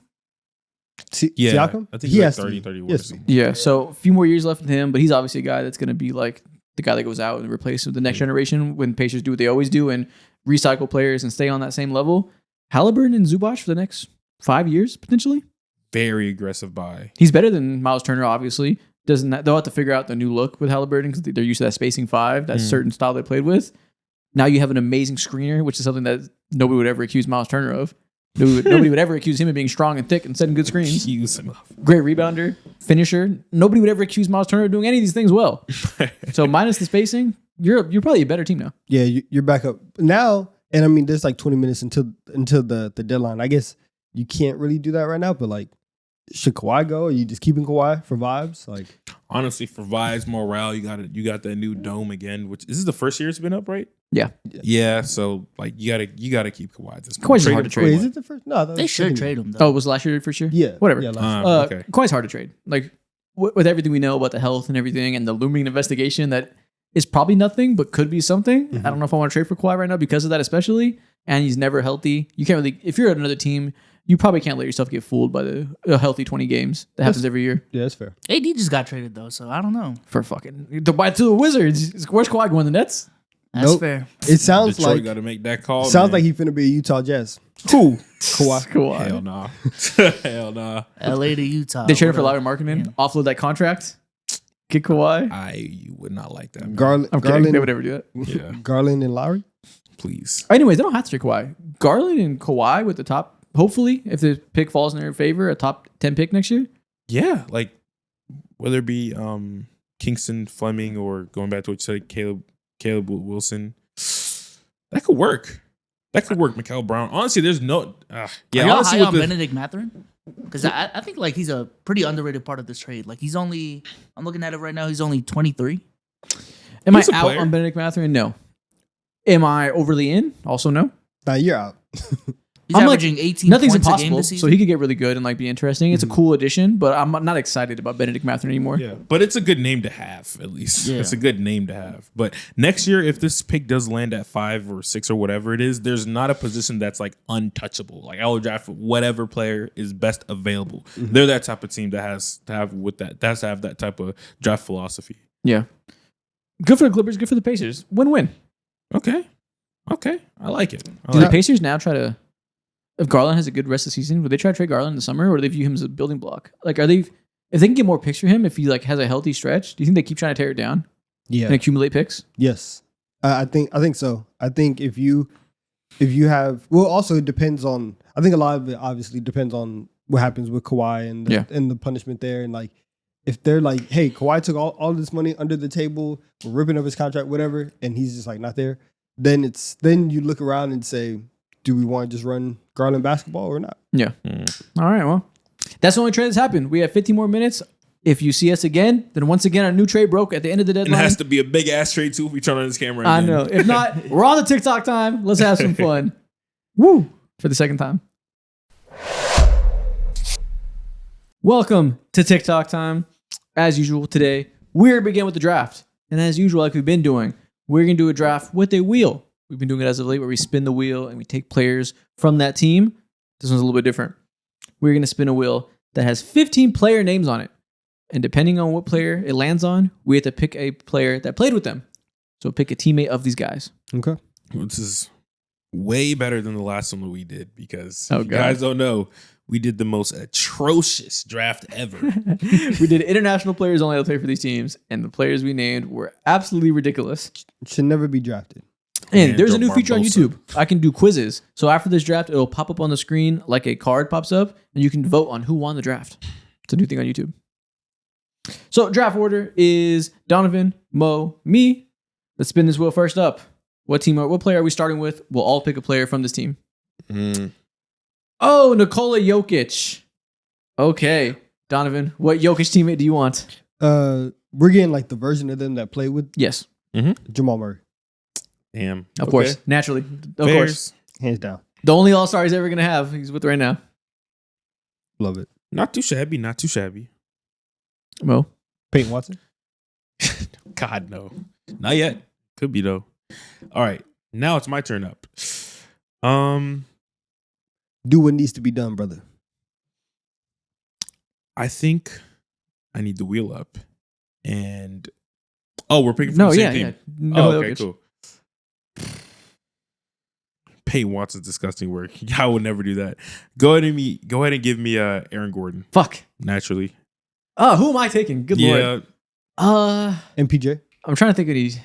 Yeah, Siakam? I think He he's like has to 30, be. 31 or Yes. something. Yeah. So a few more years left with him, but he's obviously a guy that's going to be like the guy that goes out and replaces the next generation when Pacers do what they always do and recycle players and stay on that same level. Halliburton and Zubac for the next 5 years, potentially. Very aggressive buy. He's better than Miles Turner, obviously. They'll have to figure out the new look with Halliburton because they're used to that spacing five, that certain style they played with. Now you have an amazing screener, which is something that nobody would ever accuse Miles Turner of. Nobody would ever accuse him of being strong and thick and setting good screens. Use him. Great rebounder, finisher. Nobody would ever accuse Miles Turner of doing any of these things well. So minus the spacing, you're probably a better team now. Yeah, you're back up now. And I mean, there's like 20 minutes until the deadline. I guess you can't really do that right now, but like, should Kawhi go? Or are you just keeping Kawhi for vibes? Like, Honestly, for vibes, morale, you got that new dome again. Which this is the first year it's been up, right? Yeah. Yeah. So like you gotta keep Kawhi at this point. Kawhi's Trade hard him to for trade. wait, him. is it the first? No, that was They should second trade year. him though. Oh, was last year for sure? Yeah, Whatever. Yeah, last year. Okay. Kawhi's hard to trade. Like with everything we know about the health and everything and the looming investigation that is probably nothing but could be something. I don't know if I want to trade for Kawhi right now because of that, especially. And he's never healthy. You can't really, if you're at another team, you probably can't let yourself get fooled by the healthy 20 games that happens every year Yeah, that's fair. AD just got traded though, so I don't know. for fucking to the Wizards. Where's Kawhi going? The Nets? That's Nope. fair. It sounds Detroit like got to make that call. sounds like man. he finna be a Utah Jazz. Who? Kawhi. Hell nah. Hell nah. LA to Utah. They traded for What Larry up? Markkinen, offload that contract, get Kawhi. You would not like that. Man. Garland, I'm kidding. They would never do that. Yeah. Garland and Lowry. Please. Anyways, they don't have to trade Kawhi. Garland and Kawhi with the top, hopefully, if the pick falls in their favor, a top 10 pick next year. Yeah, like whether it be Kingston Fleming or going back to what you said, Caleb Wilson, that could work. That could work. Mikael Brown. Honestly, there's no. Are Yeah, y'all honestly, high with on the, Benedict Mathurin? Because I think like he's a pretty underrated part of this trade. Like I'm looking at it right now. He's only 23. Am He's I a out player. on Benedict Mathurin? No. Am I overly in? Also, no. Nah, you're out. He's I'm like, averaging 18 Nothing's points a game impossible, this so season. he could get really good and like be interesting. It's a cool addition, but I'm not excited about Benedict Mathurin anymore. yeah, but it's a good name to have at least. Yeah. It's a good name to have. But next year, if this pick does land at 5 or 6 or whatever it is, there's not a position that's like untouchable. Like I will draft whatever player is best available. They're that type of team that has to have that type of draft philosophy. Yeah. Good for the Clippers, good for the Pacers. Win-win. Okay, I like it. I Do like the Pacers now try to, if Garland has a good rest of the season, would they try to trade Garland in the summer, or do they view him as a building block? Like, if they can get more picks for him, if he like has a healthy stretch, do you think they keep trying to tear it down Yeah. and accumulate picks? Yes. I think so. I think if you have, well, also it depends on. I think a lot of it obviously depends on what happens with Kawhi and the punishment there, and like if they're like, hey, Kawhi took all this money under the table, we're ripping up his contract, whatever, and he's just like not there, then you look around and say, do we want to just run Garland basketball or not? Yeah. All right. Well, that's the only trade that's happened. We have 15 more minutes. If you see us again, then once again, our new trade broke at the end of the And deadline. it has to be a big ass trade too if we turn on this camera. I again. know. If not, we're on the TikTok time. Let's have some fun. Woo! For the second time. Welcome to TikTok time. As usual, today we're beginning with the draft. And as usual, like we've been doing, we're going to do a draft with a wheel. We've been doing it as of late where we spin the wheel and we take players from that team. This one's a little bit different. We're going to spin a wheel that has 15 player names on it. And depending on what player it lands on, we have to pick a player that played with them. So pick a teammate of these guys. Okay. This is way better than the last one that we did because Oh, you guys don't know, we did the most atrocious draft ever. We did international players only that play for these teams, and the players we named were absolutely ridiculous. Should never be drafted. And there's a new Barbosa. feature on YouTube. I can do quizzes. So after this draft, it'll pop up on the screen like a card pops up, and you can vote on who won the draft. It's a new thing on YouTube. So draft order is Donovan, Mo, me. Let's spin this wheel first up. What player are we starting with? We'll all pick a player from this team. Oh, Nikola Jokic. Okay. Donovan, what Jokic teammate do you want? We're getting like the version of them that play with Yes. Jamal Murray. Damn. Of course. Naturally. Of course. Hands down. The only all-star he's ever going to have. He's with right now. Love it. Not too shabby. Not too shabby. Mo. Peyton Watson. God, no. Not yet. Could be, though. All right. Now it's my turn up. Do what needs to be done, brother. I think I need the wheel up. And we're picking from the same team. No, Okay, cool. Peyton Watson's disgusting work. I would never do that. Go ahead and give me Aaron Gordon. Fuck. Naturally. Oh, who am I taking? Good lord. MPJ. I'm trying to think of these.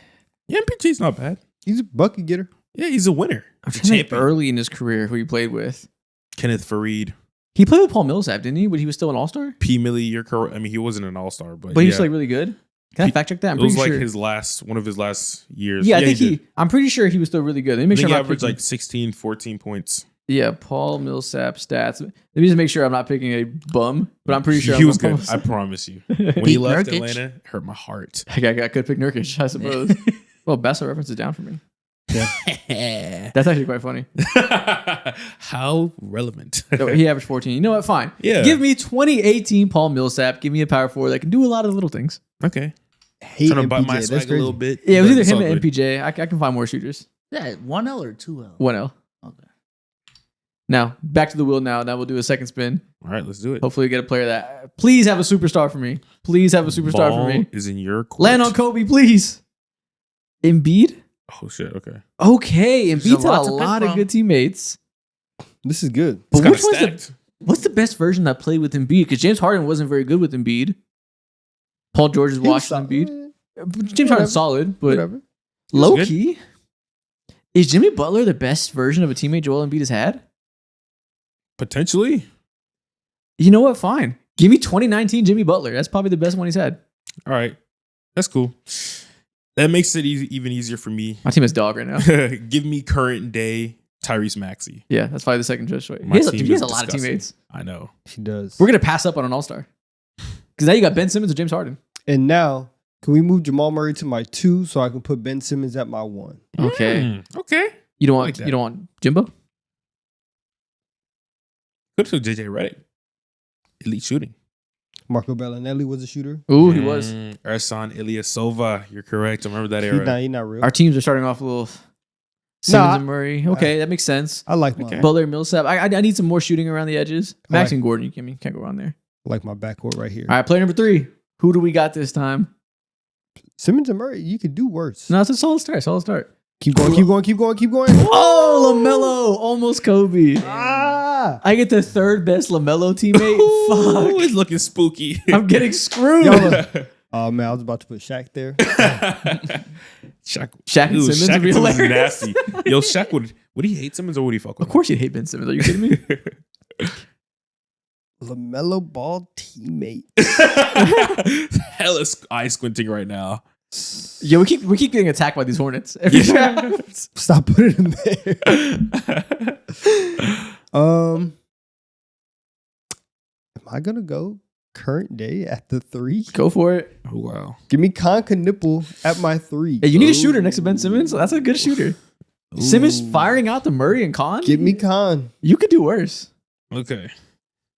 Yeah, MPJ's not bad. He's a bucket getter. Yeah, he's a winner. I'm He's trying a to think early in his career who he played with. Kenneth Faried. He played with Paul Millsap, didn't he? When he was still an all-star? P. Millie, you're correct. I mean, he wasn't an all-star, but He was like really good. Can I fact check that? I'm it was pretty like sure. one of his last years. Yeah, I think did. I'm pretty sure he was still really good. Let me I make think sure he I'm not averaged picking, like 16, 14 points. Yeah, Paul Millsap stats. Let me just make sure I'm not picking a bum, but I'm pretty sure he I'm was going good. Paul I promise you. When Beat he left Nurkic. Atlanta, it hurt my heart. I could pick Nurkic, I suppose. Well, Basso reference is down for me. Yeah. That's actually quite funny. How relevant. So he averaged 14. You know what? Fine. Yeah. Give me 2018 Paul Millsap. Give me a power forward that can do a lot of little things. Okay. Hate Trying to buy MPJ. my That's swag a crazy. little bit. Yeah, it was but either it's him all and good. MPJ. I can find more shooters. Yeah, 1L or 2L? 1L. Okay. Now, back to the wheel now. Now we'll do a second spin. All right, let's do it. Hopefully we get a player that... Please have a superstar for me. Please have a superstar Ball for me. is in your court. Land on Coby, please. Embiid? Oh, shit. Okay. Okay, Embiid's There's had a lot a to pick lot of from. good teammates. This is good. But It's which kinda one's stacked. what's the best version that played with Embiid? Because James Harden wasn't very good with Embiid. Paul George is He was watching solid. Embiid. James Harden's solid, but Whatever. low good. key. Is Jimmy Butler the best version of a teammate Joel Embiid has had? Potentially. You know what? Fine. Give me 2019 Jimmy Butler. That's probably the best one he's had. All right. That's cool. That makes it even easier for me. My team is dog right now. Give me current day Tyrese Maxey. Yeah, that's probably the second choice. He My has, team he has is a lot of disgusting. teammates. I know. She does. We're going to pass up on an all-star. Because now you got Ben Simmons or James Harden. And now, can we move Jamal Murray to my 2 so I can put Ben Simmons at my 1? Okay. Okay. You don't I want like that. you don't want Jimbo? Could have took JJ Redick. Elite shooting. Marco Bellinelli was a shooter. Ooh, he was. Ersan Ilyasova. You're correct. I remember that era. He's not real. Our teams are starting off a little Simmons Nah, and Murray. Okay, that makes sense. I like my Okay. Butler, Millsap. I need some more shooting around the edges. Max like- and Gordon, you can't go around there. my backcourt right here. All right, player number 3. Who do we got this time? Simmons and Murray, you could do worse. No, it's a solid start. Solid start. Keep going, keep going, keep going, keep going. Oh, LaMelo. Almost Coby. Ah! I get the third best LaMelo teammate. Ooh, Fuck. it's looking spooky. I'm getting screwed. Yo, oh man, I was about to put Shaq there. Shaq, Shaq and Simmons Shaq would be and Simmons is hilarious. nasty. Yo, Shaq would he hate Simmons or would he fuck with Of course you'd hate Ben Simmons. Are you kidding me? LaMelo Ball teammate. him? Hella eye squinting right now. Yo, we keep getting attacked by these Hornets every draft. Stop putting him there. Am I gonna go current day at the 3? Go for it. Oh wow. Give me Conka Nipple at my 3. Hey, you need a shooter next to Ben Simmons. That's a good shooter. Simmons firing out the Murray and Con. Give me Con. You could do worse. Okay.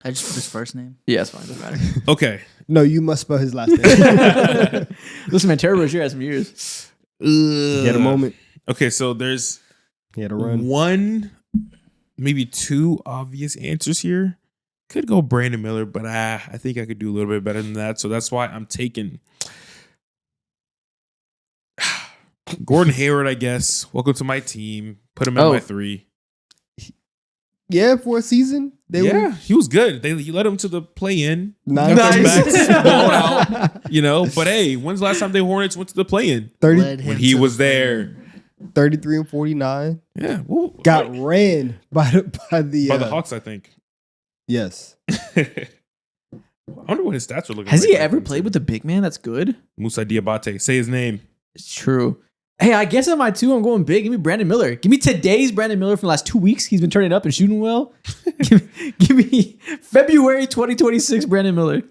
I just put his first name. Yeah, it's fine. Doesn't matter. Okay. No, you must spell his last name. Listen, man, Terry Rozier has some years. Get a moment. Okay, so there's He had a run. One, maybe two obvious answers here. Could go Brandon Miller, but I think I could do a little bit better than that. So that's why I'm taking Gordon Hayward, I guess. Welcome to my team. Put him at my 3. Yeah, for a season. He was good. You let him to the play-in. Nice. Blown out, But hey, when's the last time the Hornets went to the play-in? 30, When he was there. 33 and 49. Yeah. Well, Got ran by the Hawks, I think. Yes. I wonder what his stats are looking like. Has he ever played with a big man that's good? Musa Diabate. Say his name. It's true. Hey, I guess on my 2, I'm going big. Give me Brandon Miller. Give me today's Brandon Miller from the last 2 weeks. He's been turning up and shooting well. give me February 2026 Brandon Miller.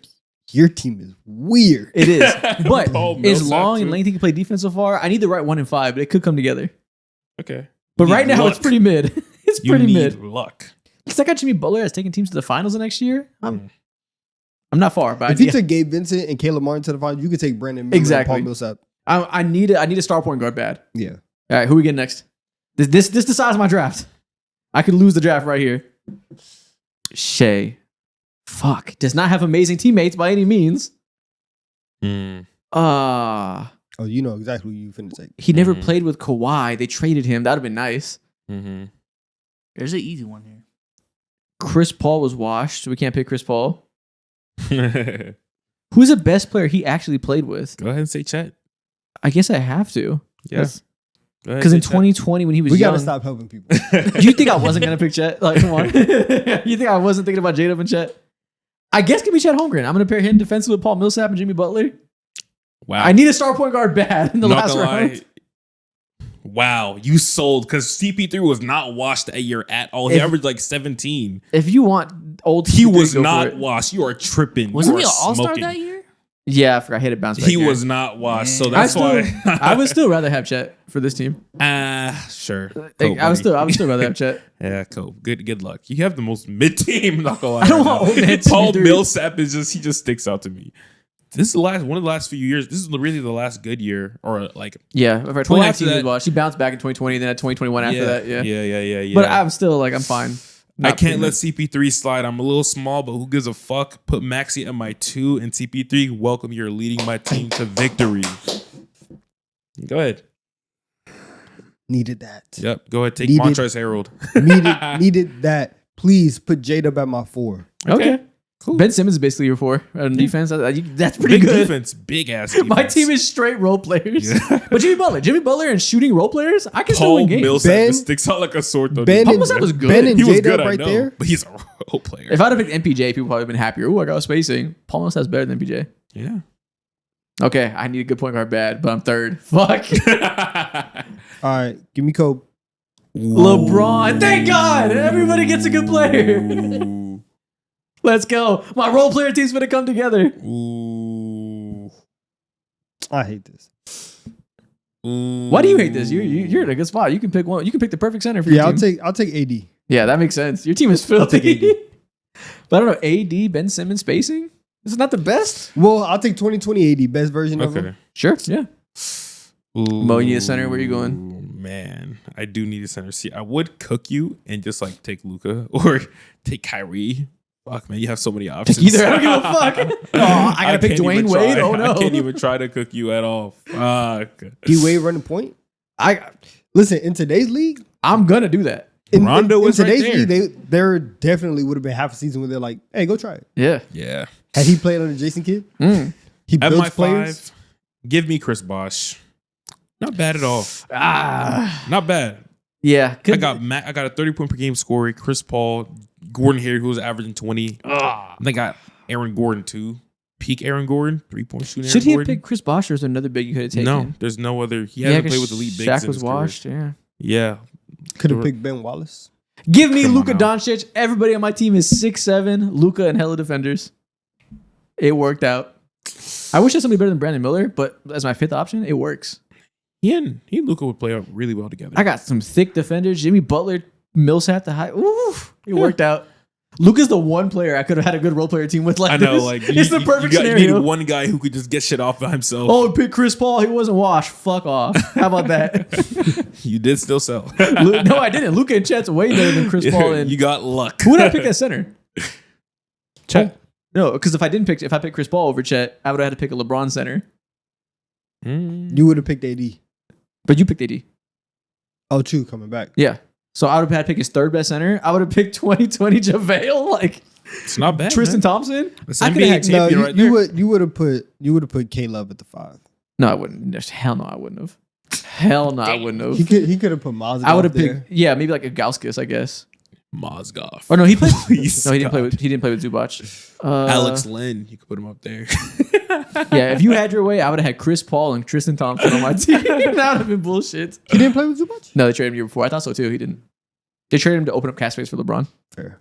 Your team is weird. It is. But Paul as Millsap, long and too. lengthy can play defense so far, I need the right 1 and 5, but it could come together. Okay. But You right need now, luck. it's pretty mid. It's You pretty need mid. luck. Because I got Jimmy Butler as taking teams to the finals the next year. I'm not far, but If you took Gabe Vincent and Caleb Martin to the finals, you could take Brandon Miller Exactly. and Paul Millsap. I need a star point guard bad. Yeah. All right, who we get next? This decides my draft. I could lose the draft right here. Shea. Fuck. Does not have amazing teammates by any means. Oh, you know exactly who you finna take. He never played with Kawhi. They traded him. That would have been nice. Mm-hmm. There's an easy one here. Chris Paul was washed, so we can't pick Chris Paul. Go Who's the best player he actually played with? ahead and say Chet. I guess I have to. Yes. Because in 2020, when he was We young, gotta stop helping people. do you think I wasn't gonna pick Chet? Like, come on. You think I wasn't thinking about J-Dub and Chet? I guess give me Chet Holmgren. I'm gonna pair him defensively with Paul Millsap and Jimmy Butler. Wow. I need a star point guard bad in the Not last gonna lie. round. Wow, you sold because CP3 was not washed a year at all. He If- averaged like 17. If you want old, He CP3, was go for not it. washed. You are tripping. Wasn't You he are an all-star smoking. that year? Yeah, I forgot. I hit it bounce back. He here. was not washed, so I that's still, why. I would still rather have Chet for this team. Sure. Like, I would still rather have Chet. Yeah, cool. Good luck. You have the most mid team. Not gonna lie. I don't right want now. old man Paul CP3. Millsap he just sticks out to me. This is one of the last few years. This is really the last good year, or like Yeah, for after 2019 he that- was washed. He bounced back in 2020, then at 2021 after that. Yeah. yeah. But I'm still like I'm fine. I Not can't putting let it- CP3 slide. I'm a little small, but who gives a fuck? Put Maxey at my 2 and CP3. Welcome, you're leading my team to victory. Go ahead. Needed that. Yep. Go ahead. Take Needed- Montrezl Harrell. Needed that. Please put J-Dub at my 4. Okay. Cool. Ben Simmons is basically your 4 on defense. That's pretty Big good. defense. Big ass defense. My team is straight role players. Yeah. But Jimmy Butler and shooting role players, I can still Paul win games. Millsap Ben- just sticks out like a sword. Though, Ben dude. Paul Millsap was good. Ben and He was J-Dub good, I right know, there. but he's a role player. If I'd have picked MPJ, people probably have been happier. Ooh, I got spacing. Paul Millsap's better than MPJ. Yeah. Okay, I need a good point guard bad, but I'm 3rd. Fuck. All right, give me Coby. LeBron. Thank God. Everybody gets a good player. Ooh. Let's go. My role player team's gonna come together. Ooh. I hate this. Ooh. Why do you hate this? You're in a good spot. You can pick one. You can pick the perfect center for your Yeah, team. I'll take AD. Yeah, that makes sense. Your team is filthy. take But I don't know. AD, Ben Simmons spacing? This is not the best. Well, I'll take 2020 AD, best version of him. Okay. Sure. Yeah. Ooh, Mo, you need a center? Where you going? Man, I do need a center. See, I would cook you and just like take Luka or take Kyrie. Fuck, man, you have so many options. Either. I don't give a fuck. Oh, I gotta pick can't even Dwayne Wade. try. Oh no. I can't even try to cook you at all. Fuck. D-Wade running point. Listen, in today's league, I'm gonna do that. Rondo in was right today's there. league, there definitely would have been half a season where they're like, hey, go try it. Yeah. Yeah. Had he played under Jason Kidd, he At builds my players. 5, give me Chris Bosh. Not bad at all. Not bad. Yeah. I got a 30-point per game scorer. Chris Paul, Gordon Hayward, who was averaging 20. They got Aaron Gordon too. Peak Aaron Gordon, 3-point shooting. Should Aaron he have Gordon. picked Chris Bosh or is there another big you could have taken? No, there's no other. He hasn't played with elite bigs. Shaq in was his career. washed. Yeah. Yeah. Could have picked Ben Wallace. Give me Come on Luka now. Doncic. Everybody on my team is 6'7", Luka and hella defenders. It worked out. I wish I had somebody better than Brandon Miller, but as my 5th option, it works. He and Luka would play out really well together. I got some thick defenders. Jimmy Butler, Millsap the high. Ooh, it worked out. Luka's the one player I could have had a good role player team with. Like I know, this. like It's the perfect you scenario. need one guy who could just get shit off by himself. Oh, pick Chris Paul. He wasn't washed. Fuck off. How about that? You did still sell. No, I didn't. Luka and Chet's way better than Chris Paul. And You got luck. who did I pick at center? Chet. No, because if I picked Chris Paul over Chet, I would have had to pick a LeBron center. You would have picked AD. But you picked AD. Oh, true, coming back. Yeah. So I would have had to pick his third best center. I would have picked 2020 JaVale, like It's not bad. Tristan man. Thompson. That's I NBA could have had, champion No, right there. you would have put K Love at the 5. no, I wouldn't. Hell no, I wouldn't have. Hell no, I wouldn't have. He could have put Mozgov I would have there. picked, yeah, maybe like a Gauskas, I guess. Mozgov. Or no, he played. Please, No, he didn't play God. with. He didn't play with Zubac. Alex Len. You could put him up there. Yeah, if you had your way, I would have had Chris Paul and Tristan Thompson on my team. That would have been bullshit. He didn't play with Zubac? No, they traded him the year before. I thought so too. He didn't. They traded him to open up cap space for LeBron. Fair.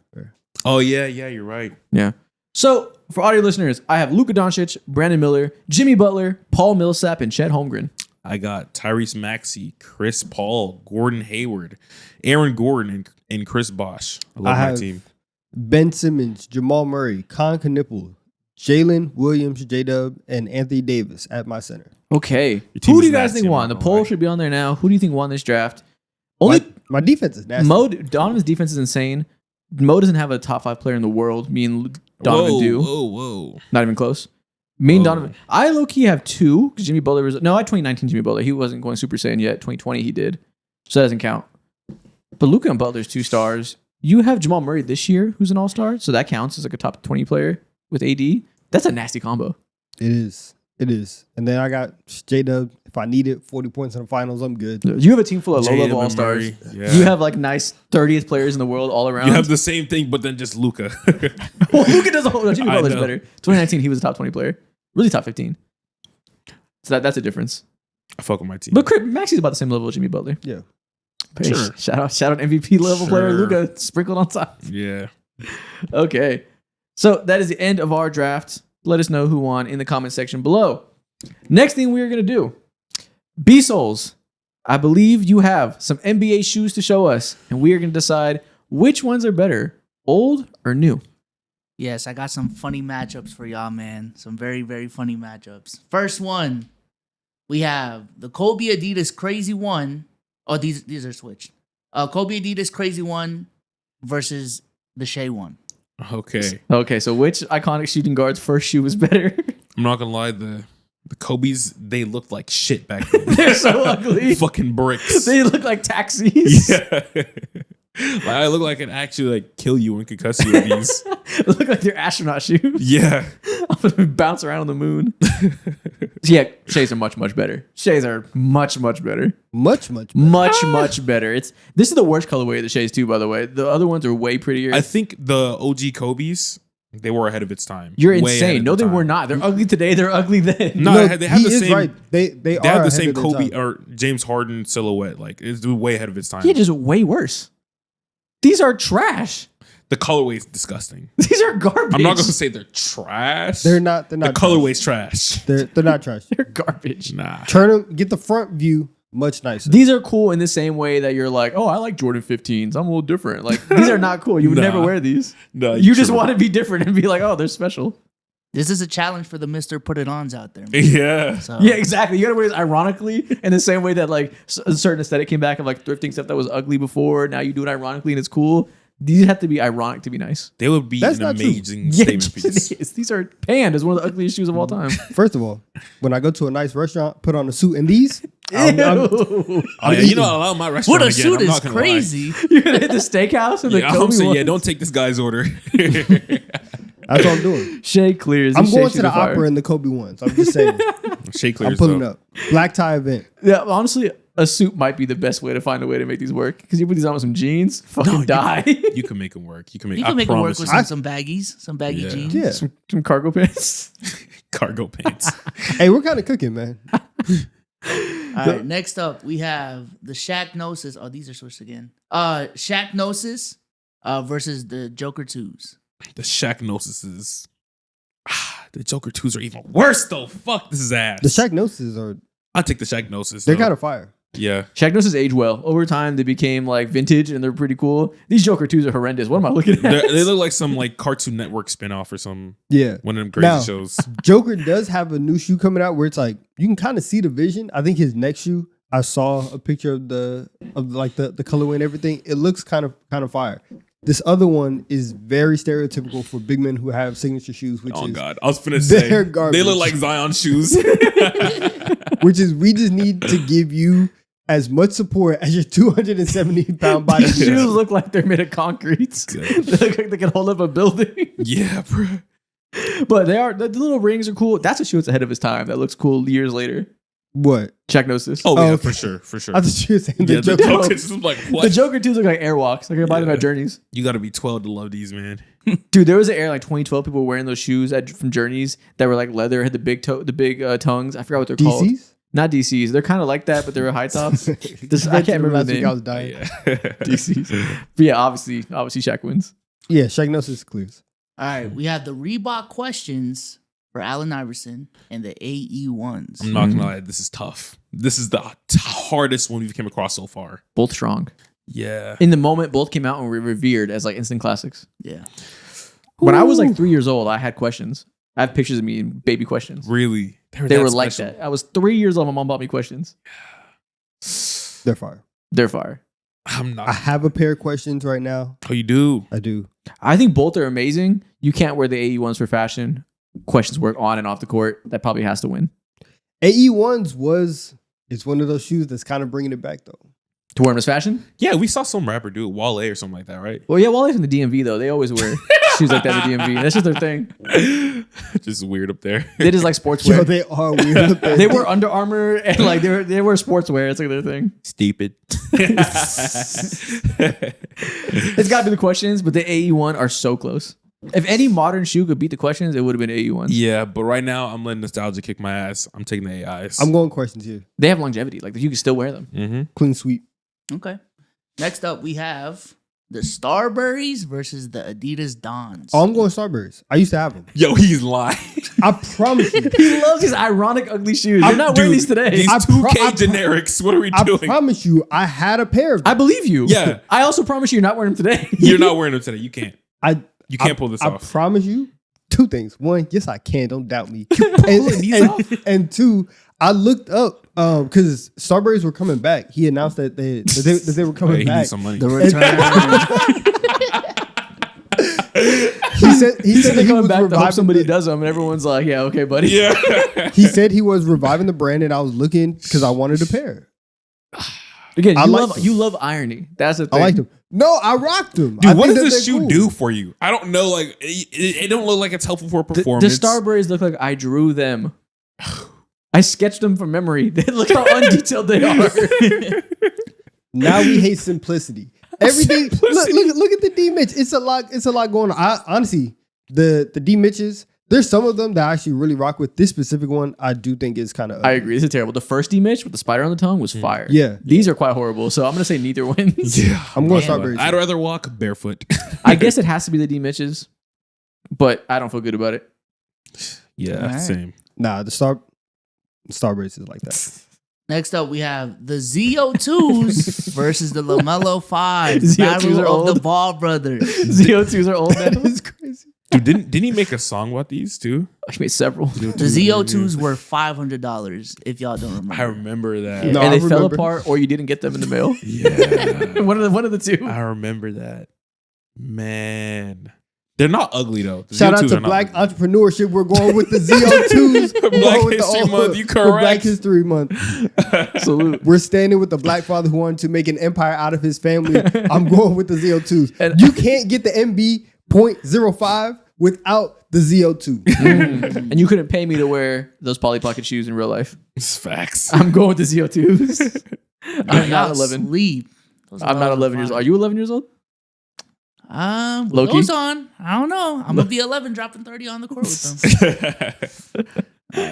Oh yeah, you're right. Yeah. So for audio listeners, I have Luka Doncic, Brandon Miller, Jimmy Butler, Paul Millsap, and Chet Holmgren. I got Tyrese Maxey, Chris Paul, Gordon Hayward, Aaron Gordon, and Chris Bosh. I love I my have- team. Ben Simmons, Jamal Murray, Con Knipple, Jalen Williams, J-Dub, and Anthony Davis at my center. Okay. team Who do is you guys nasty, think I'm won? not The gonna lie. poll should be on there now. Who do you think won this draft? Only My defense is nasty. Donovan's defense is insane. Mo doesn't have a top 5 player in the world. Me and Donovan do. Whoa. Not even close. Me and Whoa. Donovan. I low-key have 2 because Jimmy Butler was... No, I had 2019 Jimmy Butler. He wasn't going Super Saiyan yet. 2020 he did. So that doesn't count. But Luka and Butler's 2 stars. You have Jamal Murray this year, who's an all-star. So that counts as like a top 20 player with AD. That's a nasty combo. It is. And then I got J-Dub. If I need it, 40 points in the finals, I'm good. You have a team full of Jalen low-level all-stars. Murray, yeah. You have like nice 30th players in the world all around. You have the same thing, but then just Luka. Well, Luka does a whole... Jimmy I Butler's know. better. 2019, he was a top 20 player. Really top 15. So that's a difference. I fuck with my team. But Maxi's about the same level as Jimmy Butler. Yeah. Hey, Sure. Shout out MVP level player Sure. Luka sprinkled on top. Yeah. Okay. So that is the end of our draft. Let us know who won in the comment section below. Next thing we are going to do. BSolz. I believe you have some NBA shoes to show us, and we are going to decide which ones are better, old or new. Yes, I got some funny matchups for y'all, man. Some very, very funny matchups. First one, we have the Coby Adidas Crazy One. Oh, these are switched. Coby Adidas Crazy One versus the Shea One. Okay. Okay, so which iconic shooting guard's first shoe was better? I'm not gonna lie, the Kobe's, they looked like shit back then. They're so ugly. Fucking bricks. They look like taxis. Yeah. Like, I look like I could actually like kill you and concuss you with these. They look like they're astronaut shoes. Yeah. Bounce around on the moon. Yeah, Shays are much, much better. Shays are much, much better. Much better. Much better. This is the worst colorway of the Shays too, by the way. The other ones are way prettier. I think the OG Kobe's, they were ahead of its time. You're Way ahead insane. of No, the they time. were not. They're ugly today. They're ugly then. No, they have he the is same. right. They They are have the ahead same of their Kobe time. or James Harden silhouette. Like it's way ahead of its time. Yeah, just way worse. These are trash. The colorway is disgusting. These are garbage. I'm not gonna say they're trash. They're not. The colorway's trash. They're not trash. They're garbage. Nah. Turn them. Get the front view much nicer. These are cool in the same way that you're like, oh, I like Jordan 15s. I'm a little different. Like, these are not cool. You would Nah. never wear these. No, You just true. want to be different and be like, oh, they're special. This is a challenge for the Mr. Put It Ons out there, man. Yeah. So, Yeah, exactly. You gotta wear this ironically in the same way that like a certain aesthetic came back of like thrifting stuff that was ugly before. Now you do it ironically and it's cool. These have to be ironic to be nice. They would be That's an not true. amazing statement just piece. it is. These are panned as one of the ugliest shoes of all time. First of all, when I go to a nice restaurant, put on a suit and these, I'm Ew. Oh, yeah, you know, I love my restaurant what a again. suit I'm is not gonna lie. crazy. You're gonna hit the steakhouse and the Yeah, I'm Kobe saying, ones? yeah, don't take this guy's order. that's what I'm doing. Shea clears. I'm These going Shea to shoes the are fire. opera in the Kobe ones. I'm just saying. Shake I'm clears pulling though. up. Black tie event. Yeah, honestly, a suit might be the best way to find a way to make these work. Because you put these on with some jeans, fucking die. You can make them work. You can make. You I can make it work promise with you. some baggies, some baggy Yeah. jeans. Yeah. some cargo pants. Cargo pants. Hey, we're kind of cooking, man. All right, next up we have the Shaqnosis. Oh, these are switched again. Shaqnosis versus the Joker 2s. The Shaqnosis is. The Joker 2s are even worse though. Fuck, this is ass. The Shaqnosis are I'll take the Shaqnosis. they're though. kind of fire. Yeah. Shaq Gnosis age well. Over time, they became like vintage and they're pretty cool. These Joker 2s are horrendous. What am I looking at? They look like some like Cartoon Network spinoff or some Yeah. one of them crazy Now, shows. Joker does have a new shoe coming out where it's like you can kind of see the vision. I think his next shoe, I saw a picture of the colorway and everything. It looks kind of fire. This other one is very stereotypical for big men who have signature shoes, which Oh is God, I was finna say they're garbage. they look like Zion shoes. which is we just need to give you as much support as your 270-pound body. These shoes look like they're made of concrete. They look like they can hold up a building. Yeah, bro. But the little rings are cool. That's a shoe that's ahead of his time. That looks cool years later. What? Shaq Gnosis. Oh, yeah, okay. for sure. I thought you were saying Yeah, the the Joker. Joker's just like, what? The Joker 2s look like Airwalks. Like I buy them at Journeys. You got to be 12 to love these, man. Dude, there was an era like 2012. People were wearing those shoes from Journeys that were like leather, had the big tongues. I forgot what they're called. DCs? Not DCs. They're kind of like that, but they were high tops. I can't remember last the week name. I was dying. DCs. But yeah, obviously Shaq wins. Yeah, Shaq Gnosis clears. All right, we have the Reebok questions for Allen Iverson and the AE1s. I'm not gonna lie, this is tough. This is the hardest one we've came across so far. Both strong. Yeah. In the moment, both came out and were revered as like instant classics. Yeah. When I was like 3 years old, I had questions. I have pictures of me in baby questions. Really? They were that like special? that. I was 3 years old. My mom bought me questions. They're fire. They're fire. I'm not. I have a pair of questions right now. Oh, you do? I do. I think both are amazing. You can't wear the AE ones for fashion. Questions work on and off the court. That probably has to win. AE1s it's one of those shoes that's kind of bringing it back though. To wear them as fashion? Yeah, we saw some rapper do it, Wale or something like that, right? Well, yeah, Wally's in the DMV though. They always wear shoes like that in the DMV. That's just their thing. Just weird up there. They just like sportswear. Yo, they are weird. up there. They wear Under Armour and like they wear sportswear. It's like their thing. Stupid. It's got to be the questions, but the AE1 are so close. If any modern shoe could beat the questions, it would have been AE1s. Yeah, but right now I'm letting nostalgia kick my ass. I'm taking the AIs. I'm going questions here. They have longevity. Like you can still wear them. Mm-hmm. Clean sweep. Okay. Next up, we have the Starburys versus the Adidas Dons. Oh, I'm going Starburys. I used to have them. Yo, he's lying. I promise you. He loves these ironic, ugly shoes. You're not wearing these today. These I 2K generics. What are we I doing? promise you, I had a pair of them. I believe you. Yeah. I also promise you, you're not wearing them today. You're not wearing them today. You can't. You can't pull this I off. promise you two things. One, yes, I can. Don't doubt me. pulling these off? And two, I looked up because Starburys were coming back. He announced that they were Hey, coming he back. needs some money. The return. He said They're he coming was back to hope reviving somebody does them, and everyone's like, "Yeah, okay, buddy." Yeah. He said he was reviving the brand, and I was looking because I wanted a pair. Again, I you like love them. you love irony. That's the thing. I liked them. No, I rocked them. Dude, I what think does that this they're shoe cool. do for you? I don't know. Like, it don't look like it's helpful for The performance. Starburys look like I drew them. I sketched them from memory. Look how undetailed they are. Now we hate simplicity. Everything. Look at the D Mitch. It's a lot going on. I honestly, the D Mitches, there's some of them that I actually really rock with. This specific one, I do think is kind of. I agree. This is terrible. The first D-Mitch with the spider on the tongue was fire. Yeah. These are quite horrible. So I'm gonna say neither wins. Yeah. I'm going Damn. Starburys. I'd rather walk barefoot. I guess it has to be the D-Mitches, but I don't feel good about it. Yeah, All right. same. Nah, the Starburys is like that. Next up, we have the ZO2s versus the LaMelo 5s. ZO2s Battle are of the old. Ball Brothers. ZO2s are old now. It's crazy. Dude, didn't he make a song about these too? I made several. The ZO2s were $500 if y'all don't remember. I remember that. No, and I they fell remember. apart, or you didn't get them in the mail. Yeah. one of the two. I remember that. Man. They're not ugly though. The Shout out ZO2s to are not Black ugly. Entrepreneurship. We're going with the ZO2s. We're Black going with History Month, you for Black correct. History Month. Salute. We're standing with the black father who wanted to make an empire out of his family. I'm going with the ZO2s. And- You can't get the MB .05 without the ZO2. And you couldn't pay me to wear those Polly Pocket shoes in real life. It's facts. I'm going with the ZO2s. I'm not 11. Sleep. Those I'm not 11 years old. Are you 11 years old? What Low-key? goes on? I don't know. I'm gonna be 11, dropping 30 on the court with them.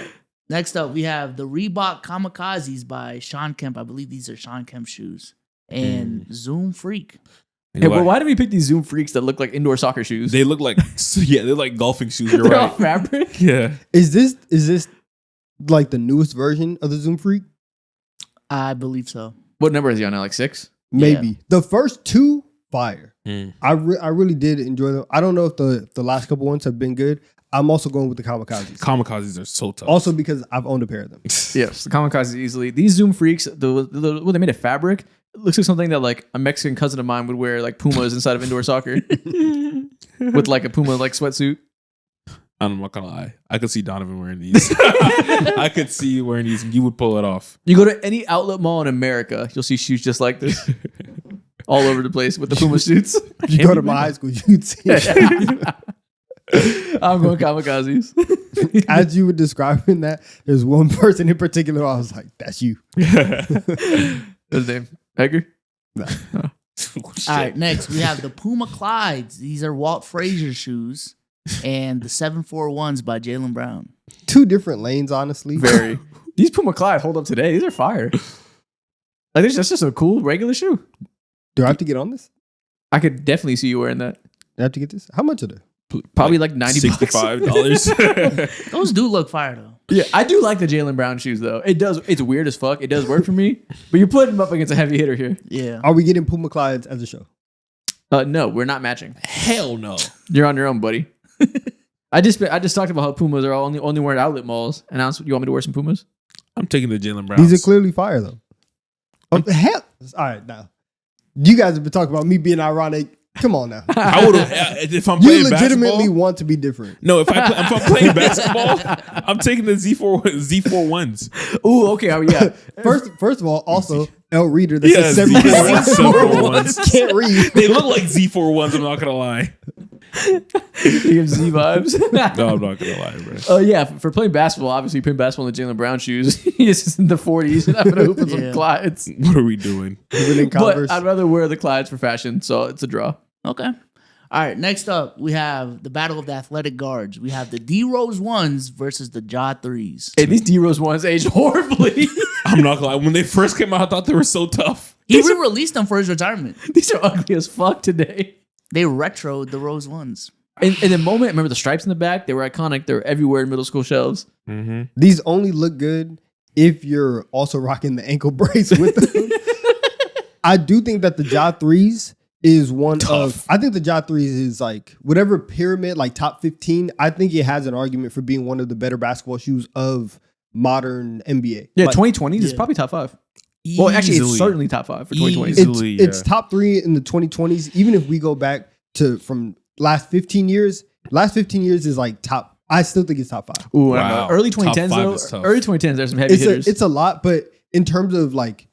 Next up, we have the Reebok Kamikazes by Sean Kemp. I believe these are Sean Kemp shoes. And Zoom Freak. Hey, but why do we pick these Zoom Freaks that look like indoor soccer shoes? They look like they're like golfing shoes. You're They're all right. fabric. Yeah. Is this like the newest version of the Zoom Freak? I believe so. What number is he on now? Like 6? Maybe Yeah. the first 2 fire. Mm. I really did enjoy them. I don't know if the last couple ones have been good. I'm also going with the kamikazes. Kamikazes are so tough. Also because I've owned a pair of them. Yes, the kamikazes easily. These Zoom Freaks, they made a fabric. It looks like something that like a Mexican cousin of mine would wear, like Pumas inside of indoor soccer, with like a Puma like sweatsuit. I'm not gonna lie. I could see Donovan wearing these. I could see you wearing these. You would pull it off. You go to any outlet mall in America, you'll see shoes just like this, all over the place with the Puma suits. You go to my high school, you'd see it. I'm going kamikazes. As you were describing that, there's one person in particular I was like, that's you. What's his name? Edgar? No. Oh, All right, next we have the Puma Clydes. These are Walt Frazier shoes, and the 741s by Jaylen Brown. 2 different lanes, honestly. Very. These Puma Clyde hold up today. These are fire. Like that's just a cool regular shoe. Do I have to get on this? I could definitely see you wearing that. Do I have to get this? How much are they? Probably like $90. $65. Those do look fire though. Yeah, I do like the Jaylen Brown shoes though. It does. It's weird as fuck. It does work for me, but you're putting them up against a heavy hitter here. Yeah. Are we getting Puma Clydes as a show? No, we're not matching. Hell no. You're on your own, buddy. I just talked about how Pumas are only wearing outlet malls, and now you want me to wear some Pumas? I'm taking the Jaylen Browns. These are clearly fire though. Hell, all right, now you guys have been talking about me being ironic. Come on now. I would if I'm You playing legitimately basketball. want to be different. No, if I'm playing basketball, I'm taking the Z4 ones. Ooh, okay, yeah. First of all, also L Reader that Yeah, says Z4 can't read. They look like Z4 ones. I'm not gonna lie. You give Z vibes. No, I'm not gonna lie, bro. Oh yeah, for playing basketball, obviously playing basketball in the Jaylen Brown shoes. He's just in the 40s and having to hoop with some Yeah. Clydes. What are we doing? In Converse. But I'd rather wear the Clydes for fashion, so it's a draw. Okay. All right. Next up, we have the battle of the athletic guards. We have the D Rose ones versus the Ja threes. Hey, these D Rose ones age horribly. I'm not gonna lie. When they first came out, I thought they were so tough. He re-released them for his retirement. These are ugly as fuck today. They retroed the Rose ones. In the moment, remember the stripes in the back? They were iconic. They were everywhere in middle school shelves. Mm-hmm. These only look good if you're also rocking the ankle brace with them. I do think that the Ja 3s is one of, I think the Ja 3s is like whatever pyramid, like top 15. I think it has an argument for being one of the better basketball shoes of modern NBA. Yeah, Like, 2020s is probably top 5. Well, actually, it's Easily. certainly top 5 for 2020s. Easily. it's yeah. top 3 in the 2020s. Even if we go back to from last 15 years is like top. I still think it's top 5. Ooh, I don't Wow. know. Early Top 2010s 5 is though. tough. Early 2010s, there's some heavy hitters. It's a lot, but in terms of like,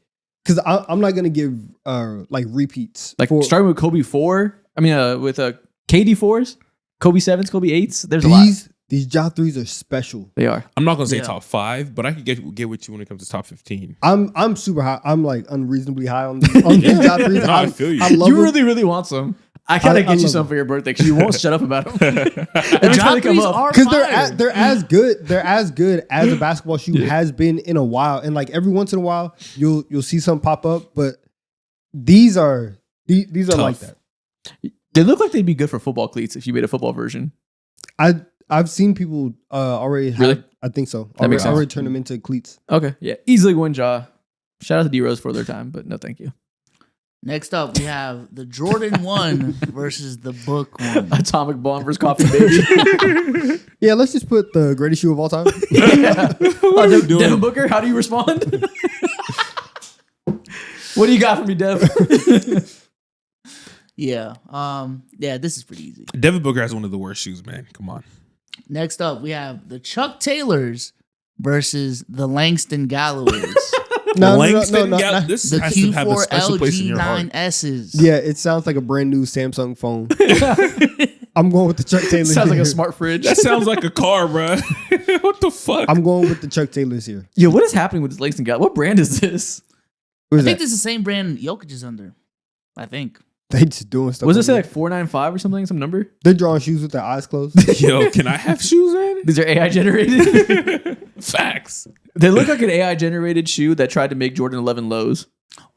because I'm not gonna give like repeats. Like for starting with Kobe 4. I mean, with KD 4s, Kobe 7s, Kobe 8s. There's a lot. these Ja 3s are special. They are. I'm not gonna say Yeah. top 5, but I could get with you when it comes to top 15. I'm super high. I'm like unreasonably high on these Ja 3s. No, I feel you. I love You them. really, really want some. I gotta I get you love some them. for your birthday because you won't shut up about them. The Every Ja time they come threes up. are Because fire. they're as good. They're as good as a basketball shoe has been in a while. And like every once in a while, you'll see some pop up. But these are Tough. like that. They look like they'd be good for football cleats if you made a football version. I've seen people already have. Really? I think so. That makes sense. Already turn them into cleats. Okay. Yeah. Easily win Ja. Shout out to D-Rose for their time, but no thank you. Next up, we have the Jordan 1 versus the Book 1. Atomic Bomb versus Coffee Baby. Yeah, let's just put the greatest shoe of all time. Yeah. What are you doing? Devin Booker, how do you respond? What do you got for me, Dev? Yeah. Yeah, this is pretty easy. Devin Booker has one of the worst shoes, man. Come on. Next up, we have the Chuck Taylors versus the Langston Galloways. No. This The has to have a special place in your heart. Q4LG9Ss. Yeah, it sounds like a brand new Samsung phone. I'm going with the Chuck Taylors. Sounds like here. a smart fridge. That sounds like a car, bro. What the fuck? I'm going with the Chuck Taylors here. Yo, what is happening with this Langston guy? What brand is this? What I is think that? this is the same brand Jokic is under. I think. They just doing stuff. Was it over say there. like 495 or something? Some number? They're drawing shoes with their eyes closed. Yo, can I have shoes, man? These are AI generated. Facts. They look like an AI generated shoe that tried to make Jordan 11 lows.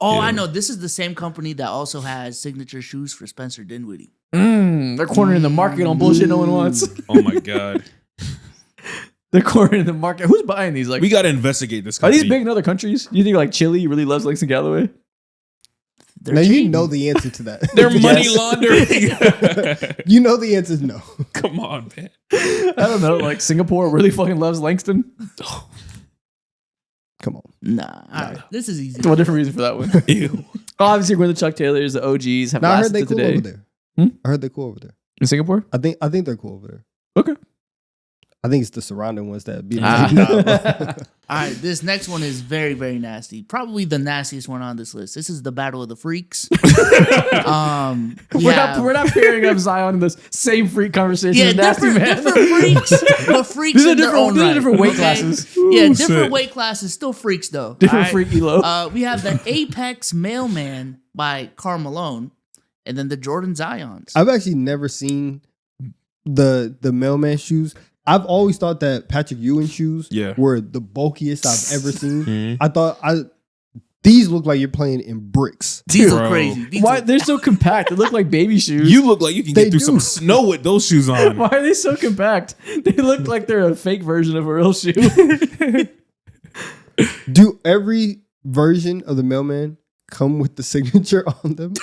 Oh, Yeah. I know. This is the same company that also has signature shoes for Spencer Dinwiddie. They're cornering the market on bullshit no one wants. Oh my god. They're cornering the market. Who's buying these? Like, We got to investigate this are company. these big in other countries? You think like Chile really loves Langston Galloway? They're Now you cheating. know the answer to that. They're money Yes. laundering. You know the answer is no. Come on, man. I don't know. Like Singapore really fucking loves Langston. Come on. Nah. All right. This is easy. Well, different reason for that one. Ew. Obviously, we're the Chuck Taylors, the OGs have Now I heard lasted they to cool today. over there. Hmm? I heard they cool over there. In Singapore? I think they're cool over there. Okay. I think it's the surrounding ones that beat Ah. them. All right, this next one is very, very nasty. Probably the nastiest one on this list. This is the Battle of the Freaks. We're not pairing up Zion in the same freak conversation. Yeah, as Nasty different Man. freaks, but freaks These are in their own these are right. different weight okay? classes. Yeah, Ooh, different shit. weight classes, still freaks though. Different all freak elo. We have the Apex Mailman by Karl Malone, and then the Jordan Zions. I've actually never seen the mailman shoes. I've always thought that Patrick Ewing shoes Yeah. were the bulkiest I've ever seen. Mhm. I thought these look like you're playing in bricks. These are Bro. crazy. These Why are- they're so compact? They look like baby shoes. You look like you can They get through do. some snow with those shoes on. Why are they so compact? They look like they're a fake version of a real shoe. Do every version of the mailman come with the signature on them?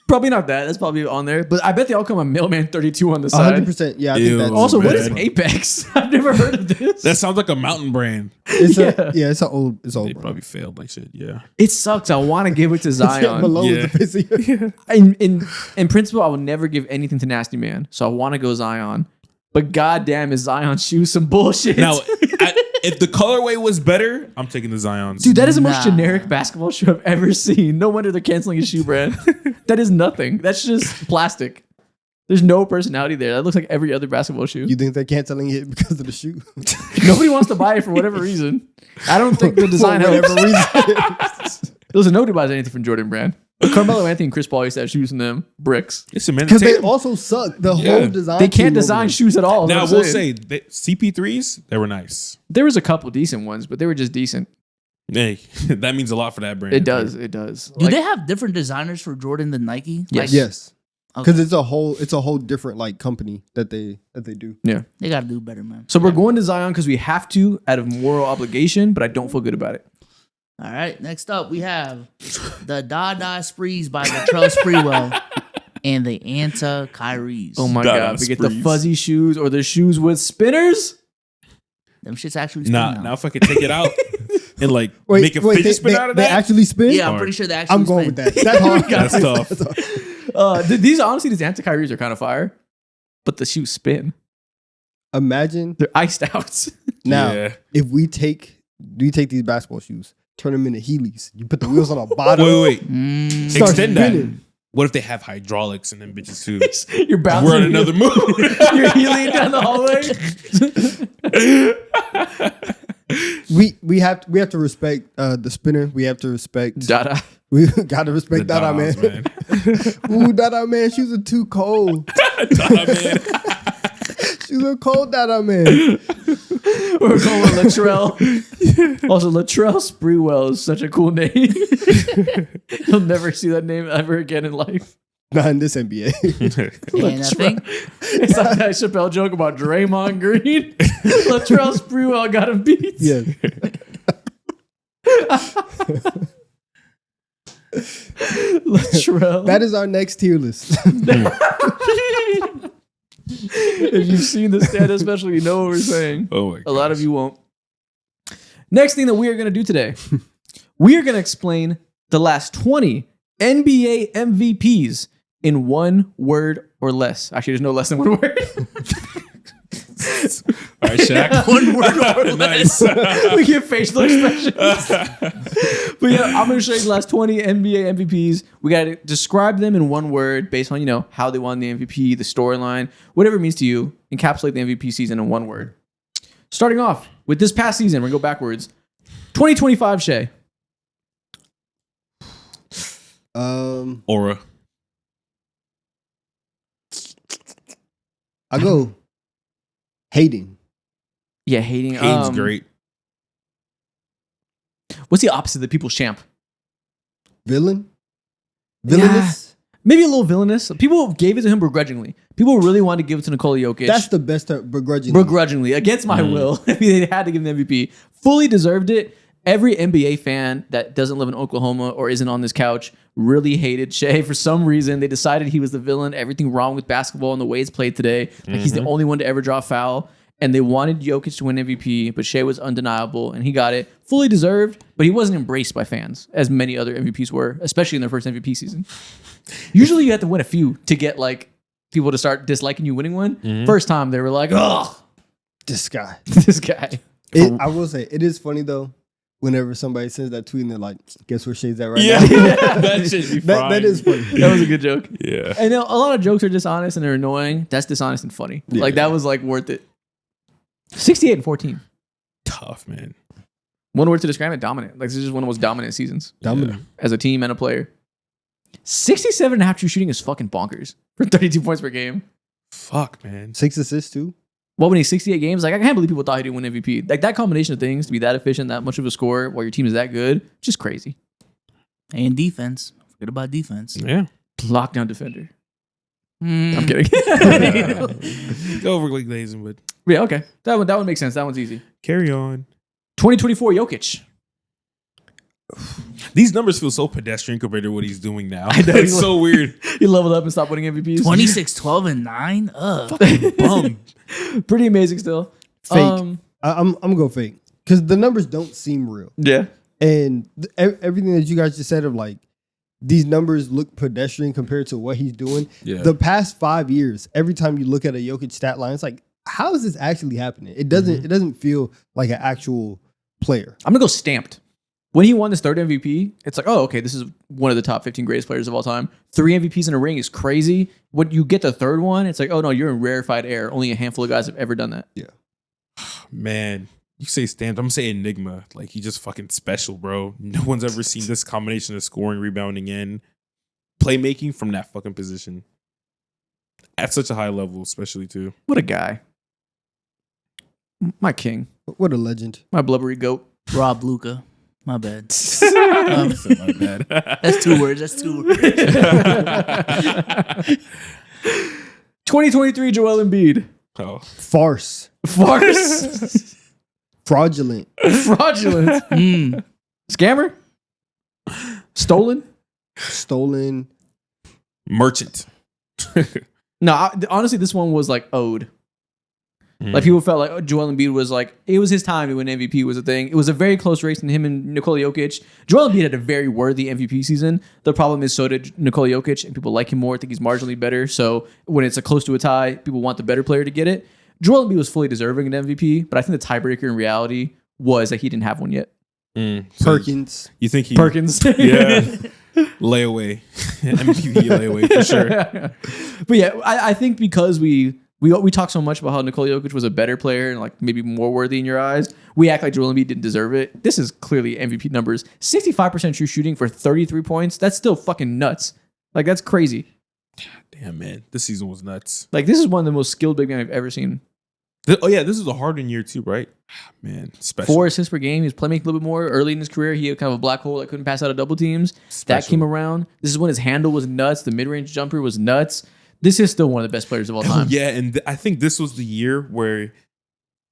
Probably not that. That's probably on there. But I bet they all come on Mailman 32 on the side. 100%. Yeah, I Ew. think that's Also, what is Man. Apex? I've never heard of this. That sounds like a mountain brand. it's Yeah. it's old They brand. probably failed like shit. Yeah. It sucks. I want to give it to Zion. Malone Yeah. with the face. In principle, I will never give anything to Nasty Man. So I want to go Zion. But goddamn, is Zion's shoes some bullshit? Now, if the colorway was better, I'm taking the Zions. Dude, that is the most Nah. generic basketball shoe I've ever seen. No wonder they're canceling his shoe brand. That is nothing. That's just plastic. There's no personality there. That looks like every other basketball shoe. You think they're canceling it because of the shoe? Nobody wants to buy it for whatever reason. I don't think the design For helps. whatever reason. Listen, nobody buys anything from Jordan Brand. Carmelo Anthony and Chris Paul used to have shoes in them. Bricks. It's a minute. Because they also suck. The whole design. They can't team over design there. shoes at all. is Now, what I I'm will saying. say, CP3s, they were nice. There was a couple decent ones, but they were just decent. Hey, that means a lot for that brand. It does. It does. Do Like, they have different designers for Jordan than Nike? Yes. Yes. Okay. Because it's a whole different like company that they do. yeah. They got to do better, man. So we're going to Zion because we have to out of moral obligation, but I don't feel good about it. All right, next up we have the Dada Sprees by Latrell Sprewell and the Anta Kyries. Oh my Dada God. We get the sprees. fuzzy shoes or the shoes with spinners. Them shit's actually spin Nah, now. now if I could take it out and like make a fidget spin out of they that, actually spin? Yeah, I'm Hard. pretty sure they actually I'm going spin. with that. That's hard. that's tough. These honestly, these anti Kyries are kind of fire, but the shoes spin. Imagine They're iced out. now Yeah. if we take these basketball shoes, turn them into Heelys. You put the wheels on the bottom. Wait. Mm, Start Extend that. spinning. What if they have hydraulics and then bitches too? You're bouncing. We're on another move. You're healing down the hallway. We have to respect the spinner. We have to respect. Dada. We gotta respect The Dada Dadas, man. Ooh, Dada man, shoes are too cold. Dada, man. Shoes are cold, Dada man. We're going with Latrell. Also, Latrell Sprewell is such a cool name. You'll never see that name ever again in life. Not in this NBA. and I think It's like that Chappelle joke about Draymond Green. Latrell Sprewell got him beat. yeah. Latrell. That is our next tier list. If you've seen the stand especially, you know what we're saying. Oh my A lot of you won't. Next thing that we are going to do today, we are going to explain the last 20 NBA MVPs in 1 word or less. Actually, there's no less than 1 word. All right, Shaq. 1 word or Nice. We get facial expressions. But yeah, I'm going to show you the last 20 NBA MVPs. We got to describe them in 1 word based on, how they won the MVP, the storyline, whatever it means to you. Encapsulate the MVP season in 1 word. Starting off with this past season, we're going to go backwards. 2025 Shea. Aura. I go hating. Yeah, hating. Hayden's great. What's the opposite of the people's champ? Villain? Villainous? Maybe a little villainous. People gave it to him begrudgingly. People really wanted to give it to Nikola Jokic. That's the best begrudgingly. Begrudgingly, against my will. I mean, they had to give him the MVP. Fully deserved it. Every NBA fan that doesn't live in Oklahoma or isn't on this couch really hated Shea for some reason. They decided he was the villain. Everything wrong with basketball and the way it's played today. Like he's the only one to ever draw a foul. And they wanted Jokic to win MVP, but Shea was undeniable, and he got it. Fully deserved, but he wasn't embraced by fans, as many other MVPs were, especially in their first MVP season. Usually you have to win a few to get like people to start disliking you winning one. First time they were like, oh, This guy. this guy. I will say, it is funny though, whenever somebody says that tweet and they're like, guess where Shay's at right Yeah, now? that should be That is funny. That was a good joke. Yeah. And a lot of jokes are dishonest and they're annoying. That's dishonest and funny. Yeah. Like that was like worth it. 68 and 14. Tough, man. One word to describe it, dominant. Like this is just one of the most dominant seasons Dominant. as a team and a player. 67.5 true shooting is fucking bonkers for 32 points per game. Fuck, man. 6 assists too. Well, when he's 68 games, like I can't believe people thought he didn't win MVP. Like that combination of things to be that efficient, that much of a scorer while your team is that good, just crazy. And defense. Forget about defense. Yeah. Lockdown defender. Mm. I'm kidding. Go over like glazing, but Yeah, okay. That one makes sense. That one's easy. carry on. 2024 Jokic. These numbers feel so pedestrian compared to what he's doing now. I know, It's he so weird. He leveled up and stopped winning MVPs. 26, 12, and 9? Bum. Pretty amazing still. Fake. I'm gonna go fake because the numbers don't seem real, Yeah. and everything that you guys just said of like these numbers look pedestrian compared to what he's doing. Yeah. The past 5 years, every time you look at a Jokic stat line, it's like, how is this actually happening? It doesn't feel like an actual player. I'm gonna go stamped. When he won his third MVP, it's like, oh, okay, this is one of the top 15 greatest players of all time. 3 MVPs in a ring is crazy. When you get the third one, it's like, oh no, you're in rarefied air. Only a handful of guys have ever done that. Man, you say stamped. I'm gonna say enigma. Like he's just fucking special, bro. No one's ever seen this combination of scoring, rebounding, and playmaking from that fucking position at such a high level, especially too. What a guy. My king. What a legend. My blubbery goat. Rob Luka. My bad. My bad. That's 2 words. That's 2 words. 2023 Joel Embiid. Oh, Farce. Farce. Fraudulent. Fraudulent. Mm. Scammer. Stolen. Stolen. merchant. No, honestly, this one was like owed. Like people felt like Joel Embiid was like, it was his time to win MVP was a thing. It was a very close race in him and Nikola Jokic. Joel Embiid had a very worthy MVP season. The problem is so did Nikola Jokic, and people like him more. I think he's marginally better. So when it's a close to a tie, people want the better player to get it. Joel Embiid was fully deserving an MVP, but I think the tiebreaker in reality was that he didn't have one yet. So Perkins. You think he Perkins. Yeah. Layaway. MVP layaway for sure. But yeah, I think because we talk so much about how Nikola Jokic was a better player and like maybe more worthy in your eyes, we act like Joel Embiid didn't deserve it. This is clearly MVP numbers. 65% true shooting for 33 points. That's still fucking nuts. Like that's crazy. Damn, man. This season was nuts. Like this is one of the most skilled big men I've ever seen. Oh, yeah. This is a Harden year too, right? Man, special. 4 assists per game. He was playmaking a little bit more early in his career. He had kind of a black hole that couldn't pass out of double teams. That Special. came around. This is when his handle was nuts. The mid-range jumper was nuts. This is still one of the best players of all time. Yeah, and I think this was the year where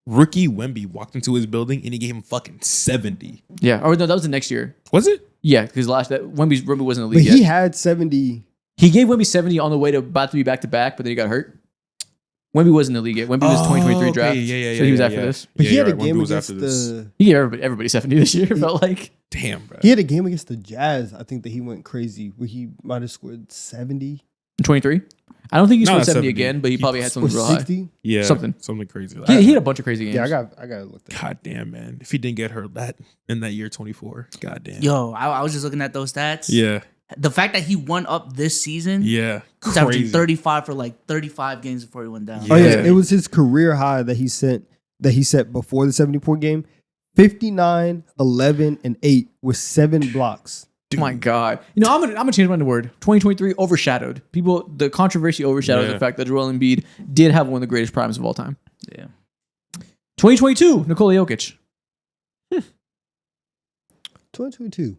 rookie Wemby walked into his building and he gave him fucking 70. Yeah. Or no, that was the next year. Was it? Yeah, because Wemby wasn't in the But league he yet. had 70. He gave Wemby 70 on the way to about to be back-to-back, but then he got hurt. Wemby wasn't in the league yet. Wemby was 2023 draft. Yeah. So he was after this. But Yeah, he had you're a right. game Wemby was against after this. the. He gave everybody 70 this year, it felt like. Damn, bro. He had a game against the Jazz. I think that he went crazy where he might have scored 70 In 23? I don't think he No, scored not 70 70. again, but he He probably had or something real high. 60. Yeah, something crazy. He had a bunch of crazy games. Yeah, I got to look that. God damn, man. If he didn't get hurt in that year 24, god damn. Yo, I was just looking at those stats. Yeah, The fact that he won up this season. yeah. He's averaging Crazy. 35 for like 35 games before he went down. Yeah. Oh yeah, it was his career high that he set before the 70-point game. 59, 11, and 8 with 7 blocks. Oh my God. You know, I'm gonna change my word. 2023 overshadowed. The controversy overshadowed the fact that Joel Embiid did have one of the greatest primes of all time. Yeah. 2022, Nikola Jokic. 2022.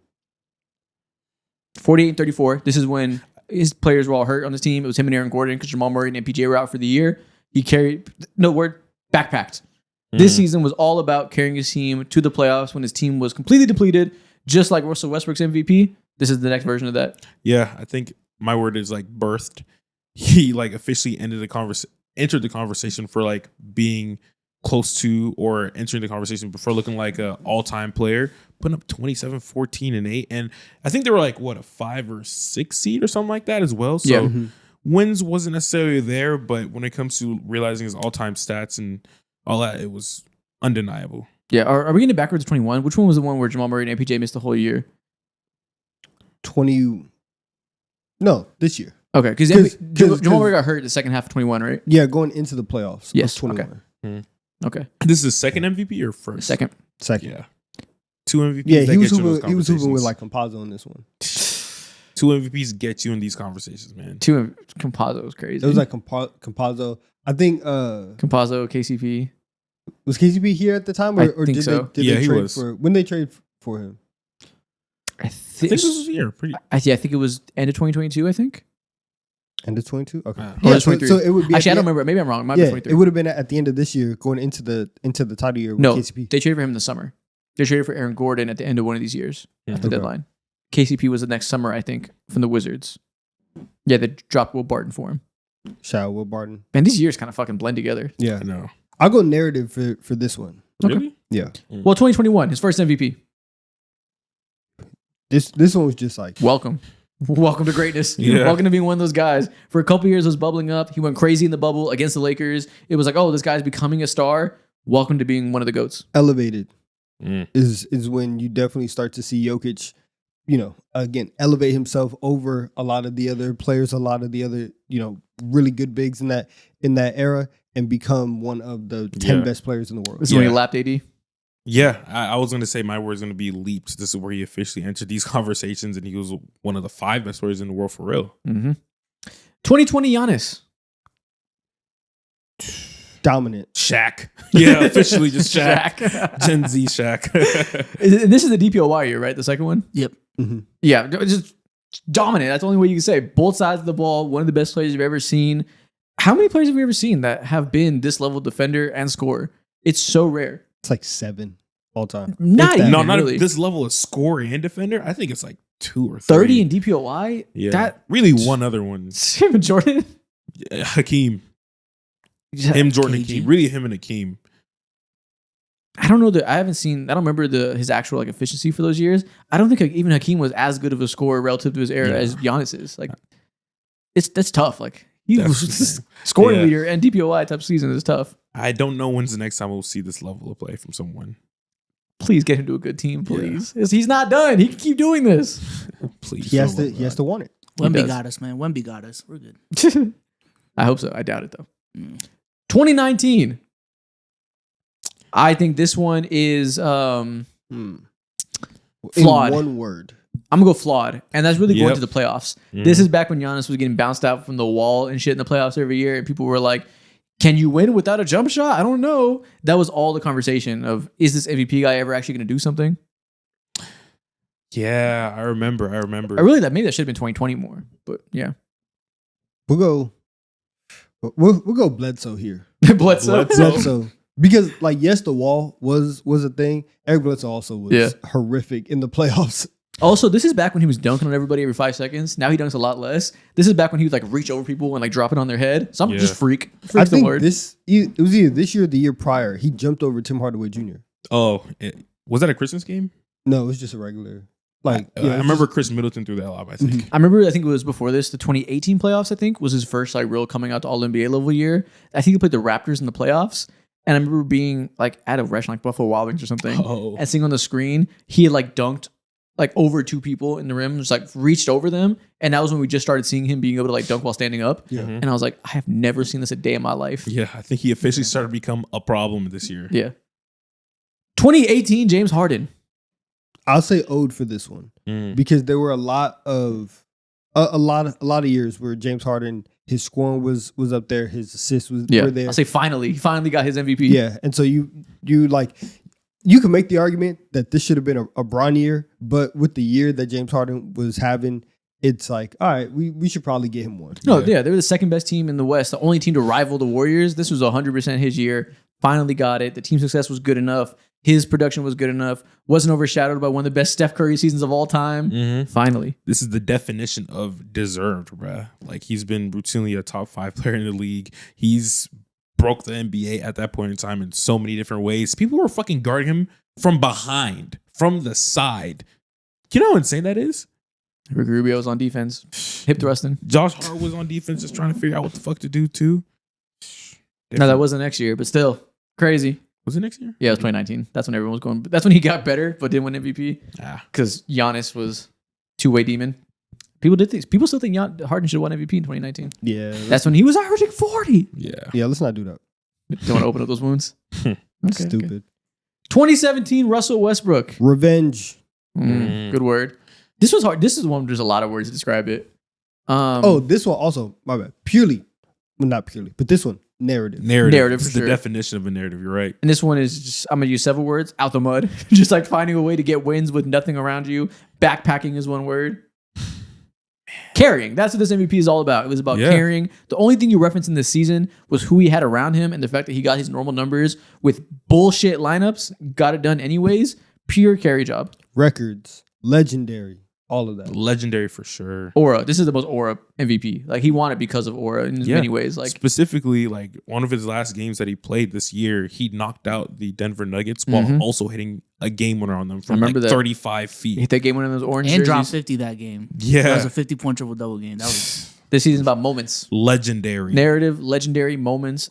48 and 34. This is when his players were all hurt on his team. It was him and Aaron Gordon because Jamal Murray and MPJ were out for the year. He backpacked. This season was all about carrying his team to the playoffs when his team was completely depleted, just like Russell Westbrook's MVP. This is the next version of that. Yeah, I think my word is like birthed. He like officially entered the conversation for like being close to or entering the conversation before looking like an all-time player, putting up 27, 14, and 8. And I think they were like, what, a 5 or 6 seed or something like that as well. So wins wasn't necessarily there, but when it comes to realizing his all-time stats and all that, it was undeniable. Yeah, are we getting backwards to 21? Which one was the one where Jamal Murray and MPJ missed the whole year? 20. No, this year. Okay, because Jamal Murray got hurt the second half of 21, right? Yeah, going into the playoffs. Yes, 21. Okay. This is the second MVP or first? Second. Yeah. 2 MVPs. Yeah, that he was get you in those hooping. He was hooping with conversations. like Compazzo in this one. 2 MVPs get you in these conversations, man. Compazzo was crazy. It was like Compazzo. I think Compazzo, KCP. was KCP here at the time, I or think did so. they Yeah, he trade was. for when they traded for him? I I think this was here. I think it was end of 2022, I think. End of 22. Okay, Or yeah. was 23. So it would be Actually, I at don't the- remember. Maybe I'm wrong. It might be Yeah, 23. it would have been at the end of this year, going into the title year with No, KCP. they traded for him in the summer. They traded for Aaron Gordon at the end of one of these years after the Okay. deadline. KCP was the next summer, I think, from the Wizards. Yeah, they dropped Will Barton for him. Shout out Will Barton. Man, these years kind of fucking blend together. Yeah, I know. I'll go narrative for this one. Okay. Really? Yeah, Well, 2021, his first MVP. this one was just like Welcome. Welcome to greatness. Yeah. Welcome to being one of those guys. For a couple years, it was bubbling up. He went crazy in the bubble against the Lakers. It was like, oh, this guy's becoming a star. Welcome to being one of the GOATs. elevated. Mm. Is when you definitely start to see Jokic, again, elevate himself over a lot of the other players, a lot of the other, really good bigs in that era, and become one of the 10 Yeah. best players in the world. This is when he Yeah. lapped AD. Yeah, I was going to say my word is going to be leaped. This is where he officially entered these conversations, and he was one of the 5 best players in the world for real. 2020 Giannis. Dominant. Shaq. Yeah, officially just Shaq. Shaq. Gen Z Shaq. This is the DPOY year, right? The second one? Yep. Mhm. Yeah, just dominant. That's the only way you can say. Both sides of the ball, one of the best players you've ever seen. How many players have we ever seen that have been this level defender and scorer? It's so rare. It's like 7 all time. Not If that. even No, not really. this level of scorer and defender. I think it's like 2 or 3. 30 in DPOY? Yeah, That really one other one. him and Jordan? Hakeem. Him, Jordan, KG. Hakeem. Really him and Hakeem. I don't know that I don't remember his actual like efficiency for those years. I don't think even Hakeem was as good of a scorer relative to his era Yeah. as Giannis is. Like that's tough. Like he That's was the thing. scoring Yeah. leader and DPOY type season is tough. I don't know when's the next time we'll see this level of play from someone. Please get him to a good team, please. He's not done. He can keep doing this. Please. He has oh my to God. want it. does. Wemby got us, man. Wemby got us. We're good. I hope so. I doubt it though. Mm. 2019. I think this one is In Flawed. one word. I'm gonna go flawed, and that's really going Yep. to the playoffs. Mhm. This is back when Giannis was getting bounced out from the wall and shit in the playoffs every year, and people were like, "Can you win without a jump shot?" I don't know. That was all the conversation of, is this MVP guy ever actually going to do something? Yeah, I remember. I really that maybe that should have been 2020 more, but yeah, We'll go Bledsoe here. Bledsoe. Bledsoe. Because yes, the wall was a thing. Eric Bledsoe also was horrific in the playoffs. Also, this is back when he was dunking on everybody every 5 seconds. Now he dunks a lot less. This is back when he would like reach over people and like drop it on their head. Some Yeah. just freak. I Freak's the think word. it was either this year or the year prior. He jumped over Tim Hardaway Jr. Oh, was that a Christmas game? No, it was just a regular. I remember Chris Middleton threw that lob, I think. I think it was before this, the 2018 playoffs, I think, was his first like real coming out to all NBA level year. I think he played the Raptors in the playoffs. And I remember being like at a restaurant like Buffalo Wild Wings or something. Oh. And seeing on the screen, he had like dunked like over 2 people in the rim, just like reached over them. And that was when we just started seeing him being able to like dunk while standing up. Yeah. Mhm. And I was like, I have never seen this a day in my life. Yeah, I think he officially started to become a problem this year. Yeah. 2018 James Harden. I'll say ode for this one Mm. because there were a lot of years where James Harden, his scoring was up there, his assists were there. I'll say finally. He finally got his MVP. Yeah, and so you can make the argument that this should have been a Bron year, but with the year that James Harden was having it's like, all right, we should probably get him one. No, yeah, they were the second best team in the West, the only team to rival the Warriors. This was 100% his year. Finally got it. The team success was good enough. His production was good enough. Wasn't overshadowed by one of the best Steph Curry seasons of all time. Finally. This is the definition of deserved, bruh. Like, he's been routinely a top 5 player in the league. He's broke the NBA at that point in time in so many different ways. People were fucking guarding him from behind, from the side. You know how insane that is? Rick Rubio was on defense, hip thrusting. Josh Hart was on defense just trying to figure out what the fuck to do too. No, that wasn't next year, but still crazy. Was it next year? Yeah, it was 2019. That's when everyone was going. That's when he got better, but didn't win MVP Ah, because Giannis was two-way demon. People still think Harden should have won MVP in 2019. Yeah. That's when he was averaging 40. yeah. Yeah, let's not do that. Don't want to open up those wounds. Okay, Stupid. okay. 2017 Russell Westbrook. Revenge. Good word. This was hard. This is one. There's a lot of words to describe it. This one also, my bad. Not purely, but this one, narrative. Narrative, This for is the sure. definition of a narrative. You're right. And this one is just, I'm gonna use several words. Out the mud. Just like finding a way to get wins with nothing around you. Backpacking is one word. Carrying. That's what this MVP is all about. It was about carrying. The only thing you referenced in this season was who he had around him and the fact that he got his normal numbers with bullshit lineups. Got it done anyways. Pure carry job. Records. Legendary. All of that. Legendary for sure. Aura. This is the most aura MVP. Like he won it because of aura in many ways. Like specifically, like one of his last games that he played this year, he knocked out the Denver Nuggets while also hitting a game winner on them from like 35 he feet. hit that game winner in those orange And jerseys. dropped 50 that game. Yeah. That was a 50-point triple-double game. That was This season's about moments. Legendary. Narrative, legendary moments.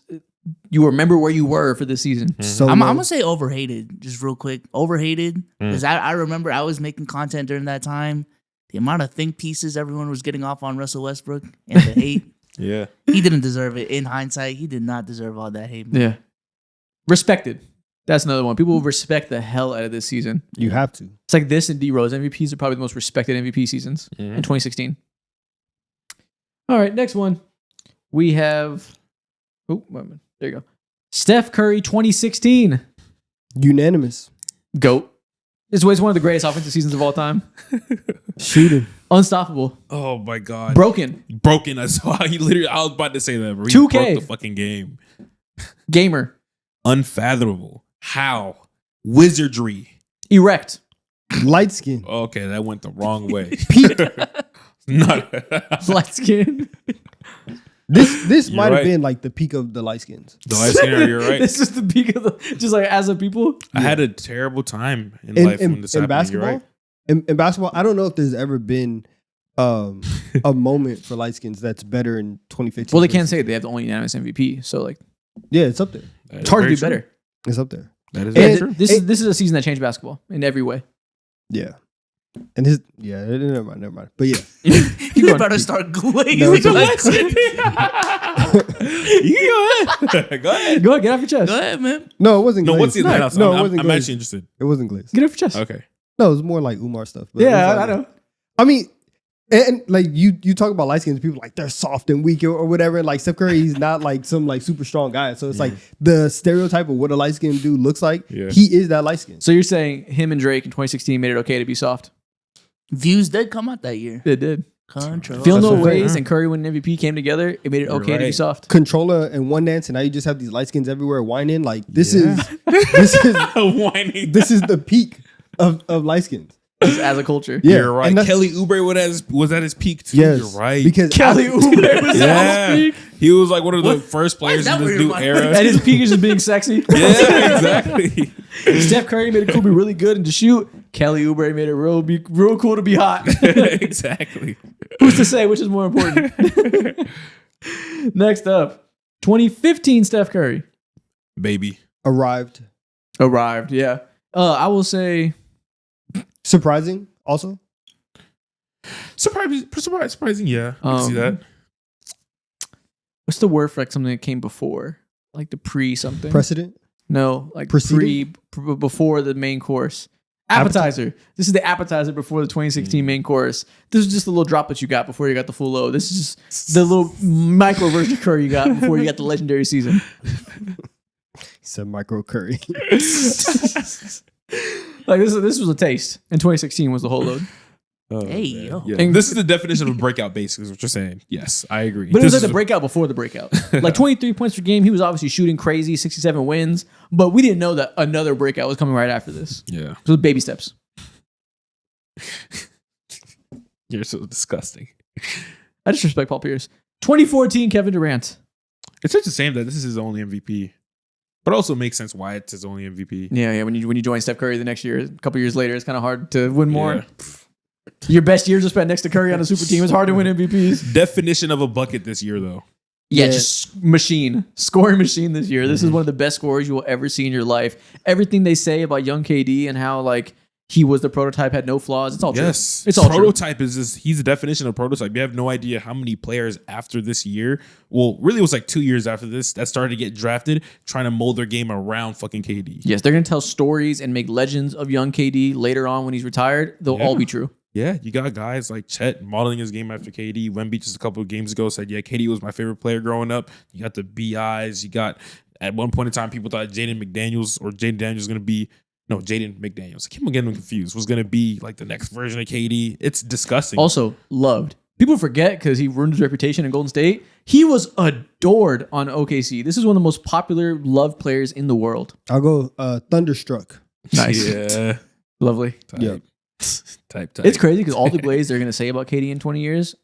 You remember where you were for this season. So I'm gonna say overhated, just real quick. Overhated. Because I remember I was making content during that time. The amount of think pieces everyone was getting off on Russell Westbrook and the hate. Yeah. He didn't deserve it. In hindsight, he did not deserve all that hate. Yeah. Respected. That's another one. People will respect the hell out of this season. you have to. It's like this and D Rose. MVPs are probably the most respected MVP seasons in 2016. All right, next one. We have. Oh, wait a minute. There you go. Steph Curry 2016. Unanimous. GOAT. This was one of the greatest offensive seasons of all time. Shooting. Unstoppable. Oh my God. Broken. Broken. I saw he literally, I was about to say that. Bro. He 2K. broke the fucking game. Gamer. Unfathomable. How? Wizardry. Erect. Light skin. Okay, that went the wrong way. Peak. Not Light skin. This might have right. been like the peak of the light skins. the light skinner, you're right. This is the peak of the. Just like as a people. I had a terrible time in life when this happened. Basketball. You're right. In basketball, I don't know if there's ever been a moment for light skins that's better in 2015. Well, they can't say they have the only unanimous MVP. So like, Yeah, it's up there. That is it's hard to very do true. better. It's up there. That is And- very true. This is a season that changed basketball in every way. Yeah. And never mind. But yeah. You better start glazing. No, it's like okay. You go ahead. Go ahead. Go ahead, get off your chest. Go ahead, man. No, it wasn't No, glazed. what's the house? No, it I'm wasn't actually glazed. interested. It wasn't glazed. Get off your chest. Okay. No, it was more like Umar stuff. But Yeah, it was I like- know. I mean, and like you talk about light skins, people are like they're soft and weak or whatever. And like Steph Curry, he's not like some like super strong guy. So it's like the stereotype of what a light skinned dude looks like. Yeah. He is that light skin. So you're saying him and Drake in 2016 made it okay to be soft? Views did come out that year. It did. Control. Feel That's No what I'm saying. Ways and Curry winning MVP came together. It made it You're okay to be right. soft. Controller and one dance, and now you just have these light skins everywhere whining. Like this Yeah. is Whining. this is the peak of light skins. Just as a culture. Yeah, You're right. and that's- Kelly Oubre was at his peak too. Yes, You're right. Because Kelly after- Oubre was at yeah, his peak. he was like one of the first Why is players that in where this you're new like- era. At his peak is just being sexy. Yeah, exactly. Steph Curry made it cool to be really good and to shoot. Kelly Oubre made it real cool to be hot. Exactly. Who's to say which is more important? Next up, 2015 Steph Curry Baby. arrived. arrived. Yeah. I will say Surprising, also. Surprising. Yeah, I can see that. what's the word for like something that came before, like the pre something? Precedent. No, like Preceding? before the main course. Appetizer. This is the appetizer before the 2016 main course. This is just the little drop that you got before you got the full load. This is just the little micro version of Curry you got before you got the legendary season. He said micro Curry. Like this was a taste, and 2016 was the whole load. Oh, Hey, man. yo. Yeah. And- This is the definition of a breakout, basically, is what you're saying. Yes, I agree. But it was This like the is- breakout before the breakout. Like 23 points per game. He was obviously shooting crazy, 67 wins. But we didn't know that another breakout was coming right after this. Yeah. So baby steps. You're so disgusting. I just respect Paul Pierce. 2014 Kevin Durant. It's such a shame that this is his only MVP. But it also makes sense why it's his only MVP. Yeah. When you join Steph Curry the next year, a couple years later, it's kind of hard to win more. Yeah. Your best years are spent next to Curry on a super team. It's hard to win MVPs. Definition of a bucket this year, though. Yeah, Yeah. just scoring machine this year. This is one of the best scorers you will ever see in your life. Everything they say about young KD and how like he was the prototype, had no flaws. It's all true. Yes. It's all true. prototype is just, he's the definition of prototype. You have no idea how many players after this year, well, really it was like 2 years after this, that started to get drafted trying to mold their game around fucking KD. Yes, they're gonna tell stories and make legends of young KD later on when he's retired. They'll Yeah. all be true. Yeah, you got guys like Chet modeling his game after KD. Wemby just a couple of games ago said, yeah, KD was my favorite player growing up. You got the BIs. You got, at one point in time, people thought Jaden McDaniels was going to be, no, Jaden McDaniels. I keep getting them confused. Was going to be like the next version of KD. It's disgusting. Also loved. People forget because he ruined his reputation in Golden State. He was adored on OKC. This is one of the most popular, loved players in the world. I'll go Thunderstruck. Nice. Yeah. Lovely. Type. Yeah. Type. It's crazy because all the plays they're going to say about KD in 20 years,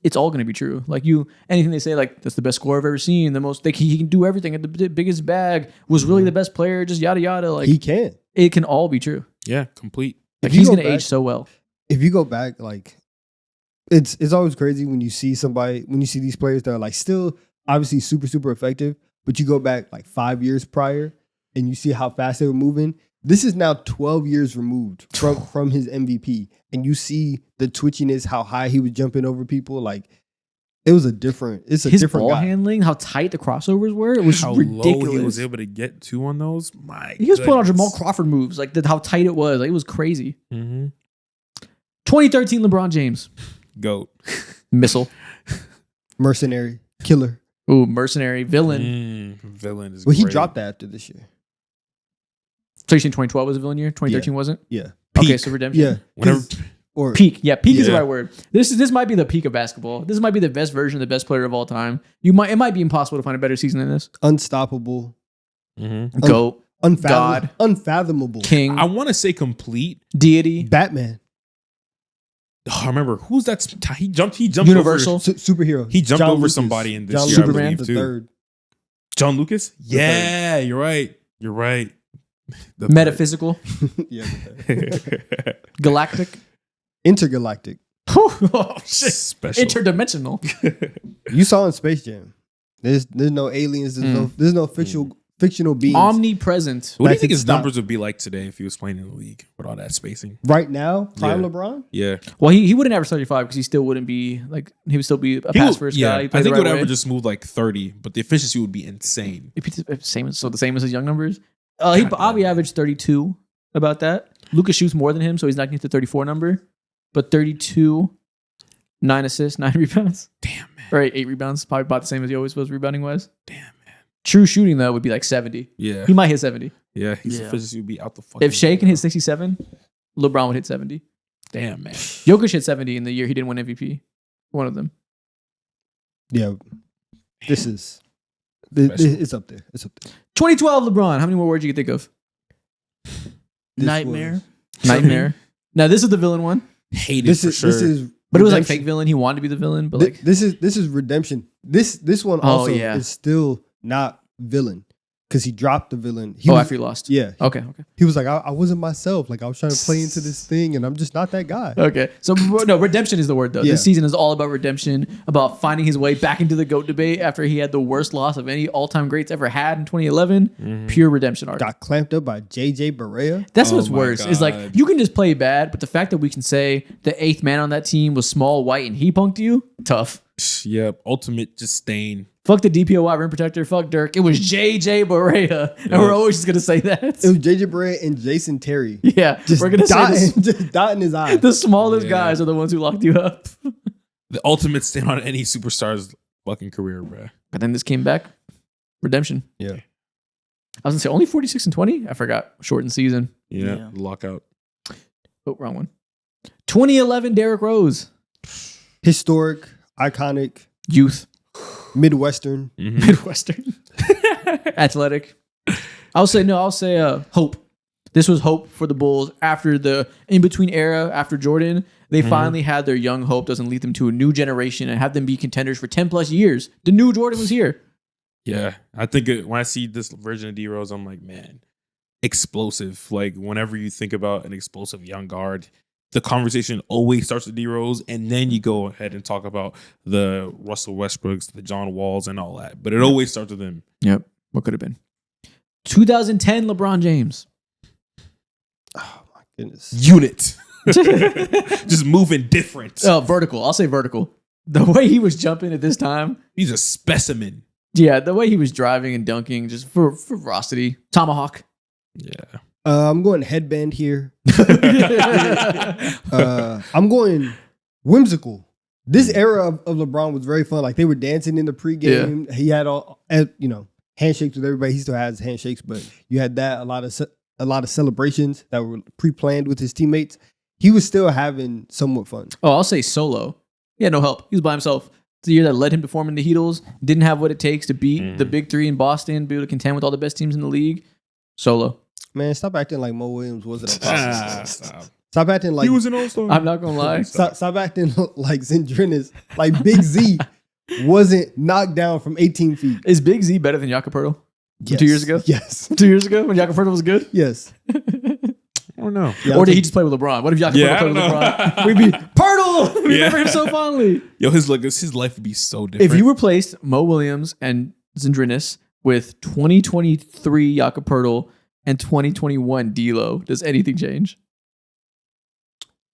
it's all going to be true. Like anything they say, like that's the best scorer I've ever seen. The most, like he can do everything at the biggest bag. Was really the best player. Just yada yada. Like He can. it can all be true. Yeah, complete. Like If you he's go going to back- age so well. If you go back, like it's always crazy when you see these players that are like still obviously super, super effective, but you go back like 5 years prior and you see how fast they were moving. This is now 12 years removed from his MVP. And you see the twitchiness, how high he was jumping over people. Like it's a His different ball guy. handling, how tight the crossovers were, it was How ridiculous. low he was able to get to on those. My He was pulling out goodness. Jamal Crawford moves, like how tight it was. Like, it was crazy. Mhm. 2013 LeBron James Goat. missile. Mercenary, killer. Ooh, mercenary villain. Villain is Well, he great. dropped that after this year. So you think 2012 was a villain year? 2013 wasn't? Yeah. Okay, Peak. so redemption. Yeah. Whenever 'Cause- or Peak. Yeah, peak is the Yeah. right word. This might be the peak of basketball. This might be the best version of the best player of all time. It might be impossible to find a better season than this. unstoppable, Mhm. GOAT, God. unfathomable. King, I want to say complete. deity, Batman, Oh, I remember who's that? He jumped. Universal. Over, superhero. he jumped John over Lucas. somebody in this John year, I Superman. believe, the too. third. John Lucas. third. Yeah, you're right. You're right. The metaphysical, Yeah, the third. third. galactic. Intergalactic. Oh, shit. Special. Interdimensional. You saw in Space Jam. There's no aliens. There's no fictional beings. Omnipresent. What do you That think could his stop. numbers would be like today if he was playing in the league with all that spacing? Right now, prime Yeah. LeBron. Yeah, Well, he wouldn't average 35 because he still wouldn't be like, he would still be a pass first guy. He I played think the it would right way. average a smooth like 30, but the efficiency would be insane. The same as his young numbers. He probably averaged 32 about that. Lucas shoots more than him, so he's not going to get the 34 number. But 32, 9 assists, 9 rebounds. Damn, man. Or 8 rebounds. Probably about the same as he always was rebounding wise. Damn, man. True shooting, though, would be like 70. Yeah, He might hit 70. yeah. His Yeah. efficiency would be out the fucking. If Shea can hit 67, LeBron would hit 70. Damn, man. Jokic hit 70 in the year he didn't win MVP. One of them. Yeah, this is Special. it's up there. It's up there. 2012 LeBron. How many more words you can think of? This Nightmare. Nightmare. Now, this is the villain one. Hate it This for is sure. this is. But it was like redemption. fake villain. He wanted to be the villain, but like This is redemption. This one Oh, also yeah. is still not villain because he dropped the villain. He oh, was, after he lost. yeah, Okay. he was like, I wasn't myself. Like I was trying to play into this thing, and I'm just not that guy. Okay. So no, redemption is the word though. Yeah. This season is all about redemption, about finding his way back into the GOAT debate after he had the worst loss of any all-time greats ever had in 2011. Pure redemption arc. Got clamped up by JJ Barea. That's Oh what's my worse. Is like God. you can just play bad, but the fact that we can say the eighth man on that team was small, white, and he punked you, tough. Yep. Ultimate just stain. Fuck the DPOY rim protector. Fuck Dirk. It was JJ Barea, and Yeah. we're always just gonna say that. It was JJ Barea and Jason Terry. Yeah, Just we're gonna say dotting, just dotting his eye. the smallest Yeah. guys are the ones who locked you up. The ultimate stain on any superstar's fucking career, bro. But then this came back, redemption. Yeah. I was gonna say only 46 and 20. I forgot. Shortened season. Yeah. Yeah. Lockout. Oh, wrong one. 2011 Derrick Rose. Historic, iconic, Youth. Midwestern. Midwestern. Athletic. I'll say hope. This was hope for the Bulls after the in-between era, after Jordan. They finally had their young hope doesn't lead them to a new generation and have them be contenders for 10 plus years. The new Jordan was here. Yeah, I think when I see this version of D Rose, I'm like, man, explosive. Like whenever you think about an explosive young guard, the conversation always starts with D Rose, and then you go ahead and talk about the Russell Westbrooks, the John Walls, and all that. But it always starts with him. Yep. What could have been? 2010 LeBron James. Oh my goodness. Unit. Just moving different. Oh, vertical. I'll say vertical. The way he was jumping at this time. He's a specimen. Yeah, the way he was driving and dunking, just for ferocity. Tomahawk. Yeah. I'm going headband here. I'm going whimsical. This era of LeBron was very fun. Like they were dancing in the pregame. Yeah. He had all, handshakes with everybody. He still has handshakes, but you had that a lot of celebrations that were pre-planned with his teammates. He was still having somewhat fun. Oh, I'll say solo. He had no help. He was by himself. It's the year that led him to forming the Heatles. Didn't have what it takes to beat the big three in Boston, be able to contend with all the best teams in the league. Solo. Man, stop acting like Mo Williams wasn't a process. Stop acting like he was an all-star. I'm not gonna lie. Stop acting like Zendrinis. Like Big Z wasn't knocked down from 18 feet. Is Big Z better than Jakob Poeltl? Yes. 2 years ago? Yes. 2 years ago when Jakob Poeltl was good? Yes. I don't know. Yeah, or did he just play with LeBron? What if Jakob Poeltl played with LeBron? We'd be Poeltl! We remember him so fondly. Yo, his life would be so different. If you replaced Mo Williams and Zendrinis with 2023 Jakob Poeltl and 2021 D'Lo, does anything change?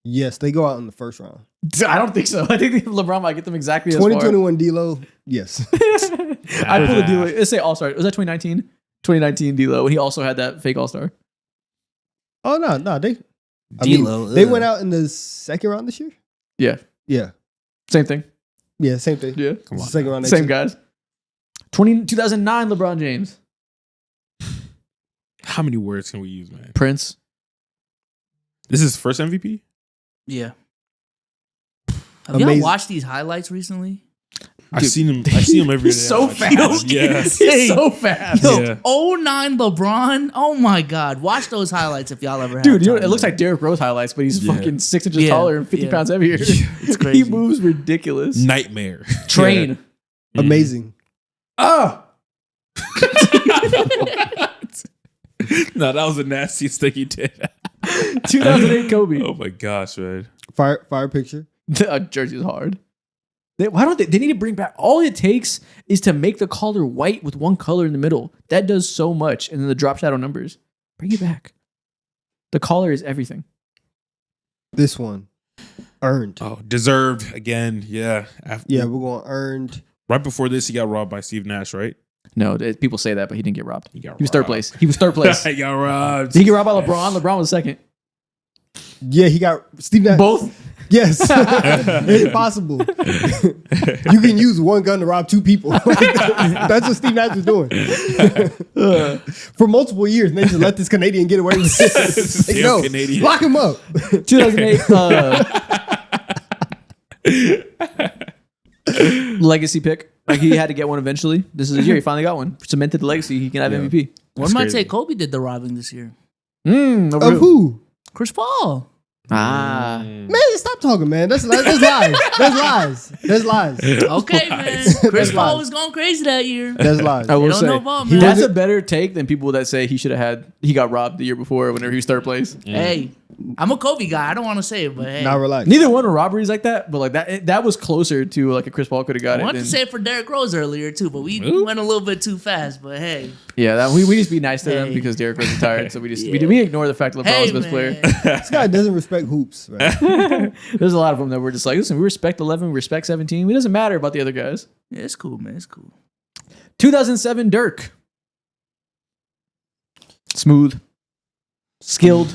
Yes, they go out in the first round. I don't think so. I think LeBron might get them exactly as far. 2021 D'Lo, yes. I pulled a D'Lo. Let's say All-Star. Was that 2019? 2019 D'Lo, when he also had that fake All-Star. Oh, no. D'Lo, they went out in the second round this year? Yeah. Yeah. Same thing. Yeah, same thing. Yeah. Come on. Second round. Same guys. 2009 LeBron James. How many words can we use, man? Prince. This is his first MVP? Yeah. Have y'all watched these highlights recently? I've seen him every day. He's so fast. Yes. He's so fast. Yo, 09 LeBron. Oh my God. Watch those highlights if y'all ever have Dude, time. It looks like Derrick Rose highlights, but he's fucking 6 inches taller and 50 pounds heavier. It's crazy. He moves ridiculous. Nightmare. Train. Amazing. Oh. No, that was the nastiest thing he did. 2008 Kobe. Oh my gosh, man. Fire picture. The jersey is hard. Why don't they need to bring back, all it takes is to make the collar white with one color in the middle. That does so much. And then the drop shadow numbers. Bring it back. The collar is everything. This one. Earned. Oh, deserved again. Yeah. Yeah, we're going earned. Right before this, he got robbed by Steve Nash, right? No, people say that, but he didn't get robbed. He was third place. He was third place. He got robbed. Did he get robbed by LeBron? LeBron was second. Yeah, he got Steve Nash. Both? Yes. It's possible. You can use one gun to rob two people. That's what Steve Nash was doing. For multiple years, and they just let this Canadian get away with it. Like, no, Canadian. lock him up. 2008 legacy pick. Like he had to get one eventually. This is his year. He finally got one. Cemented the legacy. He can have MVP. One might say Coby did the robbing this year. Of who? Chris Paul. Man, stop talking, man. That's lies. That's lies. Okay, man. Chris Paul was going crazy that year. That's lies. I will They don't say know about, man. that's a better take than people that say he got robbed the year before whenever he was third place. Hey, I'm a Kobe guy. I don't want to say it, but hey. Now relax. Neither one were robberies like that, but like that was closer to like a Chris Paul could have got I it. wanted to say it for Derrick Rose earlier too, but we went a little bit too fast. But hey, yeah, we just be nice to them Hey. because Derrick was retired, so we just we ignore the fact that LeBron was the best player. This guy doesn't respect hoops, right? There's a lot of them that we're just like, listen, we respect 11, we respect 17. It doesn't matter about the other guys. Yeah, it's cool, man. It's cool. 2007 Dirk. Smooth. Skilled.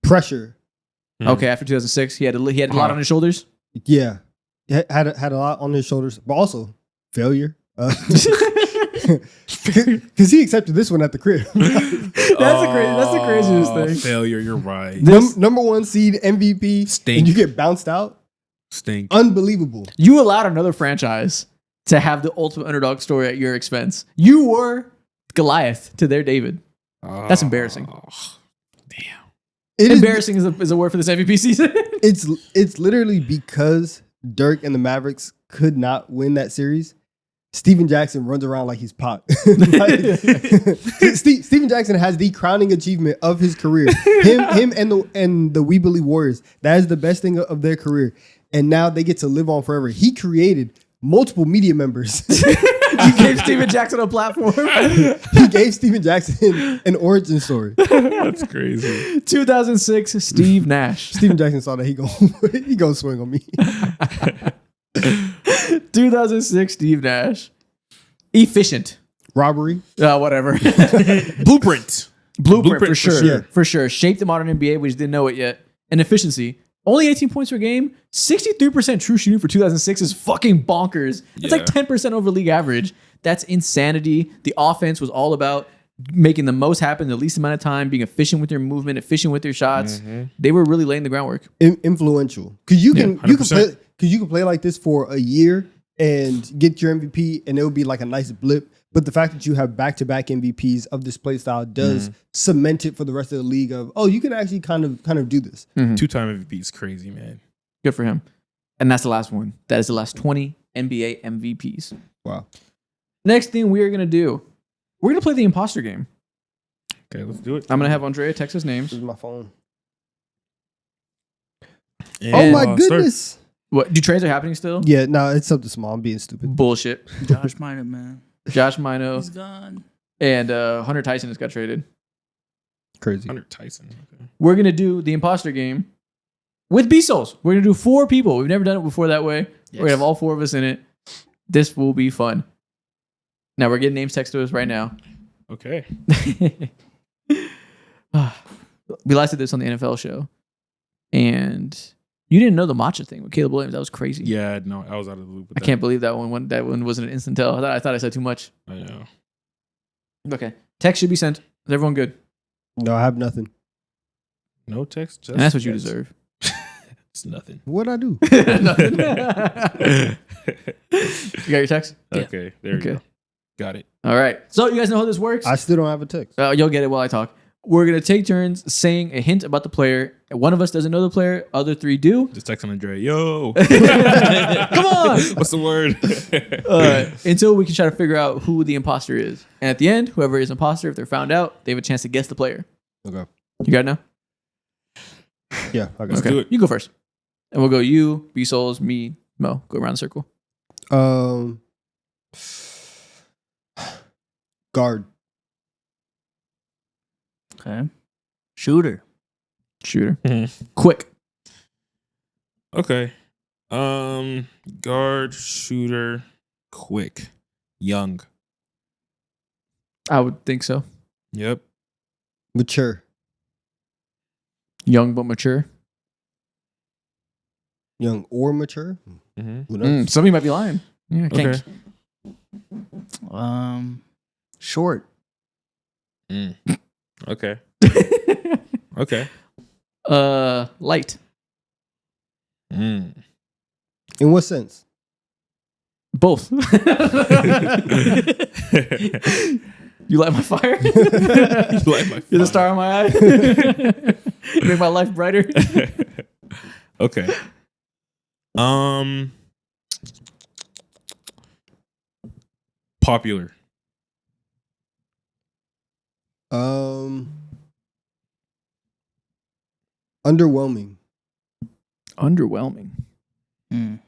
Pressure. Okay, after 2006, he had a lot on his shoulders. Yeah. Had a lot on his shoulders, but also failure. Because he accepted this one at the crib. That's the craziest thing. Failure. You're right. Number 1 seed MVP, Stink. and you get bounced out. Stink. Unbelievable. You allowed another franchise to have the ultimate underdog story at your expense. You were Goliath to their David. That's embarrassing. Damn. It is- Embarrassing is a word for this MVP season. It's literally because Dirk and the Mavericks could not win that series. Steven Jackson runs around like he's Pac. Steven Jackson has the crowning achievement of his career. Him and the We Believe Warriors. That is the best thing of their career. And now they get to live on forever. He created multiple media members. You gave Steven Jackson a platform. He gave Steven Jackson an origin story. That's crazy. 2006, Steve Nash. Steven Jackson saw that he gonna swing on me. 2006, Steve Nash. Efficient. Robbery. Whatever. Blueprint. Blueprint for sure. sure. For sure. Shaped the modern NBA. We just didn't know it yet. And efficiency. Only 18 points per game. 63% true shooting for 2006 is fucking bonkers. It's like 10% over league average. That's insanity. The offense was all about making the most happen in the least amount of time, being efficient with your movement, efficient with your shots. They were really laying the groundwork. Influential. Because you can 100%. play like this for a year and get your MVP, and it would be like a nice blip. But the fact that you have back-to-back MVPs of this play style does cement it for the rest of the league of, oh, you can actually kind of do this. 2-time MVP is crazy, man. Good for him. And that's the last one. That is the last 20 NBA MVPs. Wow. Next thing we are going to do, we're going to play the imposter game. Okay, let's do it. I'm going to have Andrea text his names. This is my phone. And, Oh my start. goodness. What? Do trades are happening still? Yeah, no, it's something small. I'm being stupid. Bullshit. Josh Minor, man. Josh Mino He's gone. and Hunter Tyson just got traded. Crazy. Hunter Tyson. Okay. We're going to do the imposter game with BSolz. We're going to do 4 people. We've never done it before that way. We're going to have all 4 of us in it. This will be fun. Now we're getting names texted to us right now. Okay. We last did this on the NFL show. And you didn't know the matcha thing with Caleb Williams. That was crazy. Yeah, no, I was out of the loop with I that. can't believe that one wasn't an instant tell. I thought I said too much. I know. Okay. Text should be sent. Is everyone good? No, I have nothing. No text, just And that's what you text. deserve. It's nothing. What'd I do? Nothing. You got your text? Okay, there you Okay. go. Got it. All right. So you guys know how this works? I still don't have a text. You'll get it while I talk. We're going to take turns saying a hint about the player. One of us doesn't know the player. Other 3 do. Just text Andre. Yo. Come on. What's the word? Until we can try to figure out who the imposter is. And at the end, whoever is imposter, if they're found out, they have a chance to guess the player. Okay. You got it now? Yeah, I got Let's do it. You go first. And we'll go you, BSolz, me, Mo. Go around the circle. Guard. Okay. Shooter. Shooter. Mhm. Quick. Okay. Guard, shooter, quick, young. I would think so. Yep. Mature. Young but mature. Young or mature? Mm-hmm. Who knows? Somebody might be lying. Yeah, Okay. Short. Okay. Okay. Light. In what sense? Both. You light my fire? You light my You're the fire. star in my eye. Make my life brighter. Okay. Popular. Underwhelming. Underwhelming. Mm.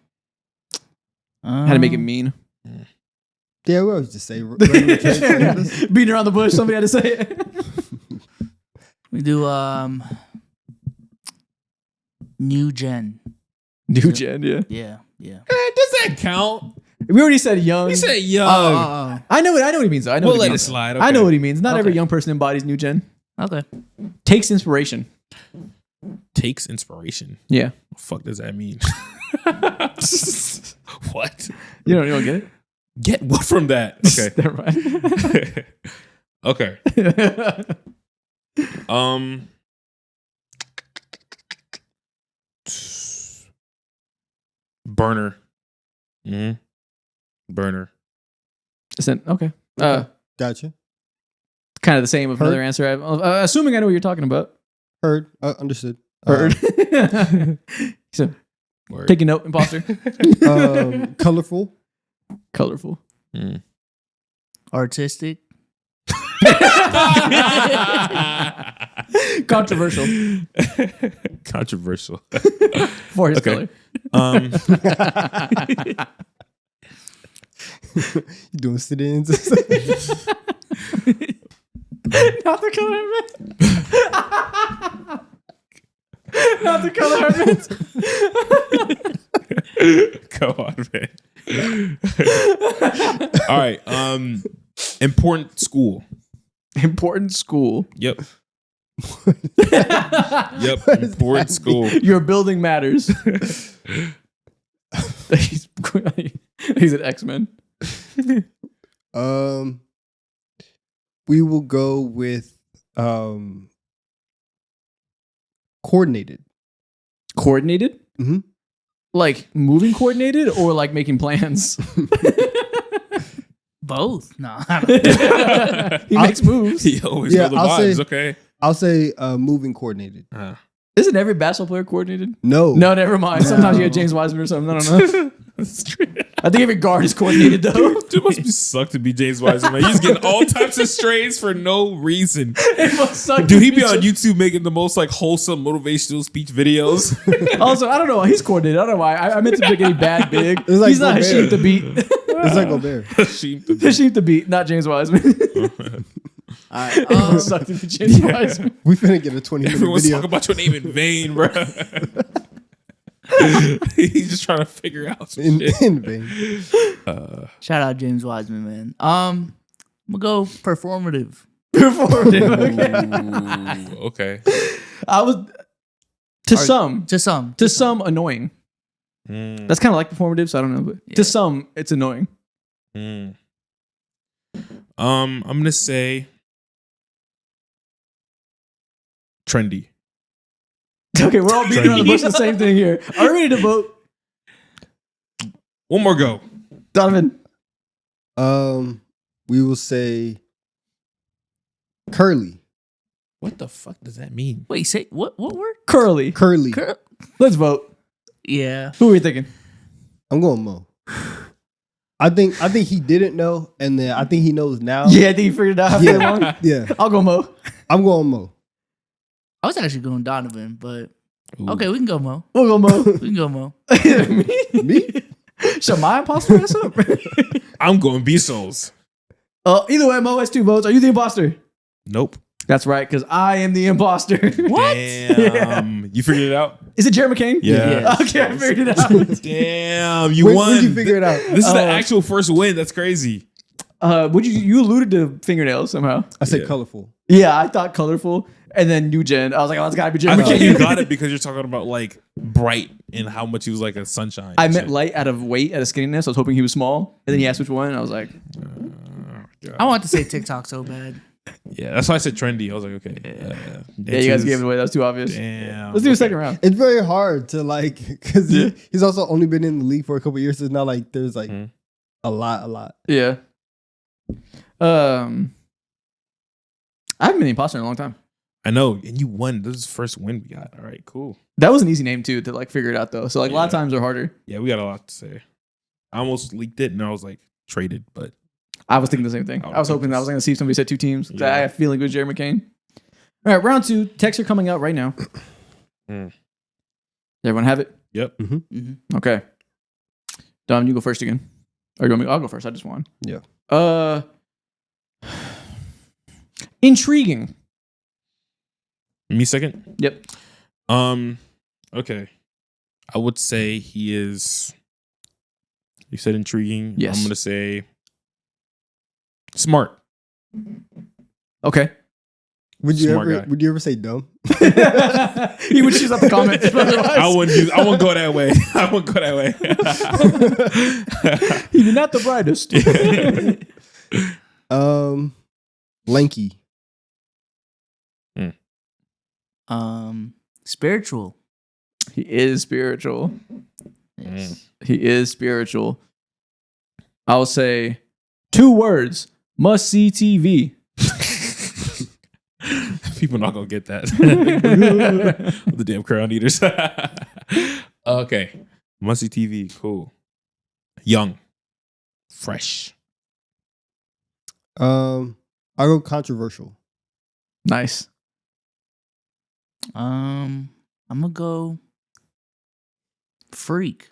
How to make it mean. Yeah, we always just say regular traits. Beating around the bush. Somebody had to say it. We do new gen. New gen, yeah. Yeah, yeah. Does that count? We already said young. We said young. I know what he means. Though. I know We'll what let he it means. slide. I know okay. what he means. Not every Okay. young person embodies new gen. Okay. Takes inspiration. Takes inspiration. Yeah. What the fuck does that mean? What? You don't get it? Get what from that? Okay. Never mind. Okay. Burner. Burner. Okay. Gotcha. Kind of the same with Heard. another answer. Assuming I know what you're talking about. Heard. Understood. Heard. So, Word. taking note, imposter. Colorful. Colorful. Artistic. Controversial. Controversial. For his Okay. color. You doing sit-ins? Not the color of it. Not the color of it. Go on, man. All right. Important school. Important school. Yep. Yep. Important school. Your building matters. he's an X-Men. We will go with coordinated. Coordinated? Mm-hmm. Like moving coordinated or like making plans? Both. No. He makes moves. He always Yeah, know the I'll vibes. say- Okay. I'll say moving coordinated. Isn't every basketball player coordinated? No. No, never mind. Sometimes you get James Wiseman or something. I don't know. I think every guard is coordinated though. Dude, must be suck to be James Wiseman, man. He's getting all types of strays for no reason. It must suck. Dude, he be on YouTube making the most like wholesome motivational speech videos. Also, I don't know why he's coordinated. I don't know why. I meant to pick any bad big. It's like He's not Gobert. Hasheem to beat. It's like Gobert. Hasheem to beat, not James Wiseman. All right. It must suck to be James Wiseman. We finna get a 20-minute Everyone's video. talking about your name in vain, bro. He's just trying to figure out some shit. in vain. Shout out James Wiseman, man. I'm gonna go performative. Performative. Ooh, okay. I was to some annoying. That's kind of like performative, so I don't know, but to some it's annoying. I'm gonna say trendy. Okay, we're all beating around the bush the same thing here. Are you ready to vote? One more go. Donovan. We will say curly. What the fuck does that mean? Wait, say what word? Curly. Curly. Let's vote. Yeah. Who are we thinking? I'm going Mo. I think he didn't know, and then I think he knows now. Yeah, I think you figured it out after long. Yeah. I'll go Mo. I'm going Mo. I was actually going Donovan, but Ooh. okay, we can go Mo. We'll go Mo. We can go Mo. Me? Shut my imposter ass up. I'm going BSolz. Either way, Mo has 2 votes. Are you the imposter? Nope. That's right, because I am the imposter. What? Damn. You figured it out? Is it Jaren McCain? Yeah. Okay, I figured it out. Damn. You When won. did you figure it out? This is the actual first win. That's crazy. Would you alluded to fingernails somehow? I said Yeah. colorful. Yeah, I thought colorful, and then New Gen. I was like, oh, it's gotta be I Jaren think McCain. you got it because you're talking about like bright and how much he was like a sunshine. I and meant shit. light out of weight, out of skinniness. I was hoping he was small, and then he asked which one, and I was like, I want to say TikTok so bad. Yeah, that's why I said trendy. I was like, okay. yeah, you guys gave it away. That was too obvious. Damn. Let's do a second round. It's very hard to like because he's also only been in the league for a couple years. So it's not like there's like a lot. Yeah. I haven't been the imposter in a long time. I know, and you won. This is the first win we got. All right, cool. That was an easy name too to like figure it out though. So like a lot of Yeah. times are harder. Yeah, we got a lot to say. I almost leaked it, and I was like traded, but I was thinking the same thing. I was hoping I was going to see if somebody said 2 teams. Yeah. I have a feeling it was Jaren McCain. All right, round 2. Texts are coming out right now. Does everyone have it? yep. Okay. Dom, you go first again. Or you want me? I'll go first. I just won. Yeah. Intriguing. Me second. Yep. Okay. I would say he is. You said intriguing. Yes. I'm gonna say smart. Okay. Would you Smart ever? guy. Would you ever say dumb? He would choose up the comments. I wouldn't go that way. I wouldn't go that way. He's not the brightest. Lanky. Spiritual. He is spiritual. Yes. He is spiritual. I'll say 2 words. Must see TV. People not gonna get that. The damn crown eaters. Okay. Must-see TV. Cool. Young. Fresh. I'll go controversial. Nice. I'm gonna go freak.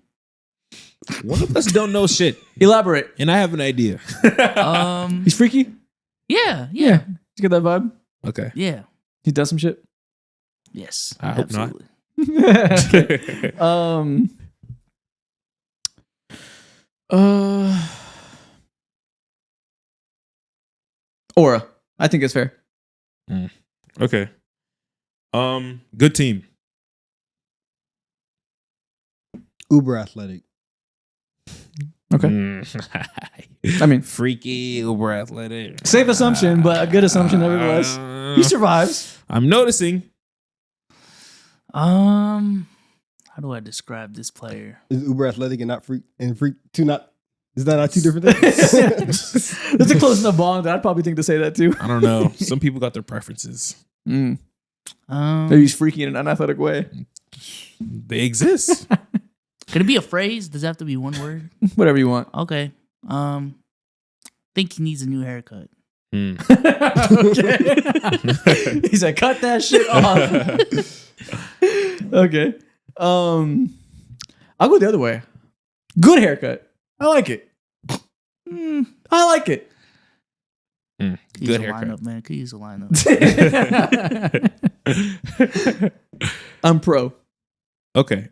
One of us don't know shit, Elaborate. and I have an idea. He's freaky? Yeah. You get that vibe? Okay. Yeah. He does some shit? Yes. I hope not. Aura. I think it's fair. Okay. Good team. Uber athletic. Okay. I mean, freaky, uber athletic. safe assumption, but a good assumption nevertheless. He survives. I'm noticing. How do I describe this player? Is Uber athletic and not freak and freak two not? Is that not 2 different things? That's a close enough bond that I'd probably think to say that too. I don't know. Some people got their preferences. Maybe he's freaky in an unathletic way. They exist. Could it be a phrase? Does it have to be one word? Whatever you want. Okay. Think he needs a new haircut. Okay. He said, cut that shit off. Okay. I'll go the other way. Good haircut. I like it. I like it. Could use Good a haircut. lineup, man. Could use a lineup. I'm pro. Okay.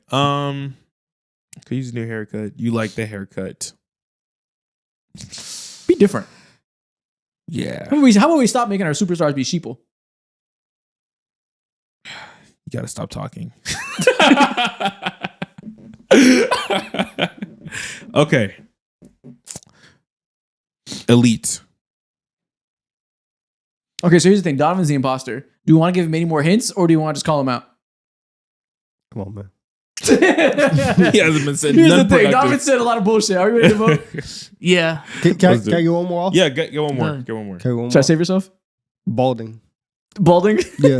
Could use a new haircut. You like the haircut? Be different. Yeah. How about we stop making our superstars be sheeple? You gotta stop talking. Okay. Elite. Okay, so here's the thing. Donovan's the imposter. Do you want to give him any more hints or do you want to just call him out? Come on, man. He hasn't been said Here's the none thing. Donovan productive. said a lot of bullshit. Are we ready to vote? Yeah. Can I Let's do it. get one more off? Yeah, get one more. Done. Get one more. Okay, one Should I more. save yourself? Balding. Balding? Yeah,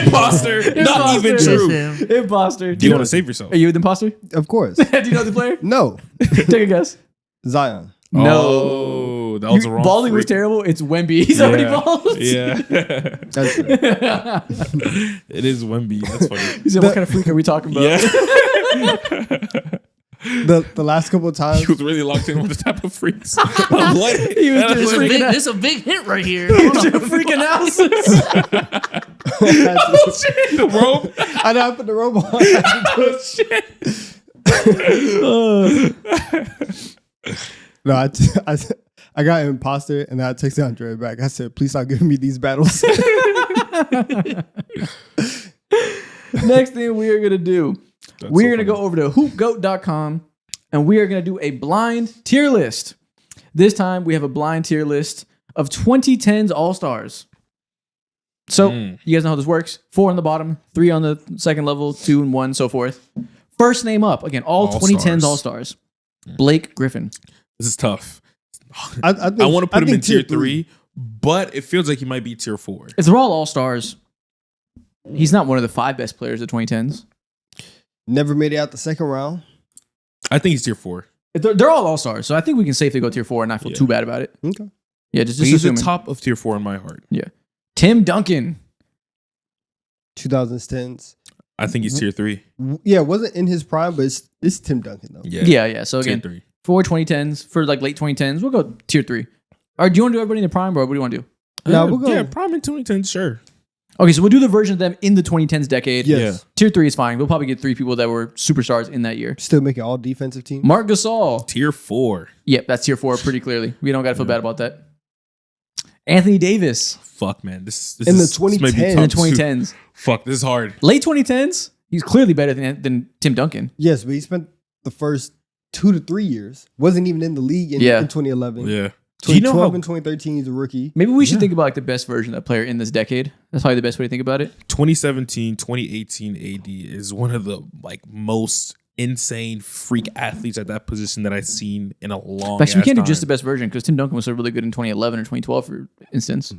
Imposter. Not even Imposter. true. Yes, him. Imposter. Do you want to save yourself? Are you the imposter? of course. Do you know the player? No, Take a guess. Zion. Oh, that was a wrong. Balding was freak. terrible. It's Wemby. He's already bald. Yeah. That's it. It is Wemby. That's funny. He said, what kind of freak are we talking about? Yeah. The last couple of times. He was really locked in with the type of freaks. I'm like, He was This just is a freaking big, out. this is a big hint right here. Freak analysis. the rope. I know I put the robe on. No, I got an imposter and I texted Andre back. I said, please stop giving me these battles. Next thing we are going to do, That's we're so going to go funny. over to hoopgoat.com and we are going to do a blind tier list. This time we have a blind tier list of 2010s All-Stars. So you guys know how this works. 4 on the bottom, 3 on the second level, 2 and 1, so forth. First name up. Again, all All-Stars. 2010s All-Stars. Blake Griffin. This is tough. I I want to put him think in tier 3, but it feels like he might be tier 4. It's they're all All-Stars. He's not one of the 5 best players of 2010s. Never made it out the second round. I think he's tier 4. They're all All-Stars, so I think we can safely go tier 4 and not feel Yeah. too bad about it. Okay. Yeah, just He's the assuming. top of tier 4 in my heart. Yeah. Tim Duncan. 2010s. I think he's tier 3. Yeah, wasn't in his prime, but it's Tim Duncan though. Yeah. So tier again, 3. for 2010s, for like late 2010s, we'll go tier 3. Or do you want to do everybody in the prime, or what do you want to do? No, we'll go. Yeah, prime in 2010, sure. Okay, so we'll do the version of them in the 2010s decade. Yes. Tier 3 is fine. We'll probably get 3 people that were superstars in that year. Still making all defensive team. Marc Gasol. Tier 4. Yep, that's tier 4 pretty clearly. We don't got to feel bad about that. Anthony Davis Fuck, man. This In the is- this may be 2010s. in the top two. 2010s. Fuck, this is hard. Late 2010s, he's clearly better than Tim Duncan. Yes, but he spent the first 2 to 3 years. Wasn't even in the league in 2011. Yeah. Do you know 2012 how and 2013, he's a rookie. Maybe we should Yeah. think about like the best version of that player in this decade. That's probably the best way to think about it. 2017, 2018 AD is one of the like most insane freak athletes at that position that I've seen in a long Actually, we can't do time. just the best version because Tim Duncan was so really good in 2011 or 2012, for instance.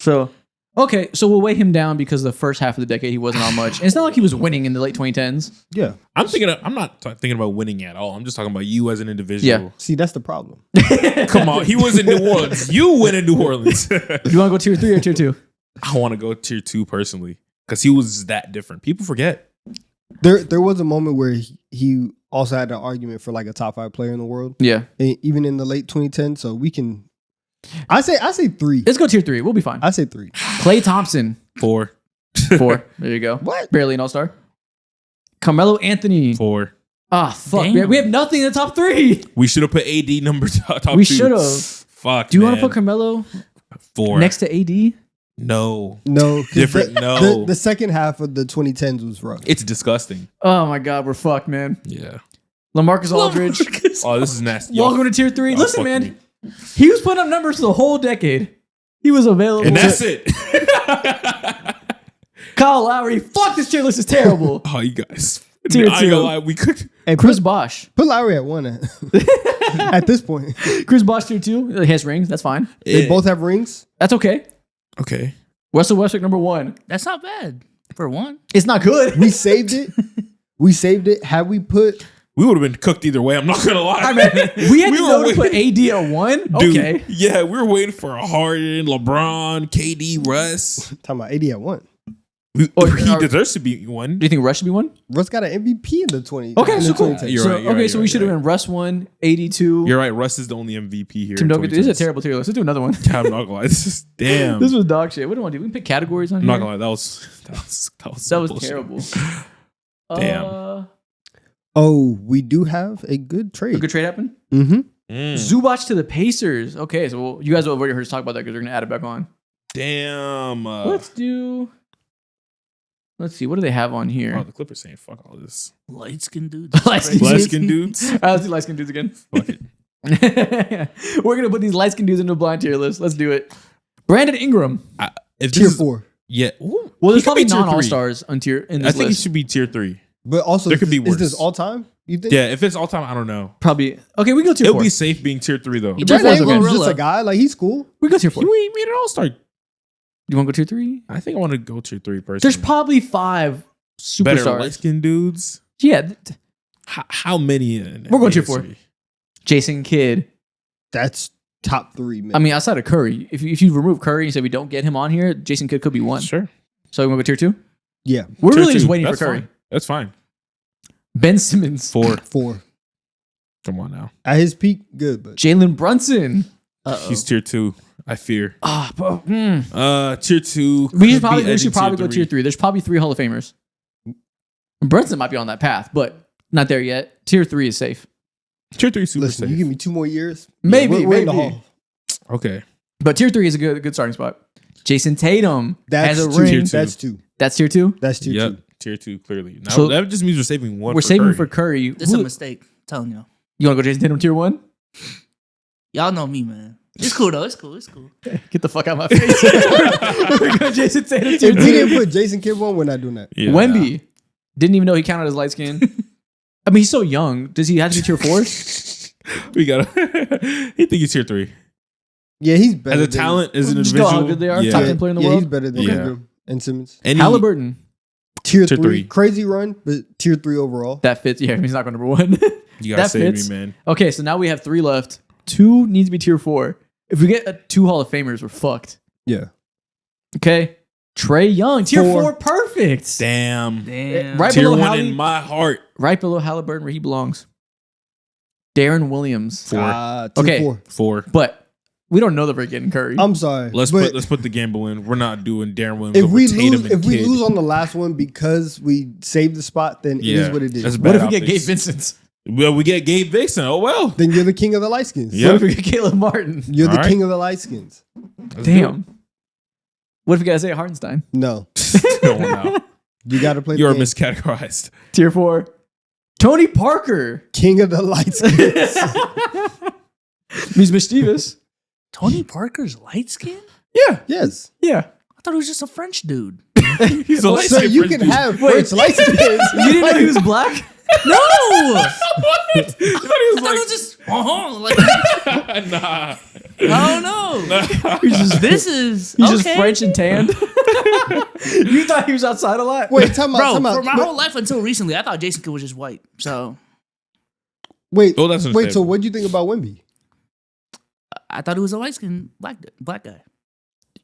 So, okay, so we'll weigh him down because the first half of the decade he wasn't on much. And it's not like he was winning in the late 2010s. Yeah. I'm not thinking about winning at all. I'm just talking about you as an individual. Yeah. See, that's the problem. Come on. He was in New Orleans. You went in New Orleans. You want to go tier 3 or tier 2? I want to go tier 2 personally because he was that different. People forget. There was a moment where he also had an argument for like a top 5 player in the world, Yeah. and even in the late 2010s. So we can. I say 3. Let's go tier 3. We'll be fine. I say 3. Klay Thompson, 4. 4. There you go. What? Barely an all-star. Carmelo Anthony. 4. Ah, fuck. Damn. We have nothing in the top 3. We should have put AD number top 2. We should have. Fuck. Do you want to man. put Carmelo 4 next to AD? No. No, 'cause Different, The, no. the second half of the 2010s was rough. It's disgusting. Oh my God, we're fucked, man. Yeah. LaMarcus Aldridge. Oh, this is nasty. Welcome to tier 3. y'all Listen, fucking man. He was putting up numbers the whole decade. He was available. And that's it. Kyle Lowry. Fuck, this tier list is terrible. Oh, you guys. Tier I ain't gonna 2. lie. We could. And Chris Bosh. put Lowry at 1 at this point. Chris Bosh tier 2. He has rings. That's fine. They Yeah. both have rings. That's okay. Okay. Russell Westbrook number 1. That's not bad for one. It's not good. We saved it. We saved it. Had we put We would have been cooked either way. I'm not gonna lie. We had We to were know to put waiting- AD at 1. Dude, Okay. yeah, we were waiting for a Harden, LeBron, KD, Russ. talking about 80 at 1. He deserves to be one. Do you think Russ should be 1? Russ got an MVP in the 20. Okay, in so the cool. 2010s. You're So, right, you're okay, right, so you're we right, should have you're been Russ 1, 82. You're right. Russ is the only MVP here. Tim in Duncan. This is a 2010s. terrible tier list. Let's do another one. I'm not gonna lie. This is damn. This was dog shit. What do we want to do? We can pick categories on I'm here. not gonna lie. That was bullshit. terrible. Damn. Oh, we do have a good trade. A good trade happened? Mm-hmm. Zubac to the Pacers. Okay, so you guys have already heard us talk about that because we're going to add it back on. Damn. Let's see. What do they have on here? Oh, the Clippers saying fuck all this. Light skinned dudes. Light-skinned Light skin dudes. Let's do light skin dudes again. Fuck it. We're going to put these light skin dudes into a blind tier list. Let's do it. Brandon Ingram. If Tier this is- 4. Yeah. Ooh, Well, there's he could probably be tier non all 3. stars on tier in I this think list. it should be tier 3. But also, There could be is this worse. all time? You think? Yeah, if it's all time, I don't know. Probably. Okay, we go tier It'll 4. be safe being tier 3 though. He Brandon Brandon Ingram's Gorilla. just a guy. Like, he's cool. We go tier 4. You ain't made an all-star. You want to go tier 3? I think I want to go tier 3 personally. There's probably 5 better superstars. light-skinned dudes. Yeah. How many? We're going tier 4. Jason Kidd. That's top 3, man. I mean, outside of Curry, if you remove Curry and say we don't get him on here, Jason Kidd could be 1. Sure. So we want to go tier 2? yeah. We're Tier really just 2. waiting That's for Curry. fine. That's fine. Ben Simmons. 4. 4. Come on now. At his peak, good. But Jalen Brunson. He's tier 2. I fear. We Tier 2. should could probably, be edging go tier 3. There's probably 3 Hall of Famers. Brunson might be on that path, but not there yet. Tier 3 is safe. Tier 3 super listen, safe. you give me 2 more years. Maybe, we're in the maybe. hall. Okay. But tier 3 is a good starting spot. Jason Tatum That's has a 2. ring. Tier 2. That's 2. That's tier 2. That's tier Yep. 2. Tier 2 clearly. Now So- that just means we're saving one. We're for saving Curry. for Curry. This is a Who- mistake. I'm telling you. You want to go Jason Tatum tier 1? Y'all know me, man. It's cool though. It's cool. It's cool. Get the fuck out of my face. We're going Jason Tatum tier If 2. we didn't put Jason Kidd 1, we're not doing that. Yeah. Wemby. Didn't even know he counted as light skin. I mean, he's so young. Does he have to be tier 4? We got he think he's tier 3. Yeah, he's better. As a talent, as an Just know individual. how good they are. Yeah. Top 10 player in the yeah, world. he's better than Yeah. Ingram and Simmons. Any- Halliburton. Tier Tier 3. 3. Crazy run, but tier 3 overall. That fits. Yeah, he's not going number 1. You gotta that save fits. me, man. Okay, so now we have 3 left. 2 needs to be tier 4. If we get 2 Hall of Famers, we're fucked. Yeah. Okay. Trey Young, tier 4. 4, perfect. Damn. Damn. Right Tier below 1 Hallie, in my heart. right below Halliburton where he belongs. Darren Williams. 4. Tier Okay. 4. 4. But we don't know that we're getting Curry. I'm sorry. Let's but put the gamble in. We're not doing Darren Williams if over we Tatum lose, and if we Kidd. lose on the last one because we saved the spot, then it is what it is. That's What bad if we get Gabe optics. Vincent? Well, we get Gabe Vixen. Oh well. Then you're the king of the light skins. Yeah. What if we get Caleb Martin? You're the All right. king of the light skins. Damn. What if you guys say Hartenstein? No. No, no. You got to play You're the game. miscategorized. Tier 4. Tony Parker. King of the light skins. He's mischievous. Tony Parker's light skin? Yeah. Yes. Yeah. I thought he was just a French dude. He's a light So skinned you French can dude. have French light skins. You didn't know he was black? No! I thought he I was thought it was just, like, like, nah. oh no. He's just, This is, he's okay. just French and tanned. You thought he was outside a lot? Wait, time out. Bro, Time for out. my whole life until recently, I thought Jason Kidd was just white. So Wait, Oh, that's wait. So understandable. what do you think about Wemby? I thought he was a light skinned black guy.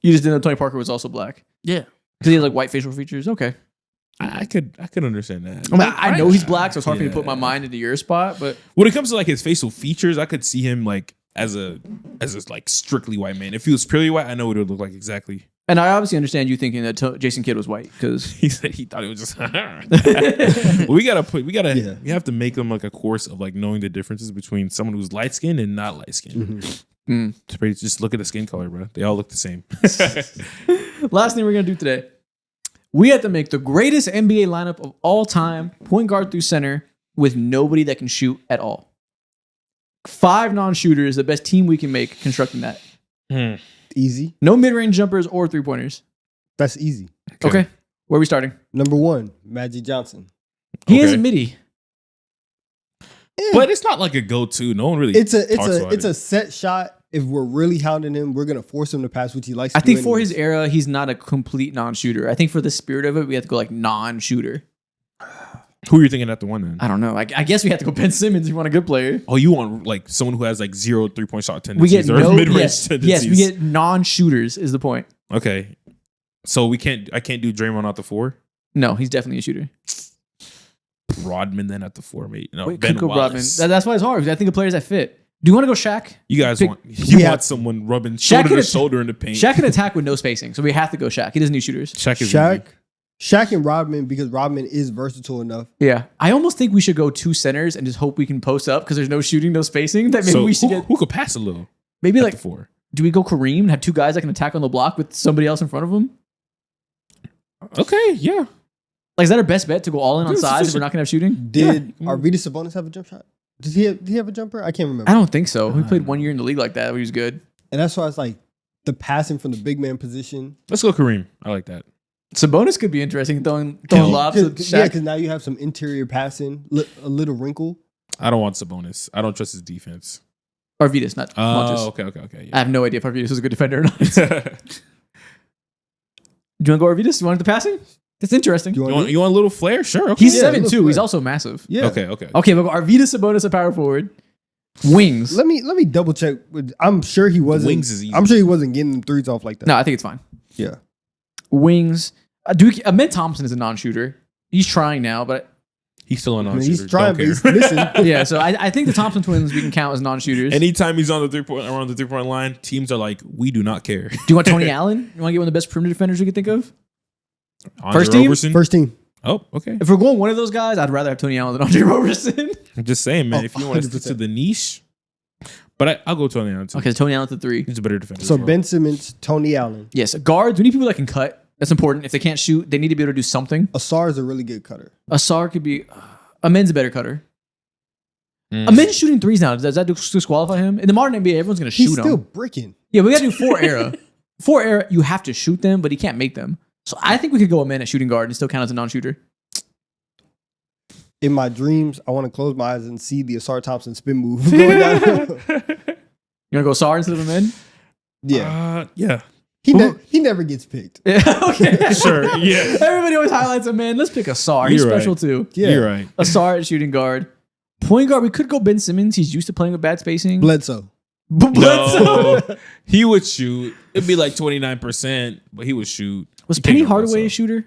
You just didn't know Tony Parker was also black. Yeah. Because he has like white facial features. Okay. I could understand that. I mean, I know he's black, so it's hard for me to put Yeah. my mind into your spot, but When it comes to like his facial features, I could see him like as a like strictly white man. If he was purely white, I know what it would look like exactly. and I obviously understand you thinking that Jason Kidd was white because He said he thought it was just. we have to make them like a course of like knowing the differences between someone who's light skinned and not light skinned. Just look at the skin color, bro. They all look the same. last thing we're gonna do today, we have to make the greatest NBA lineup of all time, point guard through center, with nobody that can shoot at all. 5 non-shooters, the best team we can make constructing that. Easy. No mid-range jumpers or 3-pointers. That's easy. Okay. Where are we starting? Number 1, Magic Johnson. He Okay. is a midi. But it's not like a go-to. No one really. It's talks about a it. set shot. If we're really hounding him, we're gonna force him to pass, which he likes. I to do think for his anyways. era, he's not a complete non-shooter. I think for the spirit of it, we have to go like non-shooter. Who are you thinking at the one then? I don't know. I guess we have to go Ben Simmons if you want a good player. Oh, you want like someone who has like 0 3-point shot We tendencies get or no mid-range yes, tendencies? yes, we get non-shooters is the point. Okay, so I can't do Draymond at the 4. No, he's definitely a shooter. Rodman then at the 4, mate. No, Wait, Ben could go Wallace. Rodman. That's why it's hard because I think of players that fit. Do you want to go Shaq? You guys Pick- want Yeah. want someone rubbing Shaq shoulder can to att- shoulder in the paint. Shaq can attack with no spacing, so we have to go Shaq. He doesn't need shooters. Shaq is Shaq and Rodman, because Rodman is versatile enough. Yeah, I almost think we should go 2 centers and just hope we can post up because there's no shooting, no spacing. That maybe So we should who, get who could pass a little? maybe At like the 4. do we go Kareem and have 2 guys that can attack on the block with somebody else in front of them? Okay, yeah. Like, is that our best bet to go all in on Dude, size if we're not gonna have shooting? Did Arvydas Sabonis have a jump shot? Did he have a jumper? I can't remember. I don't think so. He played 1 year in the league like that. Where he was good. And that's why it's like the passing from the big man position. Let's go Kareem. I like that. Sabonis could be interesting throwing lobs at Shaq. Because now you have some interior passing, a little wrinkle. I don't want Sabonis. I don't trust his defense. Arvydas, not Montes. Oh, okay. I Yeah. have no idea if Arvydas was a good defender or not. Do you want to go Arvydas? You want the passing? That's interesting. You want you want a little flair? Sure. Okay. He's Yeah, 7'2". look, He's yeah. also massive. Yeah. Okay. Okay, we'll go Arvydas, Sabonis, a power forward. Wings. Let me double check. I'm sure he wasn't. Wings is easy. I'm sure he wasn't getting them threes off like that. No, I think it's fine. Yeah. Wings. Ben Thompson is a non-shooter. He's trying now, but He's still a I mean, non-shooter. he's trying, Don't but care. he's missing. yeah. So I think the Thompson twins we can count as non-shooters. Anytime he's on the 3-point around the 3-point line, teams are like, we do not care. Do you want Tony Allen? You want to get one of the best perimeter defenders we could think of? Andre First team? Roberson? First team. Oh, okay. If we're going one of those guys, I'd rather have Tony Allen than Andre Roberson. I'm just saying, man. Oh, If you want to stick to 100%. the niche, but I'll go Tony Allen too. Okay, Tony Allen's the 3. He's a better defender. So as well. Ben Simmons, Tony Allen. Yes, guards. We need people that can cut. That's important. If they can't shoot, they need to be able to do something. Asar is a really good cutter. Asar could be. Amen's a better cutter. Mm. Amen's shooting threes now. Does that disqualify him? In the modern NBA, everyone's going to He's shoot still him. bricking. Yeah, we got to do 4 era. 4 era, you have to shoot them, but he can't make them. So I think we could go Amen at shooting guard and still count as a non-shooter. In my dreams, I want to close my eyes and see the Asar Thompson spin move going down. You want to go Sar instead of Amen? Yeah. Yeah. He never gets picked. Yeah, okay. Sure. Yeah. Everybody always highlights Amen. Let's pick Asar. He's You're right. special too. Yeah. You're right. Asar at shooting guard. Point guard, we could go Ben Simmons. He's used to playing with bad spacing. Bledsoe. Bledsoe. No, he would shoot. It'd be like 29%, but he would shoot. Was You can't Penny go Hardaway Bledsoe. a shooter?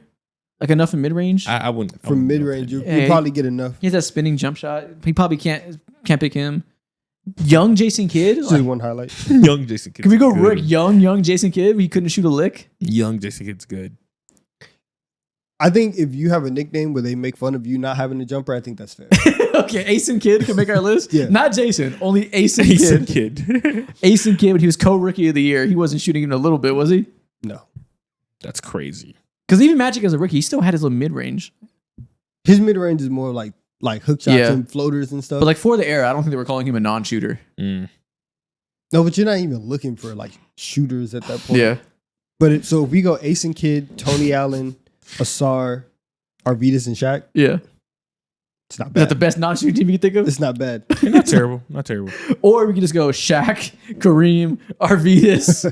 Like enough in mid-range? I wouldn't. I From wouldn't go mid-range, Penny. you Yeah. probably get enough. He has that spinning jump shot. He probably can't pick him. Young Jason Kidd? Just Like, one highlight. Young Jason Kidd. can we go Rick young Jason Kidd? He couldn't shoot a lick. Young Jason Kidd's good. I think if you have a nickname where they make fun of you not having a jumper, I think that's fair. Okay, Ace and Kid can make our list. Yeah. Not Jason, only Ace and Ace and Kid. Kid. Ace and Kid, when he was co-rookie of the year, he wasn't shooting even a little bit, was he? No. That's crazy. Because even Magic as a rookie, he still had his little mid-range. His mid range is more like hook shots Yeah. and floaters and stuff. But like for the era, I don't think they were calling him a non-shooter. Mm. no, but you're not even looking for like shooters at that point. Yeah. But so if we go Ace and Kid, Tony Allen, Asar, Arvidas, and Shaq, Yeah. it's not Is bad. that the best non-shooting team you can think of? It's not bad. Not terrible. Not terrible. Or we could just go Shaq, Kareem, Arvidas,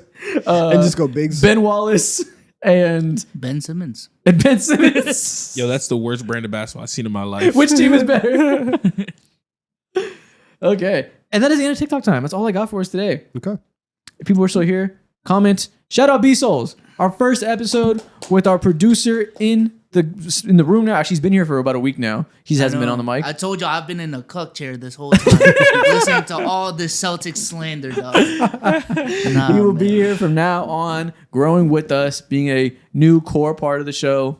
And just go bigs. Ben Wallace, and Ben Simmons. Ben Simmons. Yo, that's the worst brand of basketball I've seen in my life. Which team is better? Okay. And that is the end of TikTok time. That's all I got for us today. Okay. If people are still here, comment. Shout out BSolz. Our first episode with our producer in the room now. Actually, he's been here for about a week now. He hasn't been on the mic. I told you I've been in a cuck chair this whole time, listening to all this Celtics slander, dog. He will be here from now on, growing with us, being a new core part of the show.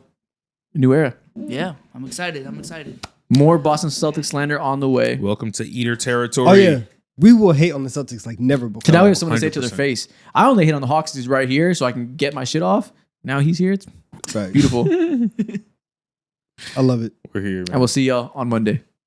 New era. Yeah, I'm excited. I'm excited. More Boston Celtics slander on the way. Welcome to Eater territory. Oh yeah, we will hate on the Celtics like never before. So now we have someone to say it to their 100%. face. I only hate on the Hawks. He's right here, so I can get my shit off. Now he's here. It's Right. beautiful. I love it. We're here, man. And we'll see y'all on Monday.